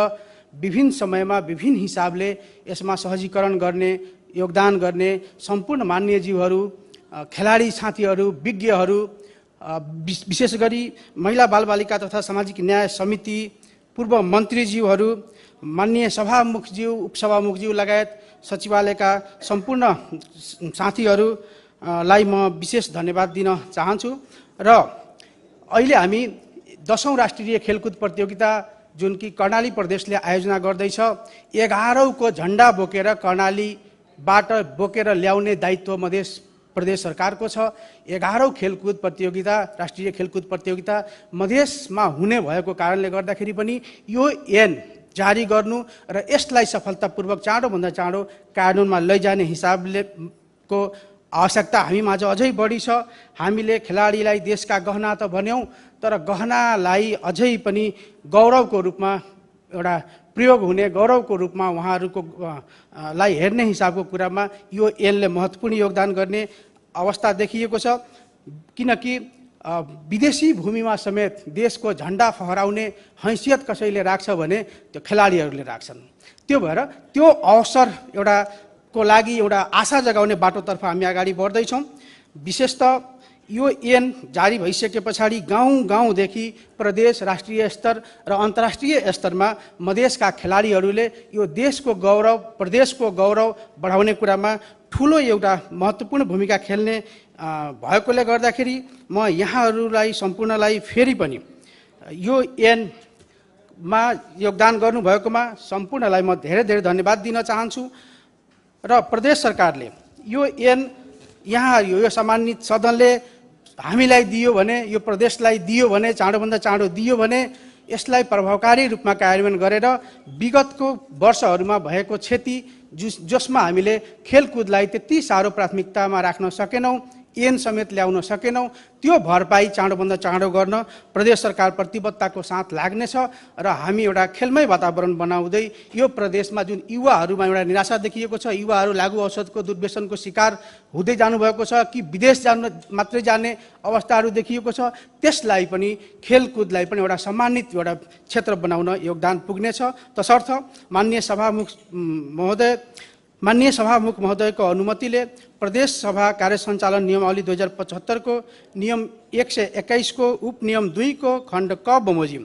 विभिन्न समयमा विभिन्न हिसाबले यसमा सहजीकरण गर्ने, योगदान गर्ने सम्पूर्ण माननीयज्यूहरू, खेलाडी साथीहरू, विज्ञहरू, विशेष गरी महिला बालबालिका तथा सामाजिक न्याय समिति, पूर्व मन्त्रीज्यूहरू, माननीय सभामुखज्यू, उपसभामुखज्यू लगायत सचिवालयका सम्पूर्ण साथीहरूलाई म विशेष धन्यवाद दिन चाहन्छु। र अहिले हामी 10औं राष्ट्रिय खेलकुद प्रतियोगिता जुन कि कर्णाली प्रदेशले आयोजना गर्दैछ, 11औंको झन्डा बोकेर कर्णालीबाट बोकेर ल्याउने दायित्व मधेस प्रदेश सरकारको छ। 11औं खेलकुद प्रतियोगिता, राष्ट्रिय खेलकुद प्रतियोगिता मधेसमा हुने भएको कारणले गर्दाखेरि पनि यो ऐन जारी गर्नु र यसलाई सफलतापूर्वक चाँडोभन्दा चाँडो कानुनमा लैजाने हिसाबले को आवश्यकता हामीमाझ अझै बढी छ। हामीले खेलाडीलाई देशका गहना त भन्यौँ, तर गहनालाई अझै पनि गौरवको रूपमा एउटा प्रयोग हुने, गौरवको रूपमा उहाँहरूको लाई हेर्ने हिसाबको कुरामा यो ऐनले महत्त्वपूर्ण योगदान गर्ने अवस्था देखिएको छ। किनकि विदेशी भूमिमा समेत देशको झन्डा फहराउने हैसियत कसैले राख्छ भने त्यो खेलाडीहरूले राख्छन्। त्यो भएर त्यो अवसर एउटा को लागि एउटा आशा जगाउने बाटोतर्फ हामी अगाडि बढ्दैछौँ। विशेषतः यो ऐन जारी भइसके पछाडि गाउँ गाउँदेखि प्रदेश, राष्ट्रिय स्तर र अन्तर्राष्ट्रिय स्तरमा मधेसका खेलाडीहरूले यो देशको गौरव, प्रदेशको गौरव बढाउने कुरामा ठुलो एउटा महत्त्वपूर्ण भूमिका खेल्ने भएकोले गर्दाखेरि म यहाँहरूलाई सम्पूर्णलाई फेरि पनि यो ऐनमा योगदान गर्नुभएकोमा सम्पूर्णलाई म धेरै धेरै धन्यवाद दिन चाहन्छु। र प्रदेश सरकारले यो ऐन यहाँ यो सम्मानित सदनले हामीलाई दियो भने, यो प्रदेशलाई दियो भने, चाँडोभन्दा चाँडो दियो भने यसलाई प्रभावकारी रूपमा कार्यान्वयन गरेर विगतको वर्षहरूमा भएको क्षति जसमा हामीले खेलकुदलाई त्यति साह्रो प्राथमिकतामा राख्न सकेनौँ, ऐन समेत ल्याउन सकेनौँ, त्यो भरपाई चाँडोभन्दा चाँडो गर्न प्रदेश सरकार प्रतिबद्धताको साथ लाग्नेछ। र हामी एउटा खेलमय वातावरण बनाउँदै यो प्रदेशमा जुन युवाहरूमा एउटा निराशा देखिएको छ, युवाहरू लागु औषधको दुर्व्यसनको शिकार हुँदै जानुभएको छ कि विदेश मात्रै जाने अवस्थाहरू देखिएको छ, त्यसलाई पनि खेलकुदलाई पनि एउटा सम्मानित एउटा क्षेत्र बनाउन योगदान पुग्नेछ। तसर्थ माननीय सभामुख महोदयको अनुमतिले प्रदेश सभा कार्य सञ्चालन नियमावली 2075 को नियम 121 को उपनियम 2 को खण्ड क बमोजिम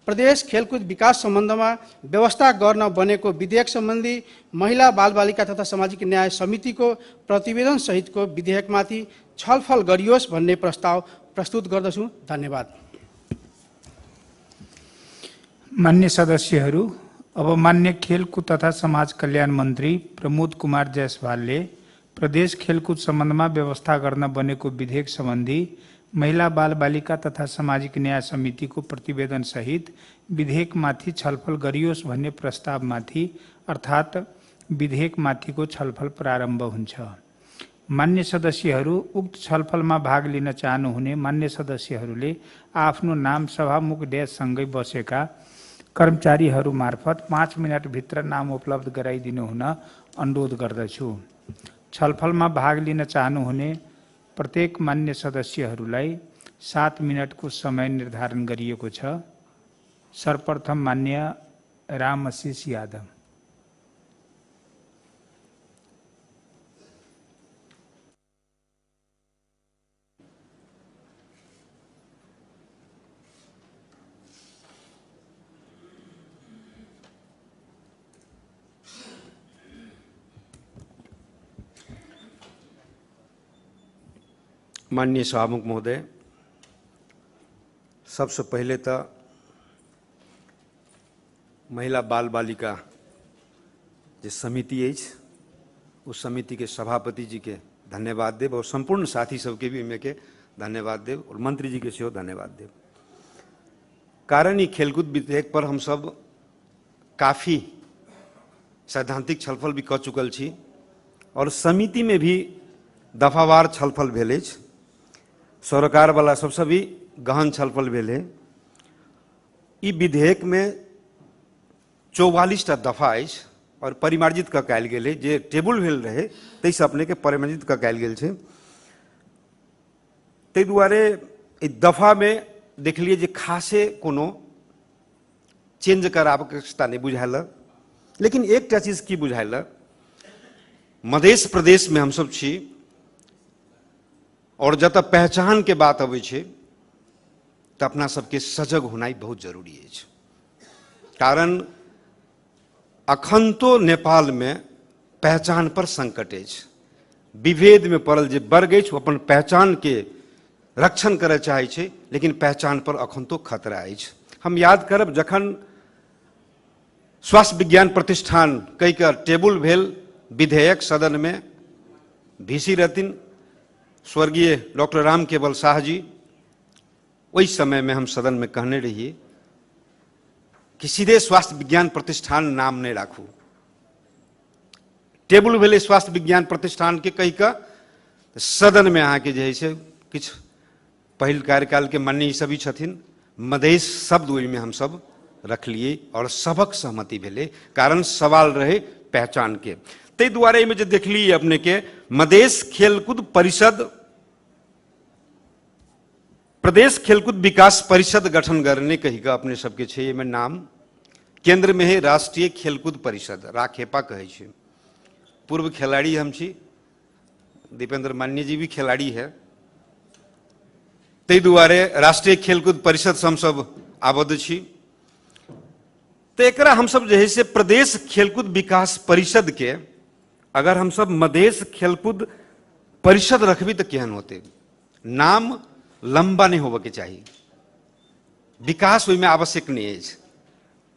प्रदेश खेलकुद विकास सम्बन्धमा व्यवस्था गर्न बनेको विधेयक सम्बन्धी महिला बालबालिका तथा सामाजिक न्याय समितिको प्रतिवेदन सहितको विधेयकमाथि छलफल गरियोस् भन्ने प्रस्ताव प्रस्तुत गर्दछु। धन्यवाद। मान्य सदस्यहरू, अब मान्य खेलकुद तथा समाज कल्याण मन्त्री प्रमोद कुमार जायसवालले प्रदेश खेलकुद सम्बन्धमा व्यवस्था गर्न बनेको विधेयक सम्बन्धी महिला बालबालिका तथा सामाजिक न्याय समितिको प्रतिवेदन सहित विधेयकमाथि छलफल गरियोस् भन्ने प्रस्तावमाथि अर्थात् विधेयकमाथिको छलफल प्रारम्भ हुन्छ। मान्य सदस्यहरू, उक्त छलफलमा भाग लिन चाहनुहुने मान्य सदस्यहरूले आफ्नो नाम सभामुख डेस्कसँगै बसेका कर्मचारीहरू मार्फत 5 मिनटभित्र नाम उपलब्ध गराइदिनु हुन अनुरोध गर्दछु। छलफलमा भाग लिन चाहनुहुने प्रत्येक मान्य सदस्यहरूलाई 7 मिनटको समय निर्धारण गरिएको छ। सर्वप्रथम मान्य रामआशिष यादव। माननीय सभामुख महोदय, सबसे पहले तो महिला बाल बालिका जो समिति है उस समिति के सभापति जी के धन्यवाद देव और संपूर्ण साथी सबके भी में के धन्यवाद देव और मंत्री जी के सेहो धन्यवाद देव। कारण ही खेलकूद विधेयक पर हम सब काफ़ी सैद्धांतिक छलफल भी कर चुकल छी और समिति में भी दफावार छलफल भेल अछि। सरोकार वाला सबसे भी गहन छलफल भेल है। ई विधेयक में 44टा दफा अछि और परिमार्जित क कयल गेल है। जे टेबुल भेल रहे ताहिसँ अपने के परिमार्जित क कयल गेल छै। ताहि दुआरे ई दफा में देखलिए जे खासे कोनो चेंज कराबके आवश्यकता नहीं बुझायल। लेकिन एकटा चीज की बुझायल, मध्य प्रदेश में हम सब छी और जतऽ पहचान के बात अबै छै तऽ अपना सबके सजग होनाइ बहुत जरूरी अछि। कारण अखन तो नेपाल में पहचान पर संकट अछि। विभेद में पड़ल जे वर्ग अछि ओ अपन पहचान के रक्षण करय चाहै छै, लेकिन पहचान पर अखन तो खतरा अछि। हम याद करब जखन स्वास्थ्य विज्ञान प्रतिष्ठान कहि कऽ टेबुल भेल विधेयक सदन में, VC रहथिन स्वर्गीय डॉक्टर राम केवल शाह जी। वही समय में हम सदन में कहने रहिए कि सीधे स्वास्थ्य विज्ञान प्रतिष्ठान नाम नहीं राखू। टेबुल भेले स्वास्थ्य विज्ञान प्रतिष्ठान के कहि कऽ सदन में अहाँ के जे है से किछु पहिल कार्यकाल के माननीय सभी छथिन, मधेश शब्द ओहि में हम सब रखलिए और सबक सहमति भेले। कारण सवाल रहे पहचान के। ताहि दुआरे में जे देखलिए अपने के मधेश खेलकूद परिषद, प्रदेश खेलकूद विकास परिषद गठन करने कही का अपने सबके छे में नाम। केंद्र में है राष्ट्रीय खेलकूद परिषद, राखेपा कहे छे। पूर्व खिलाड़ी हम छी, दीपेंद्र मान्य जी भी खिलाड़ी है। ताहि दुआरे राष्ट्रीय खेलकूद परिषद से हम सब आबद्ध छी। तो एकरा हम सब जे है से प्रदेश खेलकूद विकास परिषद के अगर हम सब मधेश खेलकूद परिषद रखबी तो केहन होते। नाम लंबा नहीं होबे के चाहिए, विकास ओहि में आवश्यक नहीं है।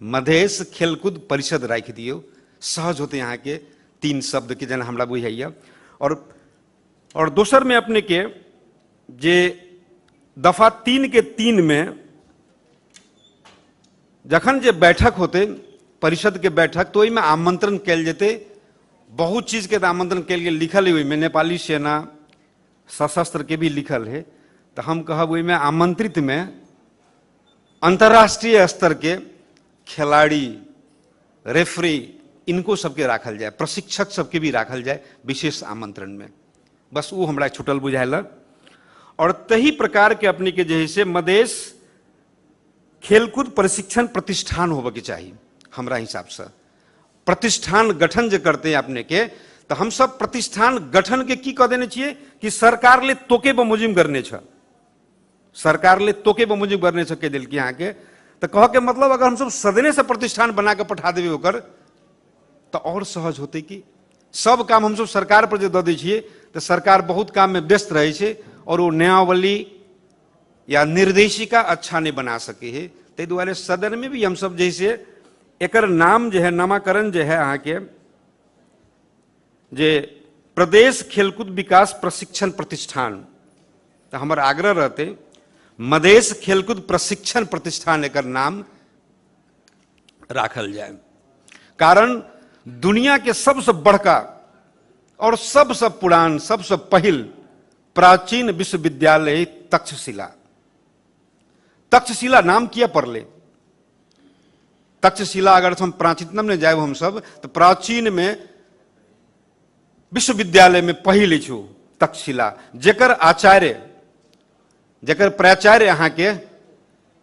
मधेश खेलकूद परिषद राख दियो, सहज होते यहाँ के 3 शब्द के जना हमरा बुझाइया। और दोसर में अपने के जे दफा 3 के 3 में जखन जे बैठक होते परिषद के बैठक तो में आमंत्रण कल जेते। बहुत चीज के आमंत्रण कल गेल, लिखल है में नेपाली सेना सशस्त्र के भी लिखल है। तो हम कहब में आमंत्रित में अंतर्राष्ट्रीय स्तर के खिलाड़ी, रेफरी, इनको सबके राखल जाए, प्रशिक्षक सबके भी राखल जाए विशेष आमंत्रण में। बस वो हमरा छुटल बुझायल। और तही प्रकार के अपने के जैसे मधेश खेलकूद प्रशिक्षण प्रतिष्ठान होबे के चाहिए। हमरा हिसाब से प्रतिष्ठान गठन जो करते हैं अपने के, तो हम सब प्रतिष्ठान गठन के की कह देने चाहिए कि सरकार ले तोके बमुजिम करने छ, सरकार ले तोके बमुजिम करने छ के दिल की यहाँ के। तो कह के मतलब अगर हम सब सदने से प्रतिष्ठान बना के पठा देवे होकर तो और सहज होते कि सब काम हम सब सरकार पर जो दे दीजिए तो सरकार बहुत काम में व्यस्त रहे छे और वो न्यायावली या निर्देशिका अच्छा नहीं बना सके है। ते दुआरे सदन में भी हम सब जैसे एकर नाम जो है नामाकरण जो है अहाँ के जे प्रदेश खेलकूद विकास प्रशिक्षण प्रतिष्ठान, तो हमार आग्रह रहते मधेश खेलकूद प्रशिक्षण प्रतिष्ठान एकर नाम राखल जाए। कारण दुनिया के सबसे बड़का और सबसे पुरान सबसे पहिल प्राचीन विश्वविद्यालय तक्षशिला। तक्षशिला नाम किया पड़ले? तक्षशिला अगर हम प्राचीनतम में जाए हम सब तो प्राचीन में विश्वविद्यालय में पहिल छू तक्षशिला, जेकर आचार्य जेकर प्राचार्य यहाँ के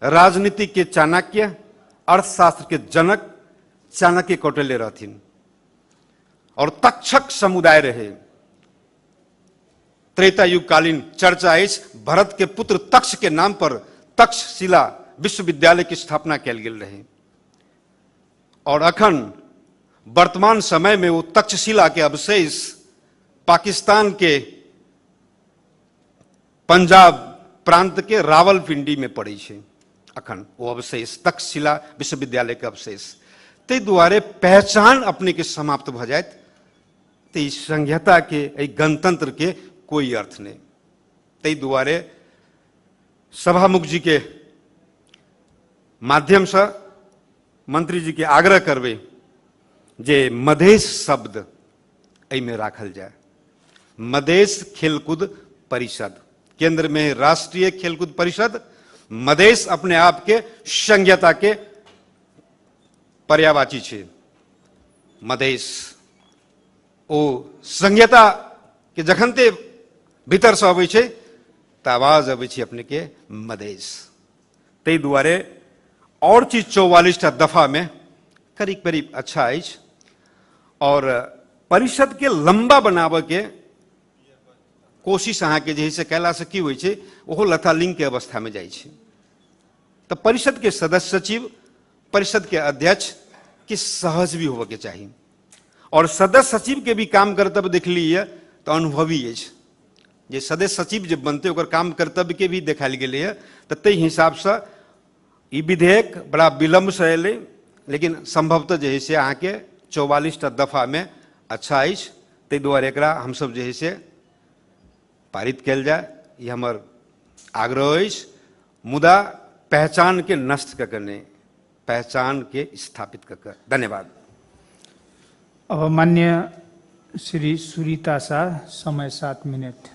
राजनीति के चाणक्य, अर्थशास्त्र के जनक चाणक्य कौटिल्य रहथिन और तक्षक समुदाय रहे। त्रेता युगकालीन चर्चा अछि भरत के पुत्र तक्ष के नाम पर तक्षशिला विश्वविद्यालय की स्थापना कल गेल रहे। और अखन वर्तमान समय में वो तक्षशिला के अवशेष पाकिस्तान के पंजाब प्रांत के रावलपिंडी में पड़ी है अखन वो अवशेष तक्षशिला विश्वविद्यालय के अवशेष ते दुआरे पहचान अपने के समाप्त भ जाए ते संहिता के गणतंत्र के कोई अर्थ नहीं। ते दुआरे सभामुख जी के माध्यम से मंत्री जी के आग्रह करबे जे मधेश शब्द में राखल जाए। मधेश खेलकूद परिषद केंद्र में राष्ट्रीय खेलकूद परिषद, मधेश अपने आप के संहिता के पर्यायवाची छे। मधेश ओ संहिता के जखन ते भीतर से अबै छे त आवाज अबै छे अपने के मधेश। ते दुआरे और चीज 44टा दफा में करीब करीब अच्छा अछि और परिषद के लंबा बनावे के कोशिश अहाँ के जे से कैला से की होइ छै ओहो लथालिंग के अवस्था में जाइ छै। तो परिषद के सदस्य सचिव परिषद के अध्यक्ष के सहज भी होवे के चाहिए और सदस्य सचिव के भी काम कर्तव्य देख लीए तो अनुभवी अछि जे सदस्य सचिव जब बनते ओकर काम कर्तव्य के भी देखायल गेले है तो ते हिसाब से ई विधेयक बड़ा विलंब से अयलै लेकिन संभवतः जे है से अहाँ के 44टा दफा में अच्छा अछि। ते दुआरे एकरा हम सब जे है से पारित कल जाए ये हमर आग्रह अछि। मुदा पहचान के नष्ट कर करने पहचान के स्थापित कर। धन्यवाद। अब मान्य श्री सुरीता शाह, समय 7 मिनट।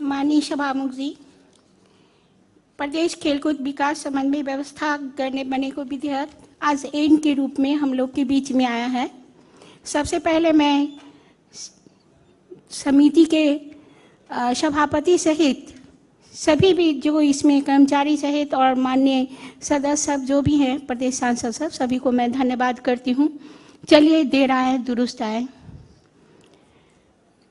माननीय सभामुख जी, प्रदेश खेलकूद विकास समन्वय व्यवस्था करने बने को विधेयक आज एन के रूप में हम लोग के बीच में आया है। सबसे पहले मैं समिति के सभापति सहित सभी भी जो इसमें कर्मचारी सहित और माननीय सदस्य सब जो भी हैं प्रदेश सांसद सब सभी को मैं धन्यवाद करती हूँ। चलिए देर आए दुरुस्त आए।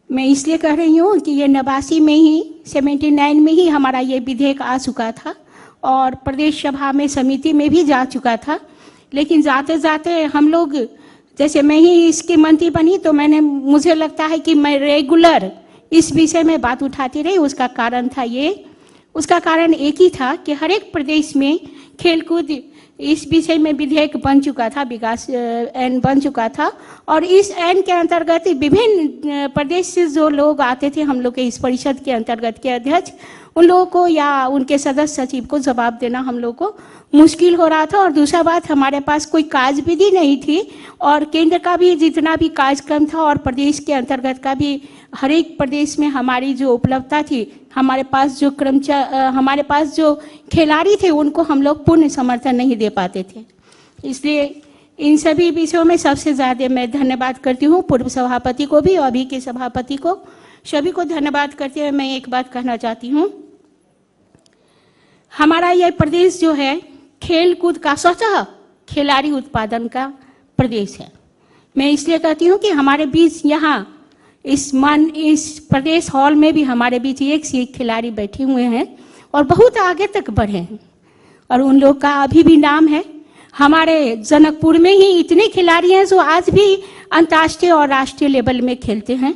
मैं इसलिए कह रही हूँ कि ये 89 में ही 79 में ही हमारा ये विधेयक आ चुका था और प्रदेश सभा में समिति में भी जा चुका था, लेकिन जाते जाते हम लोग जैसे मैं ही इसकी मंत्री बनी तो मुझे लगता है कि मैं रेगुलर इस विषय में बात उठाती रही। उसका कारण था उसका कारण एक ही था कि हर एक प्रदेश में खेलकूद इस विषय में विधेयक बन चुका था, विकास एन बन चुका था और इस एन के अंतर्गत विभिन्न प्रदेश से जो लोग आते थे हम लोग के इस परिषद के अंतर्गत के अध्यक्ष, उन लोगों को या उनके सदस्य सचिव को जवाब देना हम लोग को मुश्किल हो रहा था। और दूसरा बात, हमारे पास कोई कार्य विधि नहीं थी और केंद्र का भी जितना भी कार्यक्रम था और प्रदेश के अंतर्गत का भी हर एक प्रदेश में हमारी जो उपलब्धता थी, हमारे पास जो खिलाड़ी थे उनको हम लोग पूर्ण समर्थन नहीं दे पाते थे। इसलिए इन सभी विषयों में सबसे ज़्यादा मैं धन्यवाद करती हूँ पूर्व सभापति को भी और अभी के सभापति को, सभी को धन्यवाद करते हुए मैं एक बात कहना चाहती हूँ। हमारा यह प्रदेश जो है खेल कूद का स्वतः खिलाड़ी उत्पादन का प्रदेश है। मैं इसलिए कहती हूँ कि हमारे बीच यहाँ इस प्रदेश हॉल में भी हमारे बीच एक से एक खिलाड़ी बैठे हुए हैं और बहुत आगे तक बढ़े हैं और उन लोग का अभी भी नाम है। हमारे जनकपुर में ही इतने खिलाड़ी हैं जो आज भी अंतर्राष्ट्रीय और राष्ट्रीय लेवल में खेलते हैं।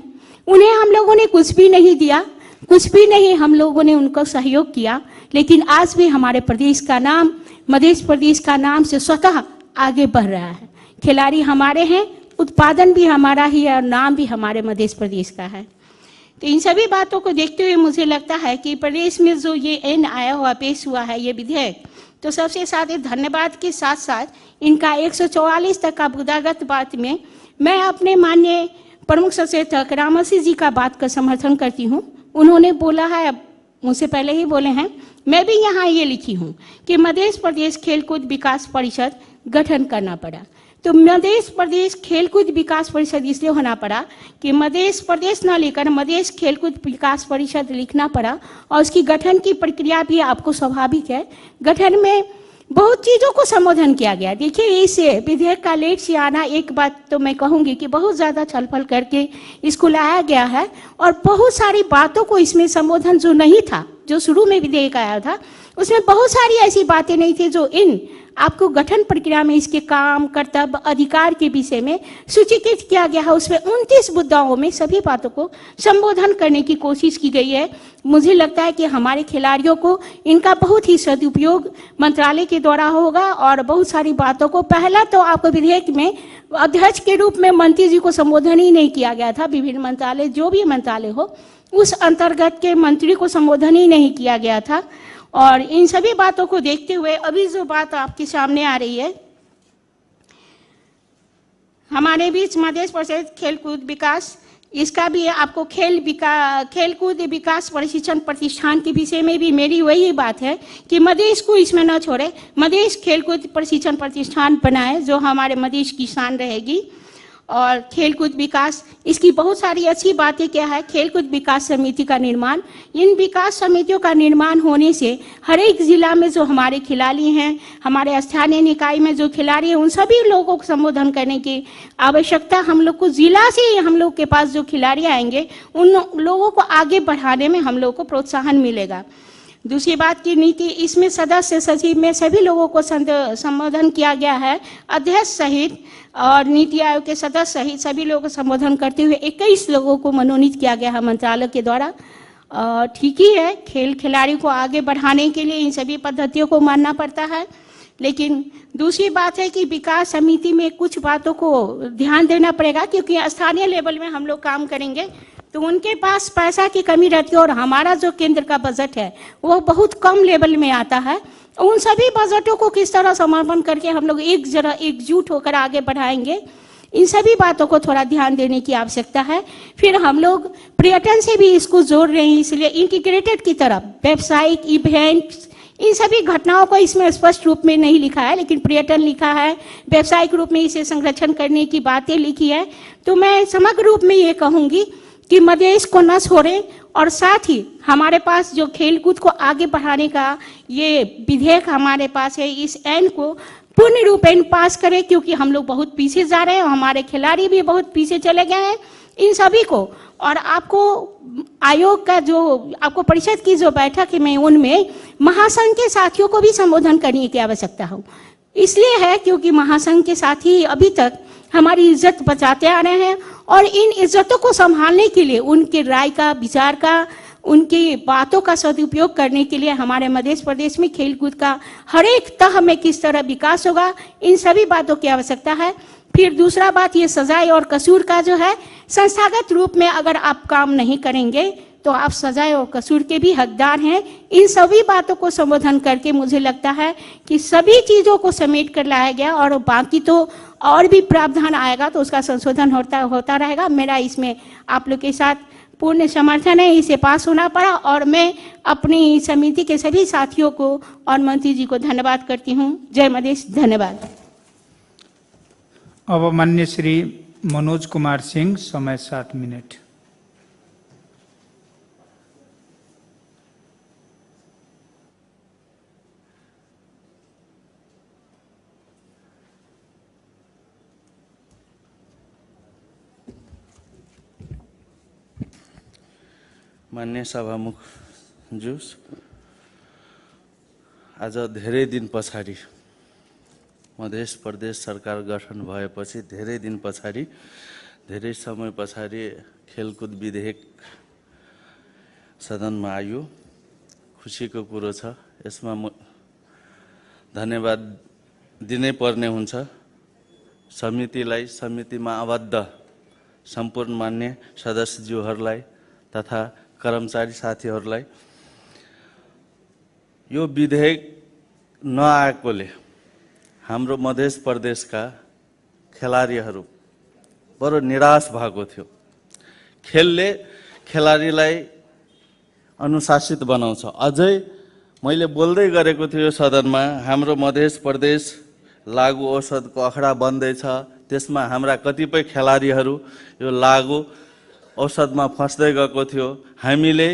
उन्हें हम लोगों ने कुछ भी नहीं दिया, कुछ भी नहीं हम लोगों ने उनको सहयोग किया, लेकिन आज भी हमारे प्रदेश का नाम, मध्य प्रदेश का नाम से स्वतः आगे बढ़ रहा है। खिलाड़ी हमारे हैं, उत्पादन भी हमारा ही है और नाम भी हमारे मध्य प्रदेश का है। तो इन सभी बातों को देखते हुए मुझे लगता है कि प्रदेश में जो ये एन आया हुआ पेश हुआ है ये विधेयक, तो सबसे साथ धन्यवाद के साथ साथ इनका 144 तक का मुद्दागत बात में मैं अपने माननीय प्रमुख सचेतक रामसी जी का बात का समर्थन करती हूँ। उन्होंने बोला है, मुझसे पहले ही बोले हैं, मैं भी यहाँ ये लिखी हूँ कि मध्य प्रदेश खेलकूद विकास परिषद गठन करना पड़ा। तो मध्य प्रदेश खेलकूद विकास परिषद इसलिए होना पड़ा कि मध्य प्रदेश न लेकर मध्य खेलकूद विकास परिषद लिखना पड़ा, और उसकी गठन की प्रक्रिया भी आपको स्वाभाविक है। गठन में बहुत चीज़ों को संबोधन किया गया। देखिए, इस विधेयक का लेट से आना, एक बात तो मैं कहूँगी कि बहुत ज़्यादा छलफल करके इसको लाया गया है, और बहुत सारी बातों को इसमें संबोधन जो नहीं था, जो शुरू में विधेयक आया था उसमें बहुत सारी ऐसी बातें नहीं थी जो इन आपको गठन प्रक्रिया में इसके काम, कर्तव्य, अधिकार के विषय में सूचीकृत किया गया है। उसमें 29 मुद्दाओं में सभी बातों को संबोधन करने की कोशिश की गई है। मुझे लगता है कि हमारे खिलाड़ियों को इनका बहुत ही सदुपयोग मंत्रालय के द्वारा होगा, और बहुत सारी बातों को, पहला तो आपको विधेयक में अध्यक्ष के रूप में मंत्री जी को संबोधन ही नहीं किया गया था। विभिन्न मंत्रालय, जो भी मंत्रालय हो, उस अंतर्गत के मंत्री को संबोधन ही नहीं किया गया था। और इन सभी बातों को देखते हुए अभी जो बात आपके सामने आ रही है, हमारे बीच मध्य प्रदेश खेलकूद विकास, इसका भी आपको खेलकूद विकास प्रशिक्षण प्रतिष्ठान के विषय में भी मेरी वही बात है कि मधेश को इसमें न छोड़े, मधेश खेलकूद प्रशिक्षण प्रतिष्ठान बनाए, जो हमारे मधेश की शान रहेगी। और खेलकूद विकास, इसकी बहुत सारी अच्छी बातें क्या है, खेलकूद विकास समिति का निर्माण, इन विकास समितियों का निर्माण होने से हर एक जिला में जो हमारे खिलाड़ी हैं, हमारे स्थानीय निकाय में जो खिलाड़ी हैं, उन सभी लोगों को संबोधन करने की आवश्यकता हम लोग को, जिला से हम लोग के पास जो खिलाड़ी आएंगे उन लोगों को आगे बढ़ाने में हम लोग को प्रोत्साहन मिलेगा। दूसरी बात की नीति, इसमें सदस्य सचिव में सभी लोगों को संबोधन किया गया है, अध्यक्ष सहित और नीति आयोग के सदस्य सहित सभी लोगों को संबोधन करते हुए 21 लोगों को मनोनीत किया गया है मंत्रालय के द्वारा। ठीक ही है, खिलाड़ी को आगे बढ़ाने के लिए इन सभी पद्धतियों को मानना पड़ता है। लेकिन दूसरी बात है कि विकास समिति में कुछ बातों को ध्यान देना पड़ेगा, क्योंकि स्थानीय लेवल में हम लोग काम करेंगे तो उनके पास पैसा की कमी रहती है, और हमारा जो केंद्र का बजट है वो बहुत कम लेवल में आता है। उन सभी बजटों को किस तरह समर्पण करके हम लोग एकजुट होकर आगे बढ़ाएंगे, इन सभी बातों को थोड़ा ध्यान देने की आवश्यकता है। फिर हम लोग पर्यटन से भी इसको जोड़ रहे हैं, इसलिए इंटीग्रेटेड की तरफ व्यावसायिक इवेंट्स, इन सभी घटनाओं को इसमें स्पष्ट रूप में नहीं लिखा है, लेकिन पर्यटन लिखा है, व्यावसायिक रूप में इसे संरक्षण करने की बातें लिखी है। तो मैं समग्र रूप में ये कहूँगी कि मधेश को न छोड़ें, और साथ ही हमारे पास जो खेलकूद को आगे बढ़ाने का ये विधेयक हमारे पास है, इस ऐन को पूर्ण रूपेण पास करें, क्योंकि हम लोग बहुत पीछे जा रहे हैं, हमारे खिलाड़ी भी बहुत पीछे चले गए हैं। इन सभी को, और आपको आयोग का जो आपको परिषद की जो बैठक है, मैं उनमें महासंघ के साथियों को भी संबोधन करने की आवश्यकता हो, इसलिए है क्योंकि महासंघ के साथी अभी तक हमारी इज्जत बचाते आ रहे हैं, और इन इज्जतों को संभालने के लिए उनके राय का, विचार का, उनकी बातों का सदुपयोग करने के लिए हमारे मध्य प्रदेश में खेलकूद का हर एक तह में किस तरह विकास होगा, इन सभी बातों की आवश्यकता है। फिर दूसरा बात, ये सजाए और कसूर का जो है, संस्थागत रूप में अगर आप काम नहीं करेंगे तो आप सजाए और कसूर के भी हकदार हैं। इन सभी बातों को संबोधन करके मुझे लगता है कि सभी चीज़ों को समेट कर लाया गया, और बाकी तो और भी प्रावधान आएगा तो उसका संशोधन होता रहेगा। मेरा इसमें आप लोग के साथ पूर्ण समर्थन है, इसे पास होना पड़ा, और मैं अपनी समिति के सभी साथियों को और मंत्री जी को धन्यवाद करती हूँ। जय मधेश, धन्यवाद। अब माननीय श्री मनोज कुमार सिंह, समय 7 मिनट। मान्य सभामुख जुस, आज धेरै दिन पछाडि मध्य प्रदेश सरकार गठन भएपछि धेरै दिन पछाडि, धेरै समय पछाडि खेलकुद विधेयक सदनमा आयो। खुसीको कुरो छ, यसमा धन्यवाद दिनै पर्ने हुन्छ समितिलाई, समितिमा आबद्ध सम्पूर्ण मान्य सदस्यज्यूहरूलाई तथा कर्मचारी साथीहरूलाई। यो विधेयक नआएकोले हाम्रो मध्य प्रदेशका खेलाडीहरू बडो निराश भएको थियो। खेलले खेलाडीलाई अनुशासित बनाउँछ। अझै मैले बोल्दै गरेको थियो सदनमा, हाम्रो मध्य प्रदेश लागु औषधको अखडा बन्दैछ। त्यसमा हाम्रा कतिपय खेलाडीहरू यो लागु औषधमा फस्दै गएको थियो। हामीले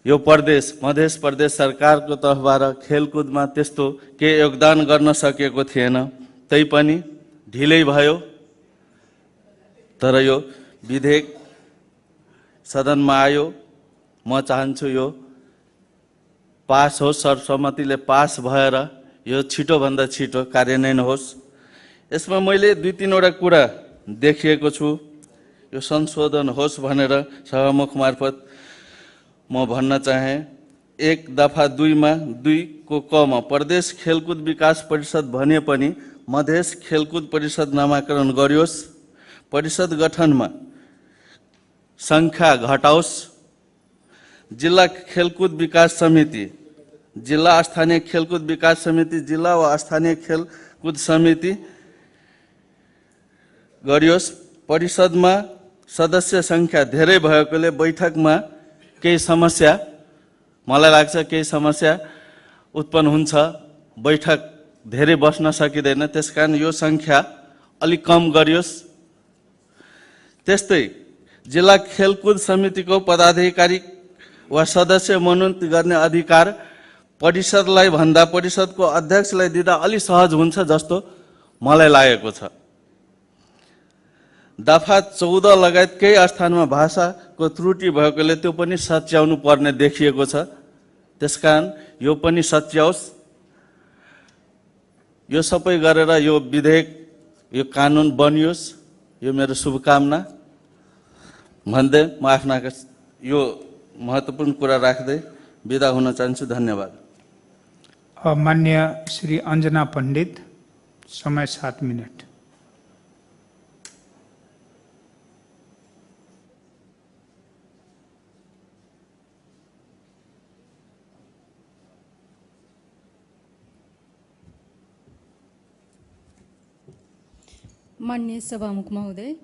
यो प्रदेश मध्य प्रदेश सरकारको तर्फबाट खेलकुदमा त्यस्तो केही योगदान गर्न सकेको थिएन, तैपनि ढिलै भयो। तर यो विधेयक सदनमा आयो। म चाहन्छु यो पास होस्, सर्वसम्मतिले पास भएर यो छिटोभन्दा छिटो कार्यान्वयन होस्। यसमा मैले 2-3वटा कुरा देखिएको छु, यो संशोधन होस् भनेर सभामुख मार्फत म भन्न चाहे। 1 दफा 2 मा 2 को कमा प्रदेश खेलकुद विकास परिषद भने पनि मधेस खेलकुद परिषद नामाकरण गरियोस्। परिषद गठनमा संख्या घटाओस्। जिल्ला खेलकुद विकास समिति, जिल्ला स्थानीय खेलकुद विकास समिति, जिल्ला वा स्थानीय खेलकुद समिति गरियोस्। परिषदमा सदस्य संख्या धेरै भएकोले बैठकमा केही समस्या, मलाई लाग्छ केही समस्या उत्पन्न हुन्छ। बैठक धेरै बस्न सकिँदैन, त्यसकारण यो संख्या अलिक कम गरियोस्। त्यस्तै जिल्ला खेलकुद समितिको पदाधिकारी वा सदस्य मनोनित गर्ने अधिकार परिषदलाई भन्दा परिषदको अध्यक्षलाई दिँदा अलि सहज हुन्छ जस्तो मलाई लागेको छ। दफा 14 लगायत केही स्थानमा भाषाको त्रुटि भएकोले त्यो पनि सच्याउनु पर्ने देखिएको छ। त्यसकारण यो पनि सच्याओस्। यो सबै गरेर यो विधेयक, यो कानुन बनियोस्, यो मेरो शुभकामना भन्दै म आफ्ना यो महत्त्वपूर्ण कुरा राख्दै बिदा हुन चाहन्छु। धन्यवाद। मान्य श्री अंजना पंडित, समय 7 मिनट। मान्य सभामुख महोदय,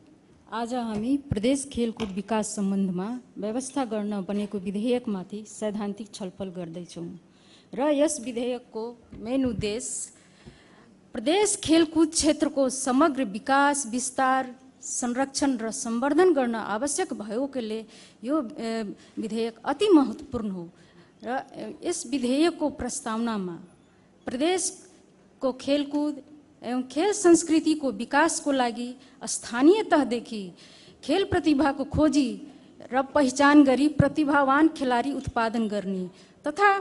आज हामी प्रदेश खेलकुद विकास सम्बन्धमा व्यवस्था गर्न बनेको विधेयकमाथि सैद्धान्तिक छलफल गर्दैछौँ र यस विधेयकको मेन उद्देश्य प्रदेश खेलकुद क्षेत्रको समग्र विकास, विस्तार, संरक्षण र संवर्धन गर्न आवश्यक भएकोले यो विधेयक अति महत्त्वपूर्ण हो र यस विधेयकको प्रस्तावनामा प्रदेशको खेलकुद एवं खेल संस्कृतिको विकासको लागि स्थानीय तहदेखि खेल प्रतिभाको खोजी र पहिचान गरी प्रतिभावान खेलाडी उत्पादन गर्ने तथा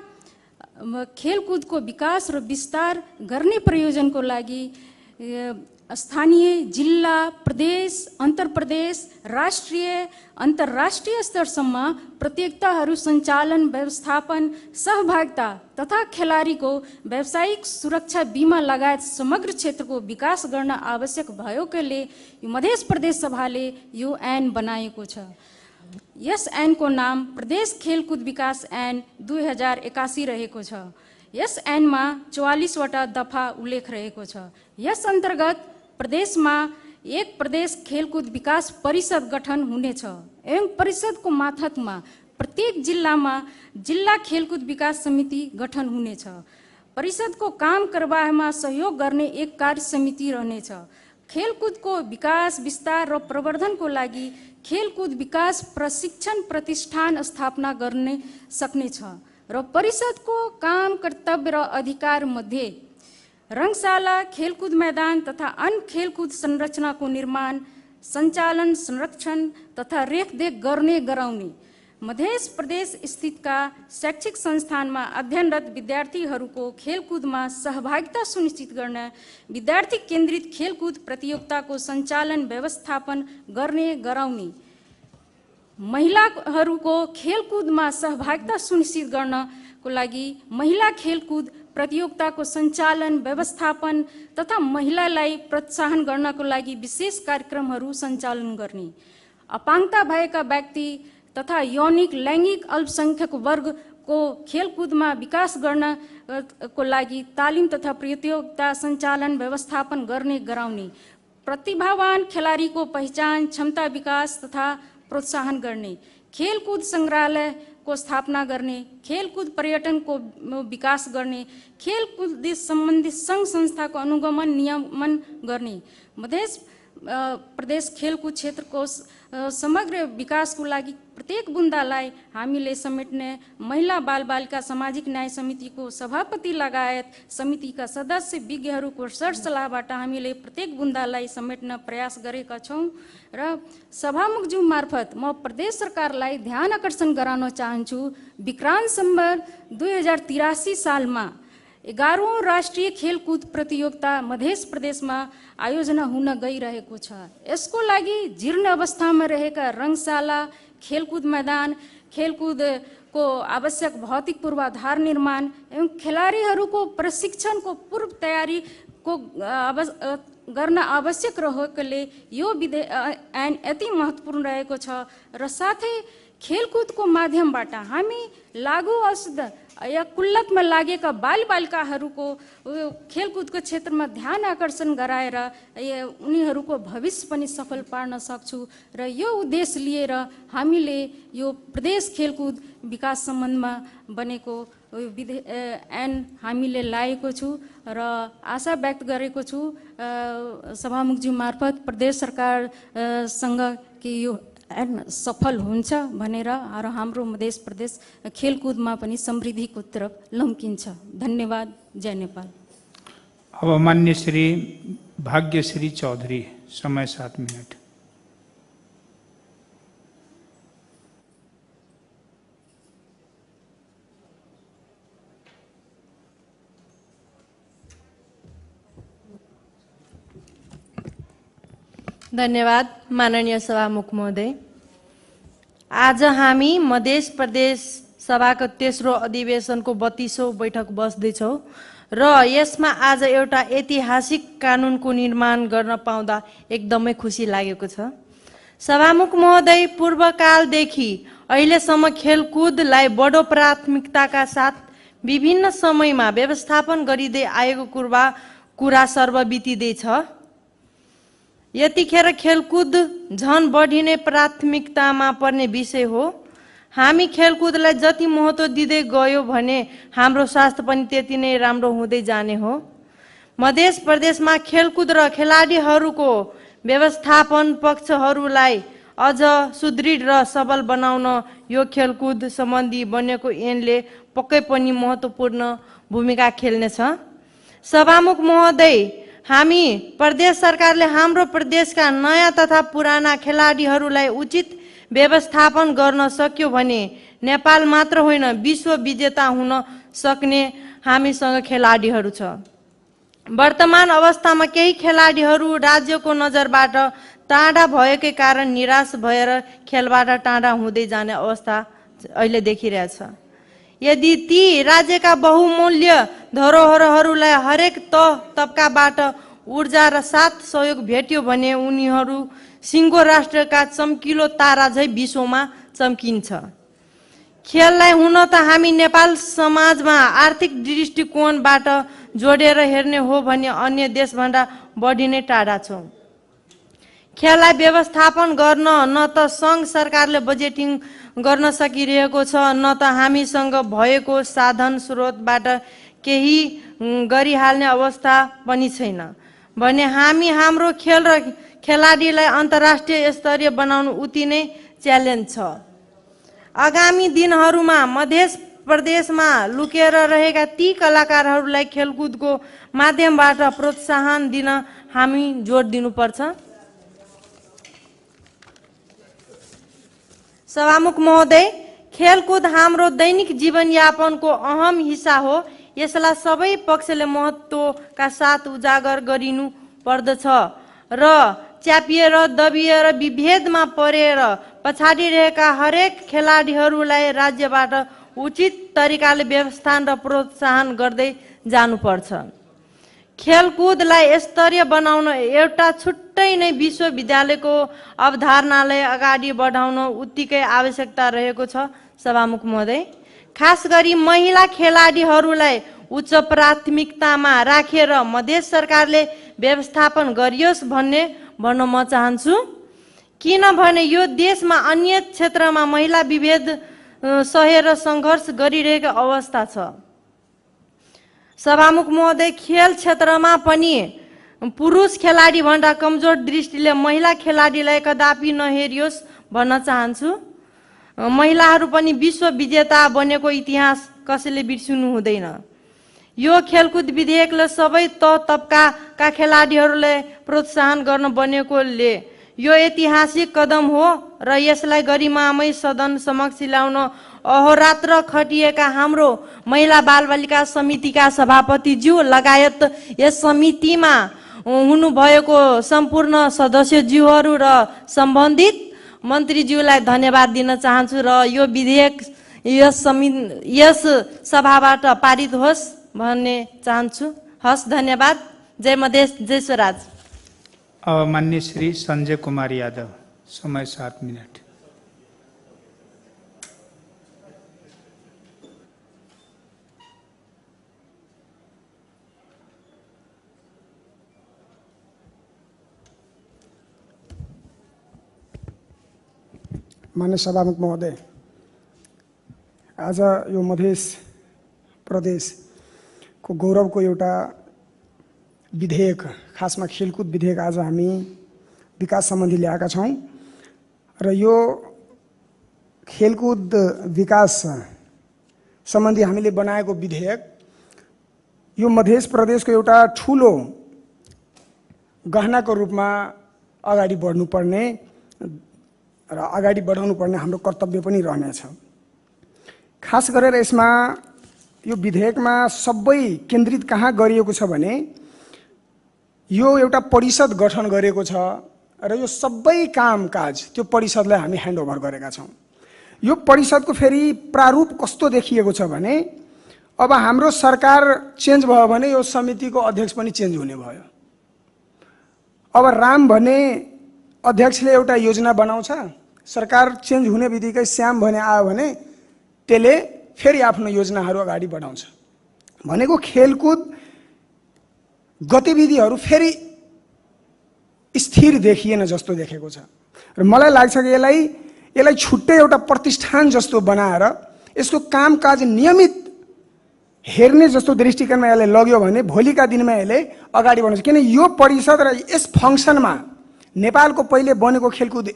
खेलकुदको विकास र विस्तार गर्ने प्रयोजनको लागि स्थानीय, जिल्ला, प्रदेश, अन्तर्प्रदेश, राष्ट्रिय, अन्तर्राष्ट्रिय स्तरसम्म प्रतियोगिताहरू सञ्चालन, व्यवस्थापन, सहभागिता तथा खेलाडीको व्यावसायिक सुरक्षा बीमा लगायत समग्र क्षेत्रको विकास गर्न आवश्यक भएकोले मध्य प्रदेश सभाले यो ऐन बनाएको छ। यस ऐनको नाम प्रदेश खेलकुद विकास ऐन 2081 रहेको छ। यस ऐनमा 44वटा दफा उल्लेख रहेको छ। यस अन्तर्गत प्रदेशमा एक प्रदेश खेलकुद विकास परिषद गठन हुनेछ एवं परिषदको मातहतमा प्रत्येक जिल्लामा जिल्ला खेलकुद विकास समिति गठन हुनेछ। परिषदको काम कारबाहीमा सहयोग गर्ने एक कार्य समिति रहनेछ। खेलकुदको विकास, विस्तार र प्रवर्धनको लागि खेलकुद विकास प्रशिक्षण प्रतिष्ठान स्थापना गर्ने सक्नेछ र परिषदको काम, कर्तव्य र अधिकार मध्ये रंगशाला, खेलकुद मैदान तथा अन्य खेलकुद संरचनाको निर्माण, सञ्चालन, संरक्षण तथा रेखदेख गर्ने गराउने, मध्य प्रदेश स्थितका शैक्षिक संस्थानमा अध्ययनरत विद्यार्थीहरूको खेलकुदमा सहभागिता सुनिश्चित गर्न, विद्यार्थी केन्द्रित खेलकुद प्रतियोगिताको सञ्चालन, व्यवस्थापन गर्ने गराउने, महिलाहरूको खेलकुदमा सहभागिता सुनिश्चित गर्नको लागि महिला खेलकुद प्रतियोगिताको सञ्चालन, व्यवस्थापन तथा महिलालाई प्रोत्साहन गर्नको लागि विशेष कार्यक्रमहरू सञ्चालन गर्ने, अपाङ्गता भएका व्यक्ति तथा यौनिक लैङ्गिक अल्पसङ्ख्यक वर्गको खेलकुदमा विकास गर्नको लागि तालिम तथा प्रतियोगिता सञ्चालन, व्यवस्थापन गर्ने गराउने, प्रतिभावान खेलाडीको पहिचान, क्षमता विकास तथा प्रोत्साहन गर्ने, खेलकुद सङ्ग्रहालय को स्थापना गर्ने, खेलकुद पर्यटनको विकास गर्ने, खेलकुद सम्बन्धी सङ्घ संस्थाको अनुगमन नियमन गर्ने, मध्य प्रदेश खेलकुद क्षेत्रको समग्र विकासको लागि प्रत्येक बुन्दालाई हामीले समेट्ने, महिला बालबालिका सामाजिक न्याय समितिको सभापति लगायत समितिका सदस्य विज्ञहरूको सरसल्लाहबाट हामीले प्रत्येक बुन्दालाई समेट्न प्रयास गरेका छौँ र सभामुखज्यू मार्फत म प्रदेश सरकारलाई ध्यान आकर्षण गराउन चाहन्छु। विक्रान्त सम्वत 2083 सालमा 11औं राष्ट्रिय खेलकुद प्रतियोगिता मध्य प्रदेशमा आयोजना हुन गइरहेको छ। यसको लागि जीर्ण अवस्थामा रहेका रङशाला, खेलकुद मैदान, खेलकुदको आवश्यक भौतिक पूर्वाधार निर्माण एवं खेलाडीहरूको प्रशिक्षणको पूर्व तयारीको गर्न आवश्यक रहेकोले यो ऐन यति महत्त्वपूर्ण रहेको छ र साथै खेलकुदको माध्यमबाट हामी लागु औषध या कुल्लतमा लागेका बालबालिकाहरूको खेलकुदको क्षेत्रमा ध्यान आकर्षण गराएर उनीहरूको भविष्य पनि सफल पार्न सक्छु र यो उद्देश्य लिएर हामीले यो प्रदेश खेलकुद विकास सम्बन्धमा बनेको ऐन हामीले लाएको छु र आशा व्यक्त गरेको छु सभामुखज्यू मार्फत प्रदेश सरकारसँग कि यो ऐन सफल हुन्छ भनेर र हाम्रो मध्य प्रदेश खेलकुदमा पनि समृद्धिको तर्फ लम्किन्छ। धन्यवाद। जय नेपाल। अब मान्य श्री भाग्यश्री चौधरी, समय 7 मिनट। धन्यवाद माननीय सभामुख महोदय। आज हामी मध्य प्रदेश सभाको तेस्रो अधिवेशनको 32औं बैठक बस्दैछौँ र यसमा आज एउटा ऐतिहासिक कानुनको निर्माण गर्न पाउँदा एकदमै खुसी लागेको छ। सभामुख महोदय, पूर्वकालदेखि अहिलेसम्म खेलकुदलाई बडो प्राथमिकताका साथ विभिन्न समयमा व्यवस्थापन गरिँदै आएको कुरा सर्वविदितै छ। यतिखेर खेलकुद झन बढी नै प्राथमिकतामा पर्ने विषय हो। हामी खेलकुदलाई जति महत्त्व दिँदै गयो भने हाम्रो स्वास्थ्य पनि त्यति नै राम्रो हुँदै जाने हो। मध्य प्रदेशमा खेलकुद र खेलाडीहरूको व्यवस्थापन पक्षहरूलाई अझ सुदृढ र सबल बनाउन यो खेलकुद सम्बन्धी बनेको ऐनले पक्कै पनि महत्त्वपूर्ण भूमिका खेल्नेछ। सभामुख महोदय, हामी प्रदेश सरकारले हाम्रो प्रदेशका नयाँ तथा पुराना खेलाडीहरूलाई उचित व्यवस्थापन गर्न सक्यो भने नेपाल मात्र होइन विश्व विजेता हुन सक्ने हामीसँग खेलाडीहरू छ। वर्तमान अवस्थामा केही खेलाडीहरू राज्यको नजरबाट टाढा भएकै कारण निराश भएर खेलबाट टाढा हुँदै जाने अवस्था अहिले देखिरहेछ। यदि ती राज्यका बहुमूल्य धरोहरहरूलाई हरेक तबकाबाट ऊर्जा र साथ सहयोग भेट्यो भने उनीहरू सिङ्गो राष्ट्रका चम्किलो तारा झै विश्वमा चम्किन्छ। खेललाई हुन त हामी नेपाल समाजमा आर्थिक दृष्टिकोणबाट जोडेर हेर्ने हो भने अन्य देशभन्दा बढी नै टाढा छौँ। खेललाई व्यवस्थापन गर्न न त सङ्घ सरकारले बजेटिङ गर्न सकिरहेको छ, न त हामीसँग भएको साधन स्रोतबाट केही गरिहाल्ने अवस्था पनि छैन भने हामी हाम्रो खेल र खेलाडीलाई अन्तर्राष्ट्रिय स्तरीय बनाउनु उति नै च्यालेन्ज छ। आगामी दिनहरूमा मध्य प्रदेशमा लुकेर रहेका ती कलाकारहरूलाई खेलकुदको माध्यमबाट प्रोत्साहन दिन हामी जोड दिनुपर्छ। सभामुख महोदय, खेलकुद हाम्रो दैनिक जीवनयापनको अहम हिस्सा हो। यसलाई सबै पक्षले महत्त्वका साथ उजागर गरिनु पर्दछ र च्यापिएर दबिएर विभेदमा परेर पछाडि रहेका हरेक खेलाडीहरूलाई राज्यबाट उचित तरिकाले व्यवस्थापन र प्रोत्साहन गर्दै जानुपर्छ। खेलकुदलाई स्तरीय बनाउन एउटा छुट्टै नै विश्वविद्यालयको अवधारणालाई अगाडि बढाउन उत्तिकै आवश्यकता रहेको छ। सभामुख महोदय, खास गरी महिला खेलाडीहरूलाई उच्च प्राथमिकतामा राखेर मध्य सरकारले व्यवस्थापन गरियोस् भन्न म चाहन्छु। किनभने यो देशमा अन्य क्षेत्रमा महिला विभेद सहेर सङ्घर्ष गरिरहेको अवस्था छ। सभामुख महोदय, खेल क्षेत्रमा पनि पुरुष खेलाडी भन्दा कमजोर दृष्टिले महिला खेलाडीलाई कदापि नहेरियोस् भन्न चाहन्छु। महिलाहरू पनि विश्व विजेता बनेको इतिहास कसैले बिर्सिनु हुँदैन। यो खेलकुद विधेयकले सबै तबकाका खेलाडीहरूलाई प्रोत्साहन गर्न बनेकोले यो ऐतिहासिक कदम हो र यसलाई गरिमामय सदन समक्ष ल्याउन अहोरात्र खटिएका हाम्रो महिला बालबालिका समितिका सभापतिज्यू लगायत यस समितिमा हुनुभएको सम्पूर्ण सदस्यज्यूहरू र सम्बन्धित मन्त्रीज्यूलाई धन्यवाद दिन चाहन्छु र यो विधेयक यस सभाबाट पारित होस् भन्ने चाहन्छु। हस्, धन्यवाद। जय मधेस, जय स्वराज। अब माननीय श्री संजय कुमार यादव, समय 7 मिनट। मान्य सभामुख महोदय, आज यो मधेस प्रदेशको गौरवको एउटा विधेयक, खासमा खेलकुद विधेयक आज हामी विकास सम्बन्धी ल्याएका छौँ र यो खेलकुद विकास सम्बन्धी हामीले बनाएको विधेयक यो मधेस प्रदेशको एउटा ठुलो गहनाको रूपमा अगाडि बढ्नुपर्ने र अगाडि बढाउनु पर्ने हाम्रो कर्तव्य पनि रहनेछ। खास गरेर यसमा यो विधेयकमा सबै केन्द्रित कहाँ गरिएको छ भने यो एउटा परिषद गठन गरेको छ र यो सबै कामकाज त्यो परिषदलाई हामी ह्यान्डओभर गरेका छौँ। यो परिषदको फेरि प्रारूप कस्तो देखिएको छ भने अब हाम्रो सरकार चेन्ज भयो भने यो समितिको अध्यक्ष पनि चेन्ज हुने भयो। अब राम भने अध्यक्षले एउटा योजना बनाउँछ, सरकार चेन्ज हुने बित्तिकै श्याम भने आयो भने त्यसले फेरि आफ्नो योजनाहरू अगाडि बढाउँछ। भनेको खेलकुद गतिविधिहरू फेरि स्थिर देखिएन जस्तो देखेको छ र मलाई लाग्छ कि यसलाई छुट्टै एउटा प्रतिष्ठान जस्तो बनाएर यसको कामकाज नियमित हेर्ने जस्तो दृष्टिकोणमा यसले लग्यो भने भोलिका दिनमा यसले अगाडि बढ्छ। किन यो परिषद र यस फङ्सनमा नेपालको पहिले बनेको खेलकुद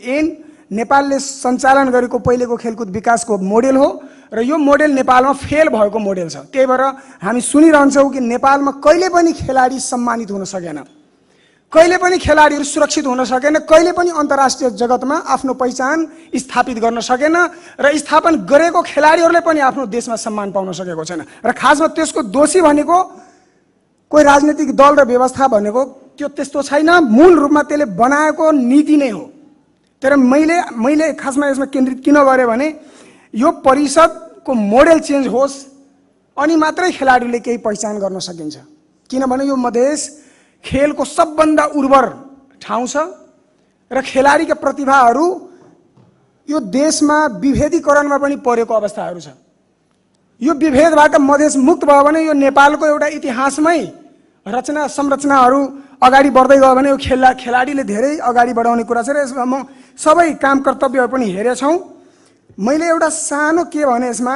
नेपालले सञ्चालन गरेको पहिलेको खेलकुद विकासको मोडेल हो र यो मोडेल नेपालमा फेल भएको मोडेल छ। त्यही भएर हामी सुनिरहन्छौँ कि नेपालमा कहिले पनि खेलाडी सम्मानित हुन सकेन, कहिले पनि खेलाडीहरू सुरक्षित हुन सकेन, कहिले पनि अन्तर्राष्ट्रिय जगतमा आफ्नो पहिचान स्थापित गर्न सकेन र स्थापन गरेको खेलाडीहरूले पनि आफ्नो देशमा सम्मान पाउन सकेको छैन। र खासमा त्यसको दोषी भनेको कोही राजनीतिक दल र व्यवस्था भनेको त्यो त्यस्तो छैन, मूल रूपमा त्यसले बनाएको नीति नै हो। तर मैले खासमा यसमा केन्द्रित किन गरेँ भने यो परिषदको मोडेल चेन्ज होस् अनि मात्रै खेलाडीले केही पहिचान गर्न सकिन्छ। किनभने यो मधेस खेलको सबभन्दा उर्वर ठाउँ छ र खेलाडीका प्रतिभाहरू यो देशमा विभेदीकरणमा पनि परेको अवस्थाहरू छ। यो विभेदबाट मधेस मुक्त भयो भने यो नेपालको एउटा इतिहासमै रचना संरचनाहरू अगाडि बढ्दै गयो भने यो खेलाडीले धेरै अगाडि बढाउने कुरा छ र यसमा म सबै काम कर्तव्यहरू पनि हेरेछौँ। मैले एउटा सानो के भने यसमा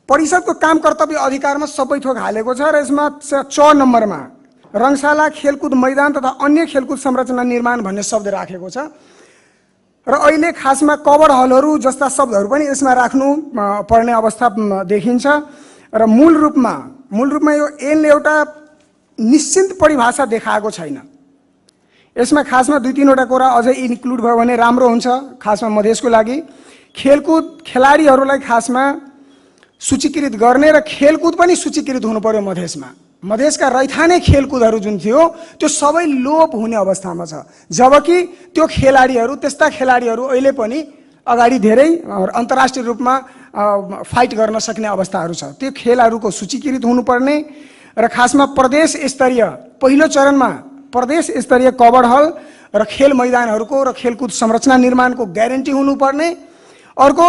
परिषदको काम कर्तव्य अधिकारमा सबै थोक हालेको छ र यसमा 4 नम्बरमा रङशाला खेलकुद मैदान तथा अन्य खेलकुद संरचना निर्माण भन्ने शब्द राखेको छ र अहिले खासमा कभर हलहरू जस्ता शब्दहरू पनि यसमा राख्नु पर्ने अवस्था देखिन्छ र मूल रूपमा यो ऐनले एउटा निश्चित परिभाषा देखाएको छैन। यसमा खासमा 2-3वटा कुरा अझै इन्क्लुड भयो भने राम्रो हुन्छ। खासमा मधेसको लागि खेलकुद खेलाडीहरूलाई खासमा सूचीकृत गर्ने र खेलकुद पनि सूचीकृत हुनु पर्यो मधेसमा। मधेसका रैथाने खेलकुदहरू जुन थियो त्यो सबै लोप हुने अवस्थामा छ, जबकि त्यो खेलाडीहरू त्यस्ता खेलाडीहरू अहिले पनि अगाडि धेरै अन्तर्राष्ट्रिय रूपमा फाइट गर्न सक्ने अवस्थाहरू छ। त्यो खेलहरूको सूचीकृत हुनुपर्ने र खासमा प्रदेश स्तरीय पहिलो चरणमा प्रदेश स्तरीय कभर हल र खेल मैदानहरूको र खेलकुद संरचना निर्माणको ग्यारेन्टी हुनुपर्ने। अर्को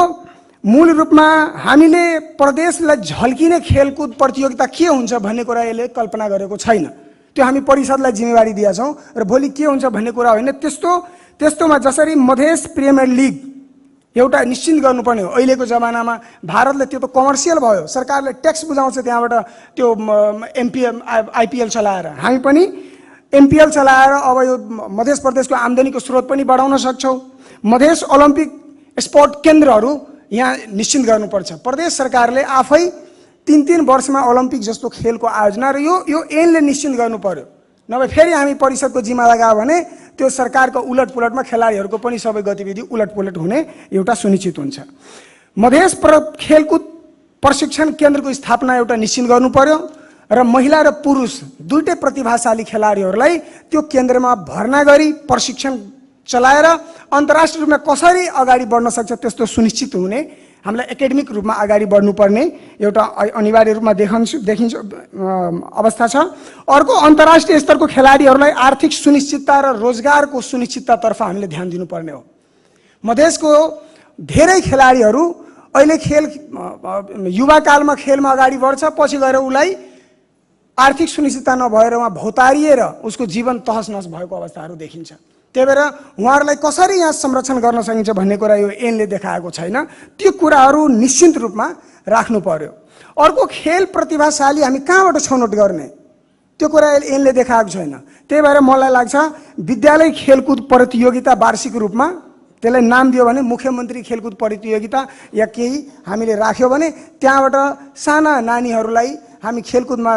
मूल रूपमा हामीले प्रदेशलाई झल्किने खेलकुद प्रतियोगिता के हुन्छ भन्ने कुरा यसले कल्पना गरेको छैन। त्यो हामी परिषदलाई जिम्मेवारी दिएका छौँ र भोलि के हुन्छ भन्ने कुरा होइन। त्यस्तोमा जसरी मधेस प्रिमियर लिग एउटा निश्चित गर्नुपर्ने हो। अहिलेको जमानामा भारतले त्यो त कमर्सियल भयो, सरकारले ट्याक्स बुझाउँछ त्यहाँबाट त्यो एमपिएल आइपिएल चलाएर। हामी पनि एमपिएल चलाएर अब यो मध्य प्रदेशको आम्दानीको स्रोत पनि बढाउन सक्छौँ। मधेस ओलम्पिक स्पोर्ट केन्द्रहरू यहाँ निश्चित गर्नुपर्छ। प्रदेश सरकारले आफै 3-3 वर्षमा ओलम्पिक जस्तो खेलको आयोजना र यो ऐनले निश्चित गर्नु पर्यो। नभए फेरि हामी परिषदको जिम्मा लगायो भने त्यो सरकारको उलटपुलटमा खेलाडीहरूको पनि सबै गतिविधि उलटपुलट हुने एउटा सुनिश्चित हुन्छ। मधेस खेलकुद प्रशिक्षण केन्द्रको स्थापना एउटा निश्चित गर्नु पर्यो र महिला र पुरुष दुईटै प्रतिभाशाली खेलाडीहरूलाई त्यो केन्द्रमा भर्ना गरी प्रशिक्षण चलाएर अन्तर्राष्ट्रिय रूपमा कसरी अगाडि बढ्न सक्छ त्यस्तो सुनिश्चित हुने हामीलाई एकाडेमिक रूपमा अगाडि बढ्नुपर्ने एउटा अनिवार्य रूपमा देखिन्छ अवस्था छ। अर्को अन्तर्राष्ट्रिय स्तरको खेलाडीहरूलाई आर्थिक सुनिश्चितता र रोजगारको सुनिश्चिततातर्फ हामीले ध्यान दिनुपर्ने हो। मधेसको धेरै खेलाडीहरू अहिले युवाकालमा खेलमा अगाडि बढ्छ, पछि गएर उसलाई आर्थिक सुनिश्चितता नभएर उहाँ भौतारिएर उसको जीवन तहस नहस भएको अवस्थाहरू देखिन्छ। त्यही भएर उहाँहरूलाई कसरी यहाँ संरक्षण गर्न सकिन्छ भन्ने कुरा यो ऐनले देखाएको छैन। त्यो कुराहरू निश्चित रूपमा राख्नु पर्यो। अर्को खेल प्रतिभाशाली हामी कहाँबाट छनौट गर्ने त्यो कुरा ऐनले देखाएको छैन। त्यही भएर मलाई लाग्छ विद्यालय खेलकुद प्रतियोगिता वार्षिक रूपमा त्यसलाई नाम दियो भने मुख्यमन्त्री खेलकुद प्रतियोगिता या केही हामीले राख्यो भने त्यहाँबाट साना नानीहरूलाई हामी खेलकुदमा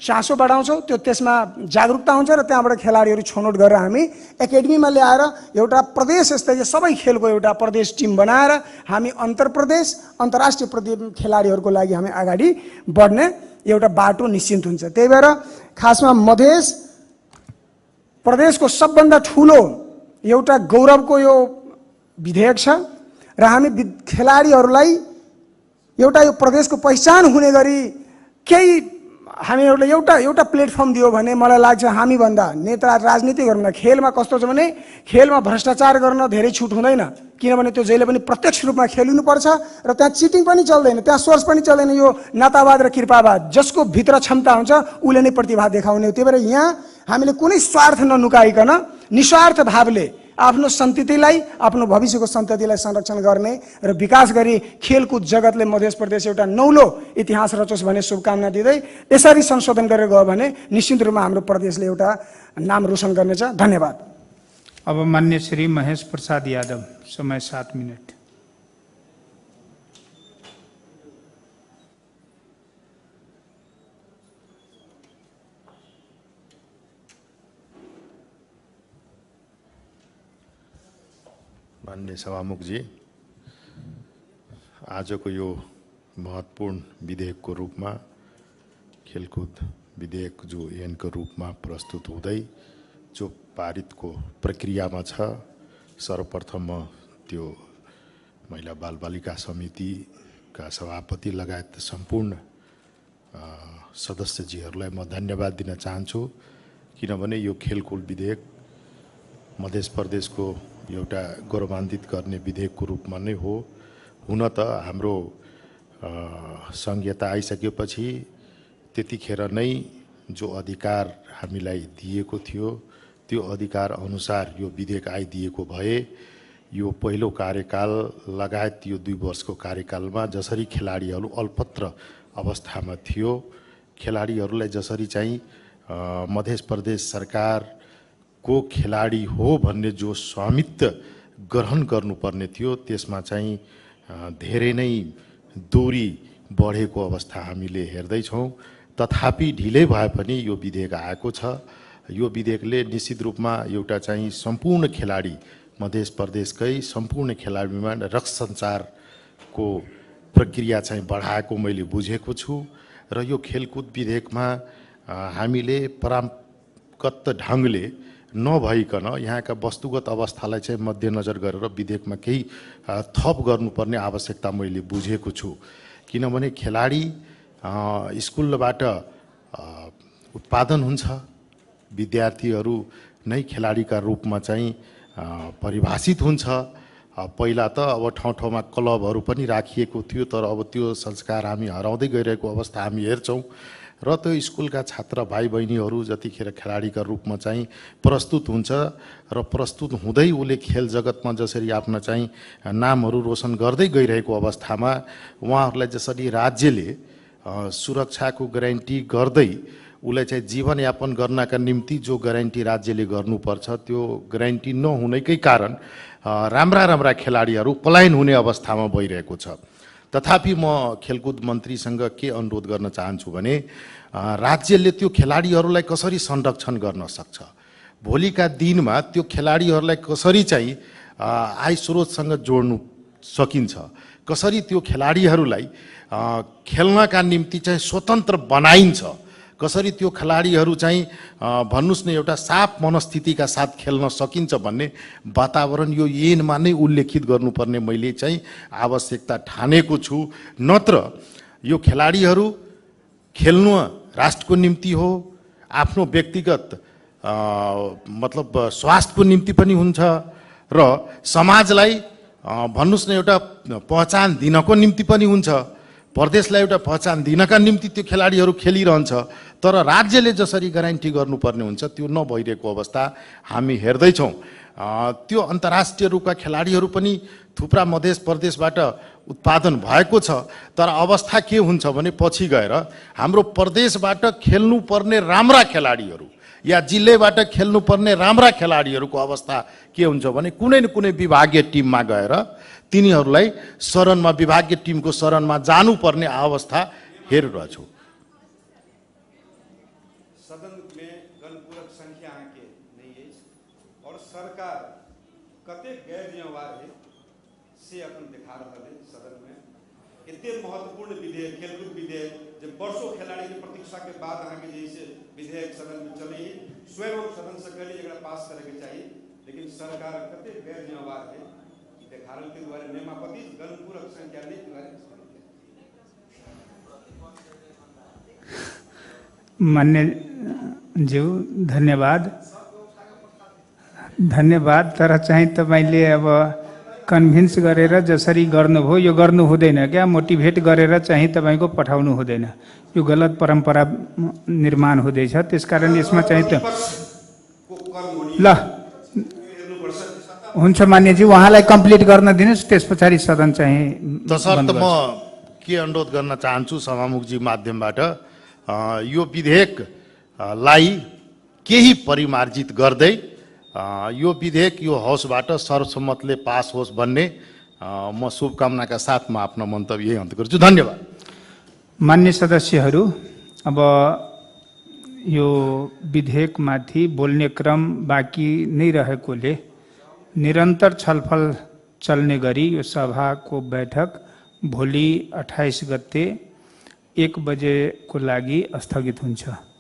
चासो बढाउँछौँ, त्यो त्यसमा जागरुकता हुन्छ र त्यहाँबाट खेलाडीहरू छनौट गरेर हामी एकाडेमीमा ल्याएर एउटा प्रदेश स्तरीय सबै खेलको एउटा प्रदेश टिम बनाएर हामी अन्तर्राष्ट्रिय खेलाडीहरूको लागि हामी अगाडि बढ्ने एउटा बाटो निश्चित हुन्छ। त्यही भएर खासमा मधेस प्रदेशको सबभन्दा ठुलो एउटा गौरवको यो विधेयक छ र हामी खेलाडीहरूलाई एउटा यो प्रदेशको पहिचान हुने गरी केही हामीहरूले एउटा प्लेटफर्म दियो भने मलाई लाग्छ हामीभन्दा नेता राजनीति गर्नु खेलमा कस्तो छ भने खेलमा भ्रष्टाचार गर्न धेरै छुट हुँदैन, किनभने त्यो जहिले पनि प्रत्यक्ष रूपमा खेलिनुपर्छ र त्यहाँ चिटिङ पनि चल्दैन, त्यहाँ सोर्स पनि चल्दैन। यो नातावाद र कृपावाद जसको भित्र क्षमता हुन्छ उसले नै प्रतिभा देखाउने हो। त्यही भएर यहाँ हामीले कुनै स्वार्थ ननुकाइकन निस्वार्थ भावले आफ्नो सन्ततिलाई आफ्नो भविष्यको सन्ततिलाई संरक्षण गर्ने र विकास गरी खेलकुद जगतले मध्य प्रदेश एउटा नौलो इतिहास रचोस् भन्ने शुभकामना दिँदै यसरी संशोधन गरेर गयो भने निश्चित रूपमा हाम्रो प्रदेशले एउटा नाम रोशन गर्नेछ। धन्यवाद। अब मान्य श्री महेश प्रसाद यादव, समय 7 मिनट। माननीय सभामुखजी, आजको यो महत्त्वपूर्ण विधेयकको रूपमा खेलकुद विधेयक जो ऐनको रूपमा प्रस्तुत हुँदै जो पारितको प्रक्रियामा छ, सर्वप्रथम म त्यो महिला बालबालिका समितिका सभापति लगायत सम्पूर्ण सदस्यजीहरूलाई म धन्यवाद दिन चाहन्छु, किनभने यो खेलकुद विधेयक मध्य प्रदेशको एउटा गौरवान्वित गर्ने विधेयकको रूपमा नै हो। हुन त हाम्रो संहिता आइसकेपछि त्यतिखेर नै जो अधिकार हामीलाई दिएको थियो त्यो अधिकार अनुसार यो विधेयक आइदिएको भए यो पहिलो कार्यकाल लगायत यो 2 वर्षको कार्यकालमा जसरी खेलाडीहरू अल्पत्र अवस्थामा थियो, खेलाडीहरूलाई जसरी चाहिँ मध्य प्रदेश सरकार को खेलाडी हो भन्ने जो स्वामित्व ग्रहण गर्नुपर्ने थियो त्यसमा चाहिँ धेरै नै दूरी बढेको अवस्था हामीले हेर्दैछौँ। तथापि ढिलै भए पनि यो विधेयक आएको छ। यो विधेयकले निश्चित रूपमा एउटा चाहिँ सम्पूर्ण खेलाडी मध्य प्रदेशकै सम्पूर्ण खेलाडीमा रक्त सञ्चारको प्रक्रिया चाहिँ बढाएको मैले बुझेको छु र यो खेलकुद विधेयकमा हामीले परम्परागत ढङ्गले नभइकन यहाँका वस्तुगत अवस्थालाई चाहिँ मध्यनजर गरेर विधेयकमा केही थप गर्नुपर्ने आवश्यकता मैले बुझेको छु। किनभने खेलाडी स्कुलबाट उत्पादन हुन्छ, विद्यार्थीहरू नै खेलाडीका रूपमा चाहिँ परिभाषित हुन्छ। पहिला त अब ठाउँ ठाउँमा क्लबहरू पनि राखिएको थियो, तर अब त्यो संस्कार हामी हराउँदै गइरहेको अवस्था हामी हेर्छौँ र त्यो स्कुलका छात्र भाइ बहिनीहरू जतिखेर खेलाडीका रूपमा चाहिँ प्रस्तुत हुन्छ र प्रस्तुत हुँदै उसले खेल जगतमा जसरी आफ्नो चाहिँ नामहरू रोशन गर्दै गइरहेको अवस्थामा उहाँहरूलाई जसरी राज्यले सुरक्षाको ग्यारेन्टी गर्दै उसलाई चाहिँ जीवनयापन गर्नका निम्ति जो ग्यारेन्टी राज्यले गर्नुपर्छ त्यो ग्यारेन्टी नहुनेकै कारण राम्रा खेलाडीहरू पलायन हुने अवस्थामा भइरहेको छ। तथापि म खेलकुद मन्त्रीसँग के अनुरोध गर्न चाहन्छु भने राज्यले त्यो खेलाडीहरूलाई कसरी संरक्षण गर्न सक्छ, भोलिका दिनमा त्यो खेलाडीहरूलाई कसरी चाहिँ आय स्रोतसँग जोड्नु सकिन्छ, कसरी त्यो खेलाडीहरूलाई खेल्नका निम्ति चाहिँ स्वतन्त्र बनाइन्छ, कसरी त्यो खेलाडीहरू चाहिँ भन्नुस् न एउटा साफ मनस्थितिका साथ खेल्न सकिन्छ भन्ने वातावरण यो ऐनमा नै उल्लेखित गर्नुपर्ने मैले चाहिँ आवश्यकता ठानेको छु। नत्र यो खेलाडीहरू खेल्नु राष्ट्रको निम्ति हो, आफ्नो व्यक्तिगत मतलब स्वास्थ्यको निम्ति पनि हुन्छ र समाजलाई भन्नुस् न एउटा पहिचान दिनको निम्ति पनि हुन्छ, प्रदेशलाई एउटा पहिचान दिनका निम्ति त्यो खेलाडीहरू खेलिरहन्छ। तर राज्यले जसरी ग्यारेन्टी गर्नुपर्ने हुन्छ त्यो नभइरहेको अवस्था हामी हेर्दैछौँ। त्यो अन्तर्राष्ट्रिय रूपका खेलाडीहरू पनि थुप्रा मध्य प्रदेशबाट उत्पादन भएको छ, तर अवस्था के हुन्छ भने पछि गएर हाम्रो प्रदेशबाट खेल्नुपर्ने राम्रा खेलाडीहरू या जिल्लाबाट खेल्नुपर्ने राम्रा खेलाडीहरूको अवस्था के हुन्छ भने कुनै न कुनै विभागीय टिममा गएर तिनीहरूलाई शरणमा विभागीय टिमको शरणमा जानुपर्ने अवस्था हेरिरहेछौँ। सदन में गणपूरक संख्या के नहीं है और सरकार कते गैर जिम्मेवार है से अपन दिखा रहा है। सदन में इतने महत्वपूर्ण विधेयक खेलकूद विधेयक जब वर्षों खिलाड़ी की प्रतीक्षा के बाद अहाँ के जैसे विधेयक सदन में चले स्वयं सदन से करी एक पास करे के चाहिए, लेकिन सरकार कते गैर जिम्मेवार है देखारल के द्वारा नियमापति गणपूरक संख्या नहीं द्वारा। मान्य ज्यू धन्यवाद तर चाहिँ तपाईले अब कन्भिन्स गरेर जसरी गर्नुभयो यो गर्नु हुँदैन क्या, मोटिभेट गरेर चाहिँ तपाईको पठाउनु हुँदैन, यो गलत परम्परा निर्माण हुँदैछ। त्यसकारण यसमा चाहिँ त ल हुन्छ मान्यजी उहाँलाई कम्प्लिट गर्न दिनुस्, त्यस पछाडि सदन चाहिँ तसर्थ म के अनुरोध गर्न चाहन्छु सभामुखजी माध्यमबाट यो विधेयकलाई केही परिमार्जित गर्दै यो विधेयक यो हाउसबाट सर्वसम्मतले पास होस् भन्ने म शुभकामनाका साथ म आफ्नो मन्तव्य यही अन्त गर्छु। धन्यवाद। मान्य सदस्यहरू, अब यो विधेयकमाथि बोल्ने क्रम बाँकी नै रहेकोले निरन्तर छलफल चल्ने गरी यो सभाको बैठक भोलि 28 गते 1 बजेको लागि स्थगित हुन्छ।